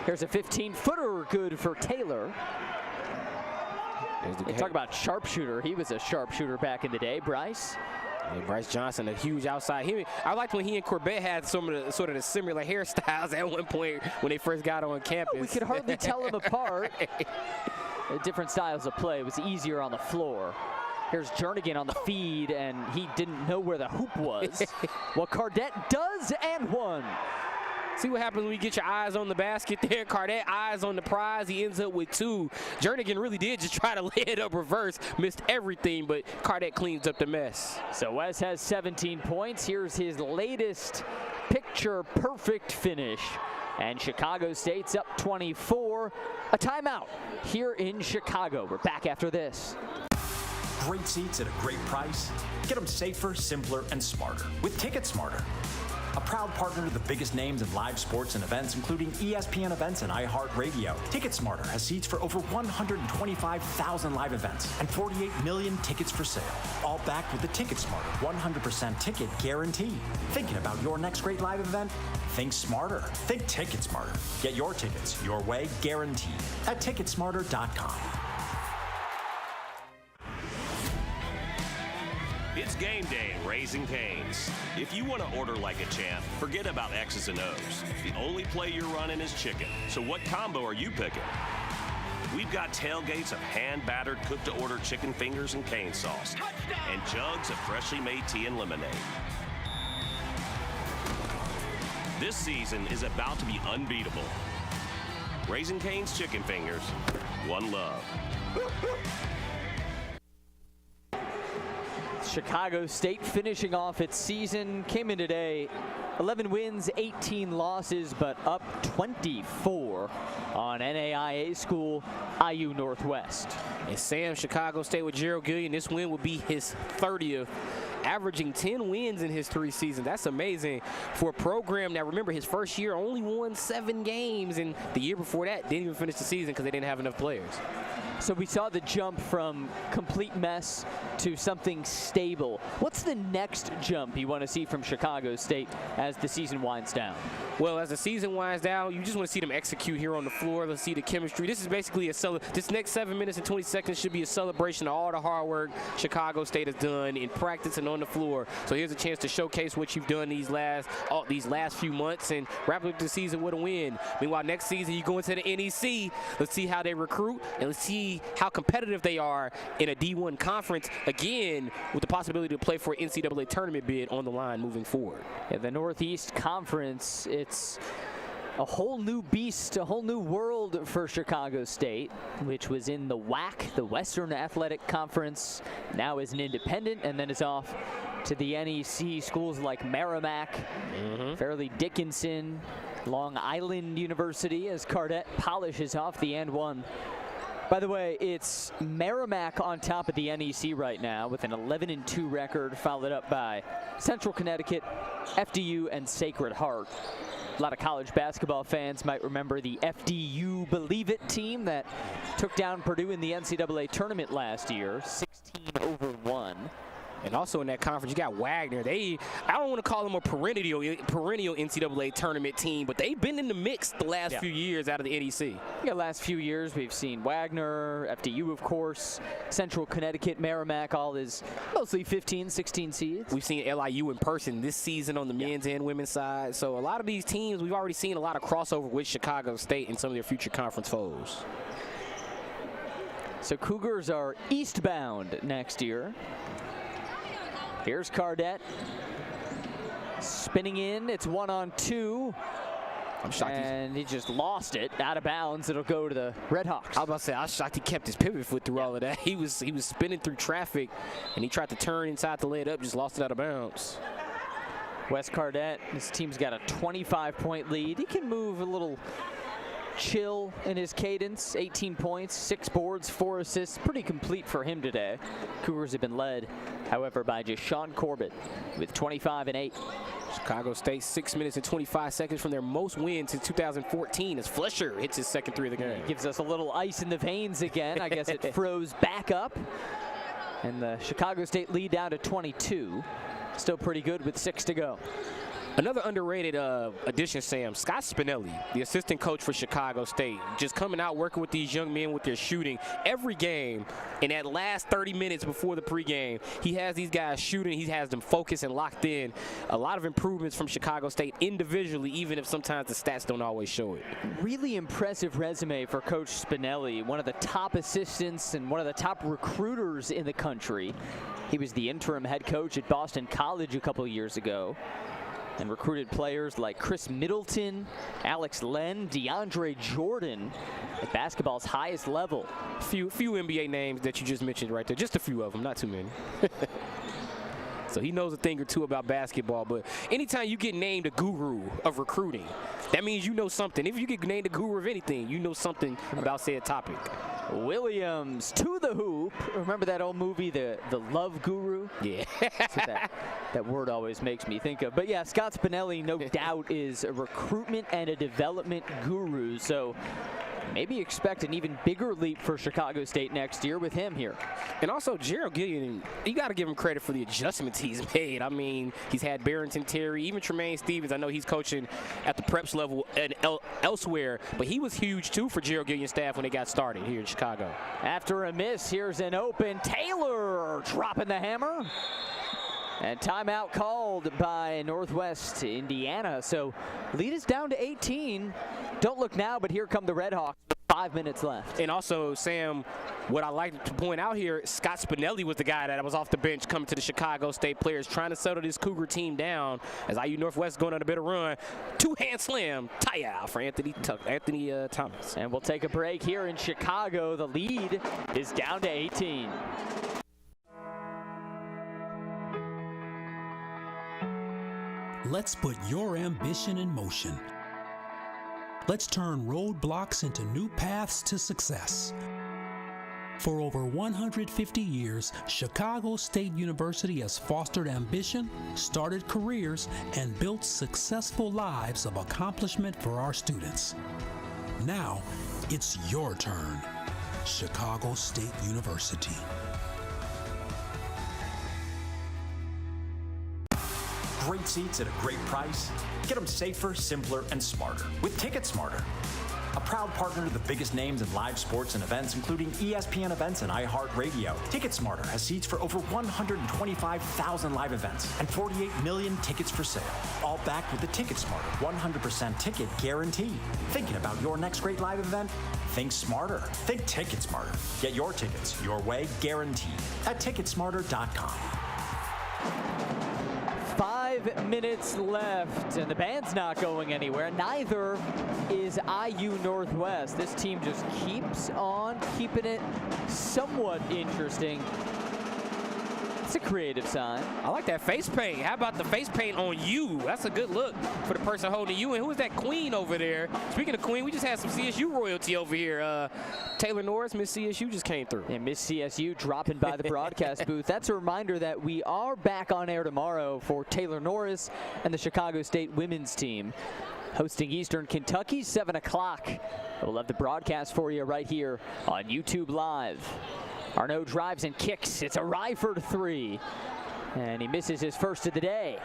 Speaker 1: here's a 15-footer good for Taylor. They talk about sharpshooter. He was a sharpshooter back in the day, Bryce.
Speaker 2: Yeah, Bryce Johnson, a huge outside. I liked when he and Corbett had some of the sort of the similar hairstyles at one point when they first got on campus.
Speaker 1: We could hardly tell them apart. Different styles of play. It was easier on the floor. Here's Jernigan on the feed, and he didn't know where the hoop was. Well, Cardette does, and one.
Speaker 2: See what happens when you get your eyes on the basket there. Cardette, eyes on the prize. He ends up with 2. Jernigan really did just try to lay it up reverse. Missed everything, but Cardette cleans up the mess.
Speaker 1: So Wes has 17 points. Here's his latest picture-perfect finish. And Chicago State's up 24. A timeout here in Chicago. We're back after this.
Speaker 4: Great seats at a great price. Get them safer, simpler, and smarter with Ticket Smarter. A proud partner to the biggest names in live sports and events, including ESPN events and iHeart Radio. Ticket Smarter has seats for over 125,000 live events and 48 million tickets for sale. All backed with the Ticket Smarter 100% ticket guarantee. Thinking about your next great live event? Think smarter. Think Ticket Smarter. Get your tickets your way, guaranteed, at ticketsmarter.com.
Speaker 6: It's game day at Raising Cane's. If you want to order like a champ, forget about X's and O's. The only play you're running is chicken. So what combo are you picking? We've got tailgates of hand-battered, cooked-to-order chicken fingers and cane sauce, and jugs of freshly made tea and lemonade. This season is about to be unbeatable. Raising Cane's chicken fingers, one love.
Speaker 1: Chicago State finishing off its season, came in today 11 wins, 18 losses, but up 24 on NAIA school IU Northwest.
Speaker 2: And Sam, Chicago State with Gerald Gillian, this win would be his 30th, averaging 10 wins in his 3 seasons. That's amazing for a program that, remember, his first year only won 7 games, and the year before that didn't even finish the season because they didn't have enough players.
Speaker 1: So we saw the jump from complete mess to something stable. What's the next jump you want to see from Chicago State as the season winds down?
Speaker 2: Well, as the season winds down, you just want to see them execute here on the floor. Let's see the chemistry. This is basically this next 7 minutes and 20 seconds should be a celebration of all the hard work Chicago State has done in practice and on the floor. So here's a chance to showcase what you've done these last few months and wrap up the season with a win. Meanwhile, next season you go into the NEC. Let's see how they recruit and let's see how competitive they are in a D1 conference, again, with the possibility to play for an NCAA tournament bid on the line moving forward.
Speaker 1: Yeah, the Northeast Conference, it's a whole new beast, a whole new world for Chicago State, which was in the WAC, the Western Athletic Conference, now is an independent, and then is off to the NEC, schools like Merrimack, Fairleigh Dickinson, Long Island University, as Cardette polishes off the and one. By the way, it's Merrimack on top of the NEC right now with an 11-2 record, followed up by Central Connecticut, FDU, and Sacred Heart. A lot of college basketball fans might remember the FDU Believe It team that took down Purdue in the NCAA tournament last year, 16-1.
Speaker 2: And also in that conference, you got Wagner. I don't want to call them a perennial NCAA tournament team, but they've been in the mix the last few years out of the NEC.
Speaker 1: Yeah, last few years we've seen Wagner, FDU, of course, Central Connecticut, Merrimack, all is mostly 15, 16 seeds.
Speaker 2: We've seen LIU in person this season on the men's and women's side. So a lot of these teams, we've already seen a lot of crossover with Chicago State and some of their future conference foes.
Speaker 1: So Cougars are eastbound next year. Here's Cardette. Spinning in, it's 1-on-2.
Speaker 2: I'm shocked.
Speaker 1: And he just lost it out of bounds. It'll go to the Redhawks.
Speaker 2: I was about to say, I was shocked he kept his pivot foot through all of that. He was spinning through traffic, and he tried to turn inside to lay it up, just lost it out of bounds.
Speaker 1: Wes Cardette, his team's got a 25-point lead. He can move a little chill in his cadence. 18 points, 6 boards, 4 assists. Pretty complete for him today. Cougars have been led, however, by just Sean Corbett with 25 and 8.
Speaker 2: Chicago State 6 minutes and 25 seconds from their most wins since 2014 as Flesher hits his second 3 of the game.
Speaker 1: Gives us a little ice in the veins again. I guess it froze back up. And the Chicago State lead down to 22. Still pretty good with 6 to go.
Speaker 2: Another underrated addition, Sam, Scott Spinelli, the assistant coach for Chicago State, just coming out working with these young men with their shooting every game. In that last 30 minutes before the pregame, he has these guys shooting. He has them focused and locked in. A lot of improvements from Chicago State individually, even if sometimes the stats don't always show it.
Speaker 1: Really impressive resume for Coach Spinelli, one of the top assistants and one of the top recruiters in the country. He was the interim head coach at Boston College a couple years ago, and recruited players like Chris Middleton, Alex Len, DeAndre Jordan at basketball's highest level.
Speaker 2: Few NBA names that you just mentioned right there, just a few of them, not too many. So he knows a thing or two about basketball, but anytime you get named a guru of recruiting, that means you know something. If you get named a guru of anything, you know something about said topic.
Speaker 1: Williams to the hoop. Remember that old movie, The Love Guru?
Speaker 2: Yeah.
Speaker 1: That's what that word always makes me think of. But yeah, Scott Spinelli, no doubt, is a recruitment and a development guru. So maybe expect an even bigger leap for Chicago State next year with him here.
Speaker 2: And also, Gerald Gillian, you got to give him credit for the adjustments he's made. I mean, he's had Barrington Terry, even Tremaine Stevens. I know he's coaching at the preps level and elsewhere, but he was huge, too, for Gerald Gillian's staff when they got started here in Chicago.
Speaker 1: After a miss, here's an open. Taylor dropping the hammer. And timeout called by Northwest Indiana. So lead is down to 18. Don't look now, but here come the Redhawks. 5 minutes left.
Speaker 2: And also, Sam, what I like to point out here, Scott Spinelli was the guy that was off the bench coming to the Chicago State players, trying to settle this Cougar team down as IU Northwest going on a bit of run. Two-hand slam, tie-out for Anthony Thomas.
Speaker 1: And we'll take a break here in Chicago. The lead is down to 18.
Speaker 3: Let's put your ambition in motion. Let's turn roadblocks into new paths to success. For over 150 years, Chicago State University has fostered ambition, started careers, and built successful lives of accomplishment for our students. Now, it's your turn. Chicago State University.
Speaker 4: Great seats at a great price. Get them safer, simpler, and smarter with Ticket Smarter. A proud partner to the biggest names in live sports and events, including ESPN events and iHeart Radio. Ticket Smarter has seats for over 125,000 live events and 48 million tickets for sale. All backed with the Ticket Smarter 100% ticket guarantee. Thinking about your next great live event? Think smarter. Think Ticket Smarter. Get your tickets your way, guaranteed at ticketsmarter.com.
Speaker 1: 5 minutes left, and the band's not going anywhere. Neither is IU Northwest. This team just keeps on keeping it somewhat interesting. It's a creative sign.
Speaker 2: I like that face paint. How about the face paint on you? That's a good look for the person holding you. And who is that queen over there? Speaking of queen, we just had some CSU royalty over here. Taylor Norris, Miss CSU, just came through.
Speaker 1: And Miss CSU dropping by the broadcast booth. That's a reminder that we are back on air tomorrow for Taylor Norris and the Chicago State women's team, hosting Eastern Kentucky, 7 o'clock. We'll have the broadcast for you right here on YouTube Live. Arnaud drives and kicks. It's a Ryford three. And he misses his first of the day.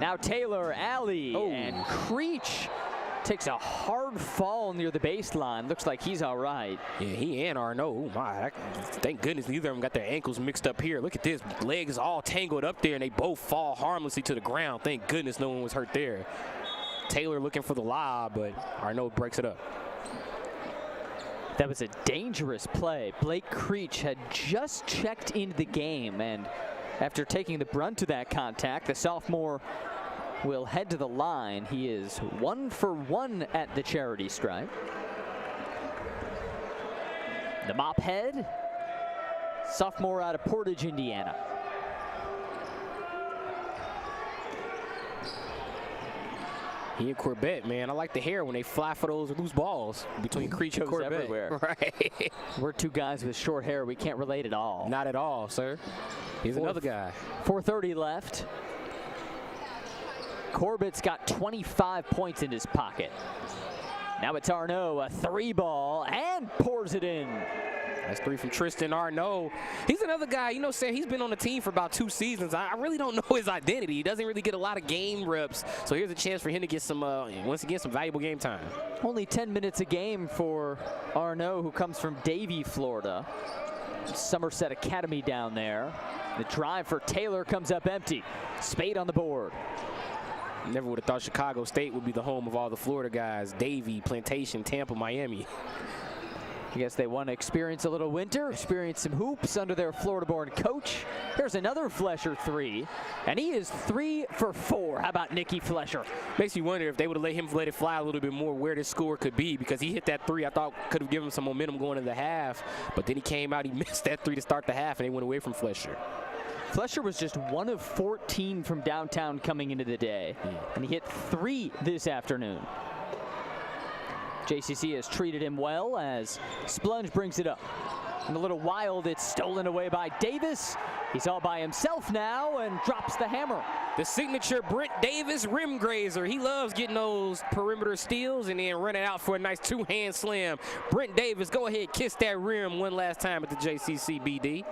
Speaker 1: Now Taylor, Alley, and Creech takes a hard fall near the baseline. Looks like he's all right.
Speaker 2: Yeah, he and Arnaud. Oh my, thank goodness neither of them got their ankles mixed up here. Look at this. Legs all tangled up there, and they both fall harmlessly to the ground. Thank goodness no one was hurt there. Taylor looking for the lob, but Arnaud breaks it up.
Speaker 1: That was a dangerous play. Blake Creech had just checked into the game, and after taking the brunt of that contact, the sophomore will head to the line. He is 1 for 1 at the charity stripe. The mop head, sophomore out of Portage, Indiana.
Speaker 2: He and Corbett, man, I like the hair when they fly for those loose balls between Creech and Corbett.
Speaker 1: Everywhere.
Speaker 2: Right.
Speaker 1: We're two guys with short hair. We can't relate at all.
Speaker 2: Not at all, sir. He's another guy.
Speaker 1: 4:30 left. Corbett's got 25 points in his pocket. Now it's Arnaud, a three ball, and pours it in.
Speaker 2: That's three from Tristan Arnaud. He's another guy, you know, Sam, he's been on the team for about 2 seasons. I really don't know his identity. He doesn't really get a lot of game reps. So here's a chance for him to get some, once again, some valuable game time.
Speaker 1: Only 10 minutes a game for Arnaud, who comes from Davie, Florida. Somerset Academy down there. The drive for Taylor comes up empty. Spade on the board.
Speaker 2: Never would have thought Chicago State would be the home of all the Florida guys. Davie, Plantation, Tampa, Miami.
Speaker 1: I guess they want to experience a little winter, experience some hoops under their Florida-born coach. Here's another Flesher three, and he is 3 for 4. How about Nicky Flesher?
Speaker 2: Makes you wonder if they would have let it fly a little bit more, where this score could be, because he hit that three I thought could have given him some momentum going into the half, but then he came out, he missed that three to start the half, and they went away from Flesher.
Speaker 1: Flesher was just 1 of 14 from downtown coming into the day, and he hit 3 this afternoon. JCC has treated him well as Splunge brings it up. And a little wild, it's stolen away by Davis. He's all by himself now and drops the hammer.
Speaker 2: The signature Brent Davis rim grazer. He loves getting those perimeter steals and then running out for a nice two-hand slam. Brent Davis, go ahead, kiss that rim one last time at the JCC BD.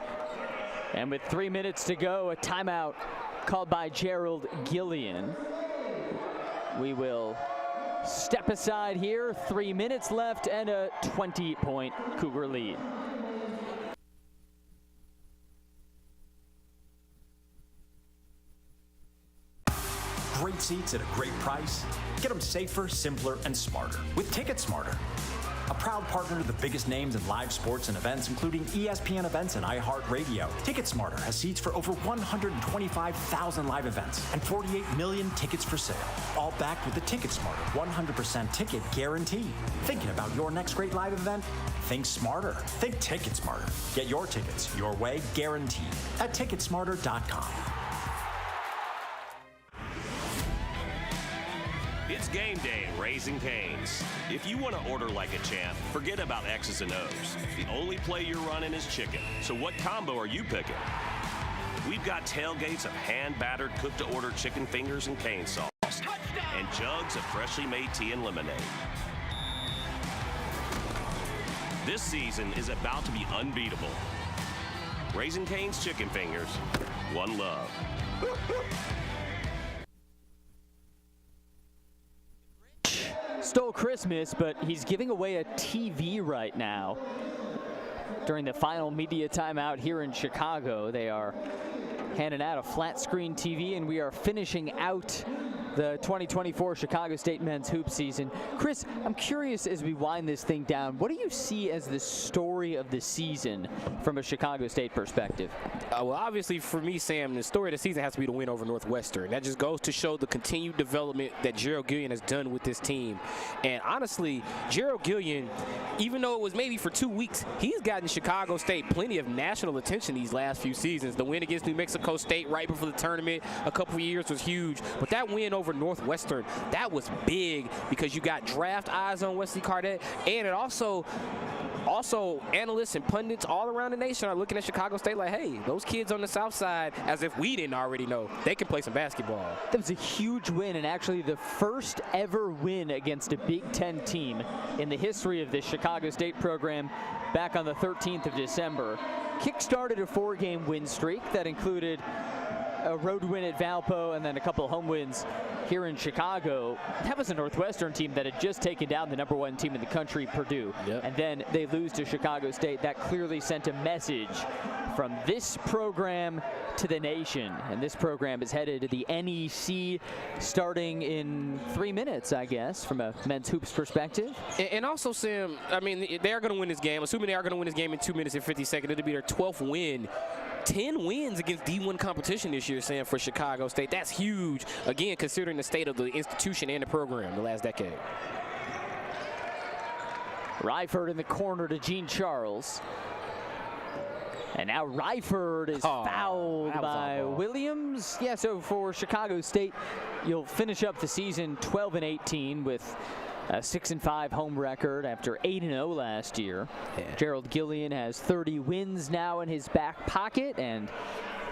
Speaker 1: And with 3 minutes to go, a timeout called by Gerald Gillian. We will step aside here. 3 minutes left and a 20-point Cougar lead.
Speaker 4: Great seats at a great price. Get them safer, simpler, and smarter with Ticket Smarter. A proud partner to the biggest names in live sports and events, including ESPN events and iHeart Radio. Ticket Smarter has seats for over 125,000 live events and 48 million tickets for sale. All backed with the Ticket Smarter 100% ticket guarantee. Thinking about your next great live event? Think smarter. Think Ticket Smarter. Get your tickets your way, guaranteed at ticketsmarter.com.
Speaker 6: It's game day at Raising Cane's. If you want to order like a champ, forget about X's and O's. The only play you're running is chicken. So what combo are you picking? We've got tailgates of hand-battered, cooked-to-order chicken fingers and cane sauce, and jugs of freshly made tea and lemonade. This season is about to be unbeatable. Raising Cane's chicken fingers, one love.
Speaker 1: Stole Christmas, but he's giving away a TV right now. During the final media timeout here in Chicago, they are handing out a flat screen TV, and we are finishing out the 2024 Chicago State men's hoop season. Chris, I'm curious as we wind this thing down, what do you see as the story of the season from a Chicago State perspective?
Speaker 2: Well, obviously for me, Sam, the story of the season has to be the win over Northwestern. That just goes to show the continued development that Gerald Gillian has done with this team. And honestly, Gerald Gillian, even though it was maybe for 2 weeks, he's gotten Chicago State plenty of national attention these last few seasons. The win against New Mexico State right before the tournament a couple of years was huge, but that win over Northwestern, that was big because you got draft eyes on Wesley Cardette, and it also analysts and pundits all around the nation are looking at Chicago State like, hey, those kids on the south side, as if we didn't already know, they can play some basketball.
Speaker 1: That was a huge win, and actually the first ever win against a Big Ten team in the history of the Chicago State program back on the 13th of December. Kick-started a 4-game win streak that included a road win at Valpo and then a couple of home wins here in Chicago. That was a Northwestern team that had just taken down the #1 team in the country, Purdue.
Speaker 2: Yep.
Speaker 1: And then they lose to Chicago State. That clearly sent a message from this program to the nation. And this program is headed to the NEC starting in 3 minutes, I guess, from a men's hoops perspective.
Speaker 2: And also, Sam, I mean, they are going to win this game. Assuming they are going to win this game in 2 minutes and 50 seconds, it'll be their 12th win. 10 wins against D1 competition this year, Sam, for Chicago State. That's huge, again, considering the state of the institution and the program the last decade.
Speaker 1: Ryford in the corner to Gene Charles. And now Ryford is fouled by Williams. Yeah, so for Chicago State, you'll finish up the season 12-18 with a 6-5 home record after 8-0 last year. Yeah. Gerald Gillian has 30 wins now in his back pocket, and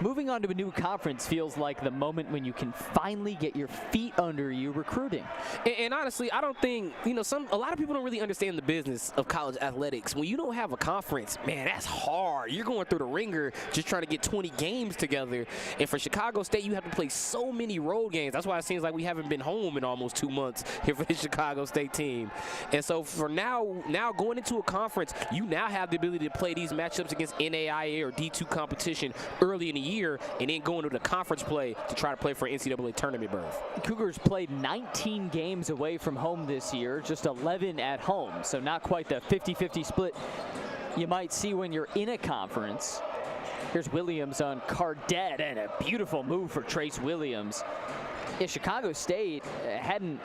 Speaker 1: moving on to a new conference feels like the moment when you can finally get your feet under you recruiting.
Speaker 2: And honestly, I don't think, a lot of people don't really understand the business of college athletics. When you don't have a conference, man, that's hard. You're going through the ringer just trying to get 20 games together. And for Chicago State, you have to play so many road games. That's why it seems like we haven't been home in almost 2 months here for the Chicago State team. And so for now going into a conference, you now have the ability to play these matchups against NAIA or D2 competition early in the year, and then going to the conference play to try to play for an NCAA tournament berth.
Speaker 1: Cougars played 19 games away from home this year, just 11 at home, so not quite the 50-50 split you might see when you're in a conference. Here's Williams on Cardette, and a beautiful move for Trace Williams. Yeah, Chicago State hadn't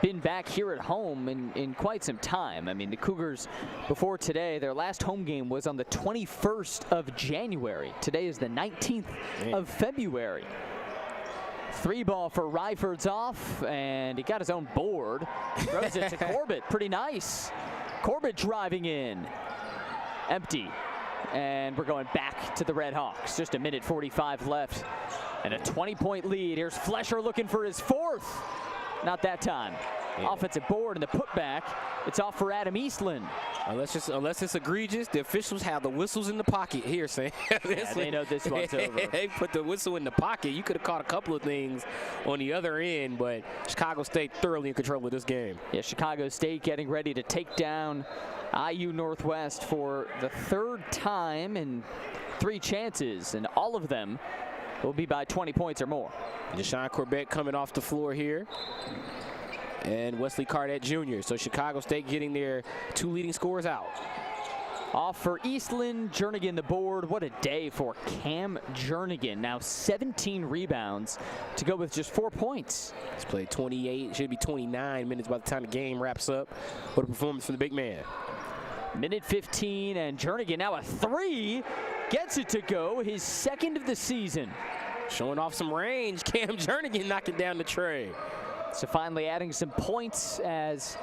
Speaker 1: been back here at home in quite some time. I mean, the Cougars, before today, their last home game was on the 21st of January. Today is the 19th of February. Three ball for Ryford's off, and he got his own board. Throws it to Corbett. Pretty nice. Corbett driving in. Empty. And we're going back to the Redhawks. Just a minute 45 left. And a 20-point lead. Here's Flesher looking for his fourth. Not that time. Yeah. Offensive board and the putback. It's off for Adam Eastland.
Speaker 2: Unless it's egregious, the officials have the whistles in the pocket here, Sam.
Speaker 1: They know this one's over.
Speaker 2: They put the whistle in the pocket. You could have caught a couple of things on the other end, but Chicago State thoroughly in control of this game.
Speaker 1: Yeah, Chicago State getting ready to take down IU Northwest for the third time in 3 chances, and all of them will be by 20 points or more.
Speaker 2: Deshaun Corbett coming off the floor here. And Wesley Cardette Jr. So Chicago State getting their 2 leading scorers out.
Speaker 1: Off for Eastland, Jernigan the board. What a day for Cam Jernigan. Now 17 rebounds to go with just 4 points.
Speaker 2: He's played 28, should be 29 minutes by the time the game wraps up. What a performance from the big man.
Speaker 1: Minute 15, and Jernigan now a 3. Gets it to go, his 2nd of the season.
Speaker 2: Showing off some range, Cam Jernigan knocking down the tray.
Speaker 1: So finally adding some points as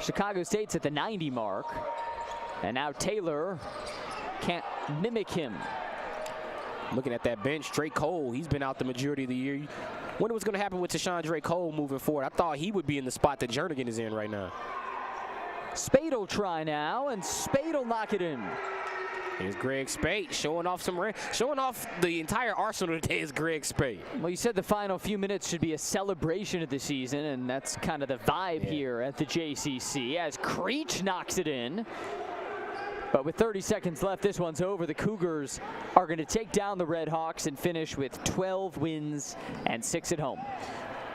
Speaker 1: Chicago State's at the 90 mark. And now Taylor can't mimic him.
Speaker 2: Looking at that bench, Drake Cole, he's been out the majority of the year. Wonder what's going to happen with Tashawn Cole moving forward. I thought he would be in the spot that Jernigan is in right now.
Speaker 1: Spade will try now, and Spade will knock it in.
Speaker 2: Here's Greg Spate showing off some range. Showing off the entire arsenal today is Greg Spate.
Speaker 1: Well, you said the final few minutes should be a celebration of the season, and that's kind of the vibe here at the JCC as Creech knocks it in. But with 30 seconds left, this one's over. The Cougars are going to take down the Redhawks and finish with 12 wins and 6 at home.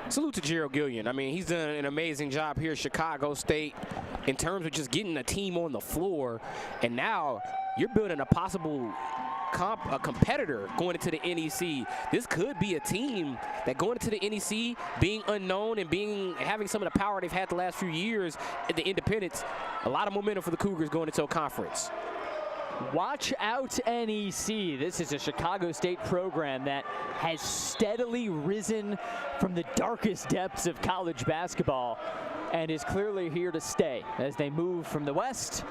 Speaker 2: Salute to Gerald Gillian. I mean, he's done an amazing job here at Chicago State in terms of just getting a team on the floor. And now you're building a possible competitor going into the NEC. This could be a team that going into the NEC, being unknown and having some of the power they've had the last few years at the independents, a lot of momentum for the Cougars going into a conference.
Speaker 1: Watch out, NEC. This is a Chicago State program that has steadily risen from the darkest depths of college basketball and is clearly here to stay as they move from the West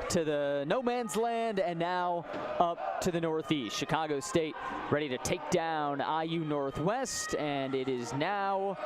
Speaker 1: to the no man's land and now up to the Northeast. Chicago State ready to take down IU Northwest, and it is now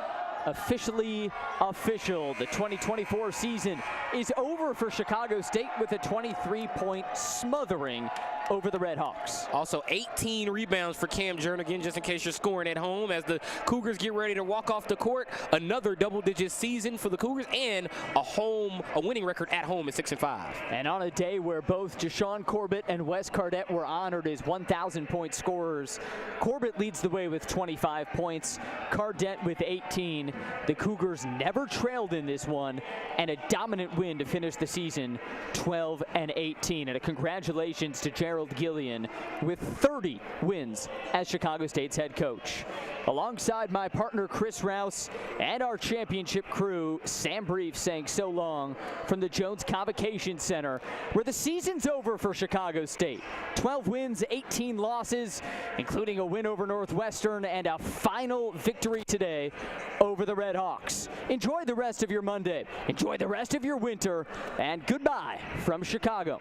Speaker 1: officially official. The 2024 season is over for Chicago State with a 23-point smothering over the Redhawks.
Speaker 2: Also 18 rebounds for Cam Jernigan, just in case you're scoring at home, as the Cougars get ready to walk off the court. Another double-digit season for the Cougars and a winning record at home at 6-5.
Speaker 1: And on a day where both Deshaun Corbett and Wes Cardette were honored as 1,000-point scorers, Corbett leads the way with 25 points, Cardette with 18. The Cougars never trailed in this one, and a dominant win to finish the season 12-18. And a congratulations to Gerald Gillian with 30 wins as Chicago State's head coach. Alongside my partner Chris Rouse and our championship crew, Sam Brief saying so long from the Jones Convocation Center, where the season's over for Chicago State. 12 wins, 18 losses, including a win over Northwestern and a final victory today over the Redhawks. Enjoy the rest of your Monday. Enjoy the rest of your winter, and goodbye from Chicago.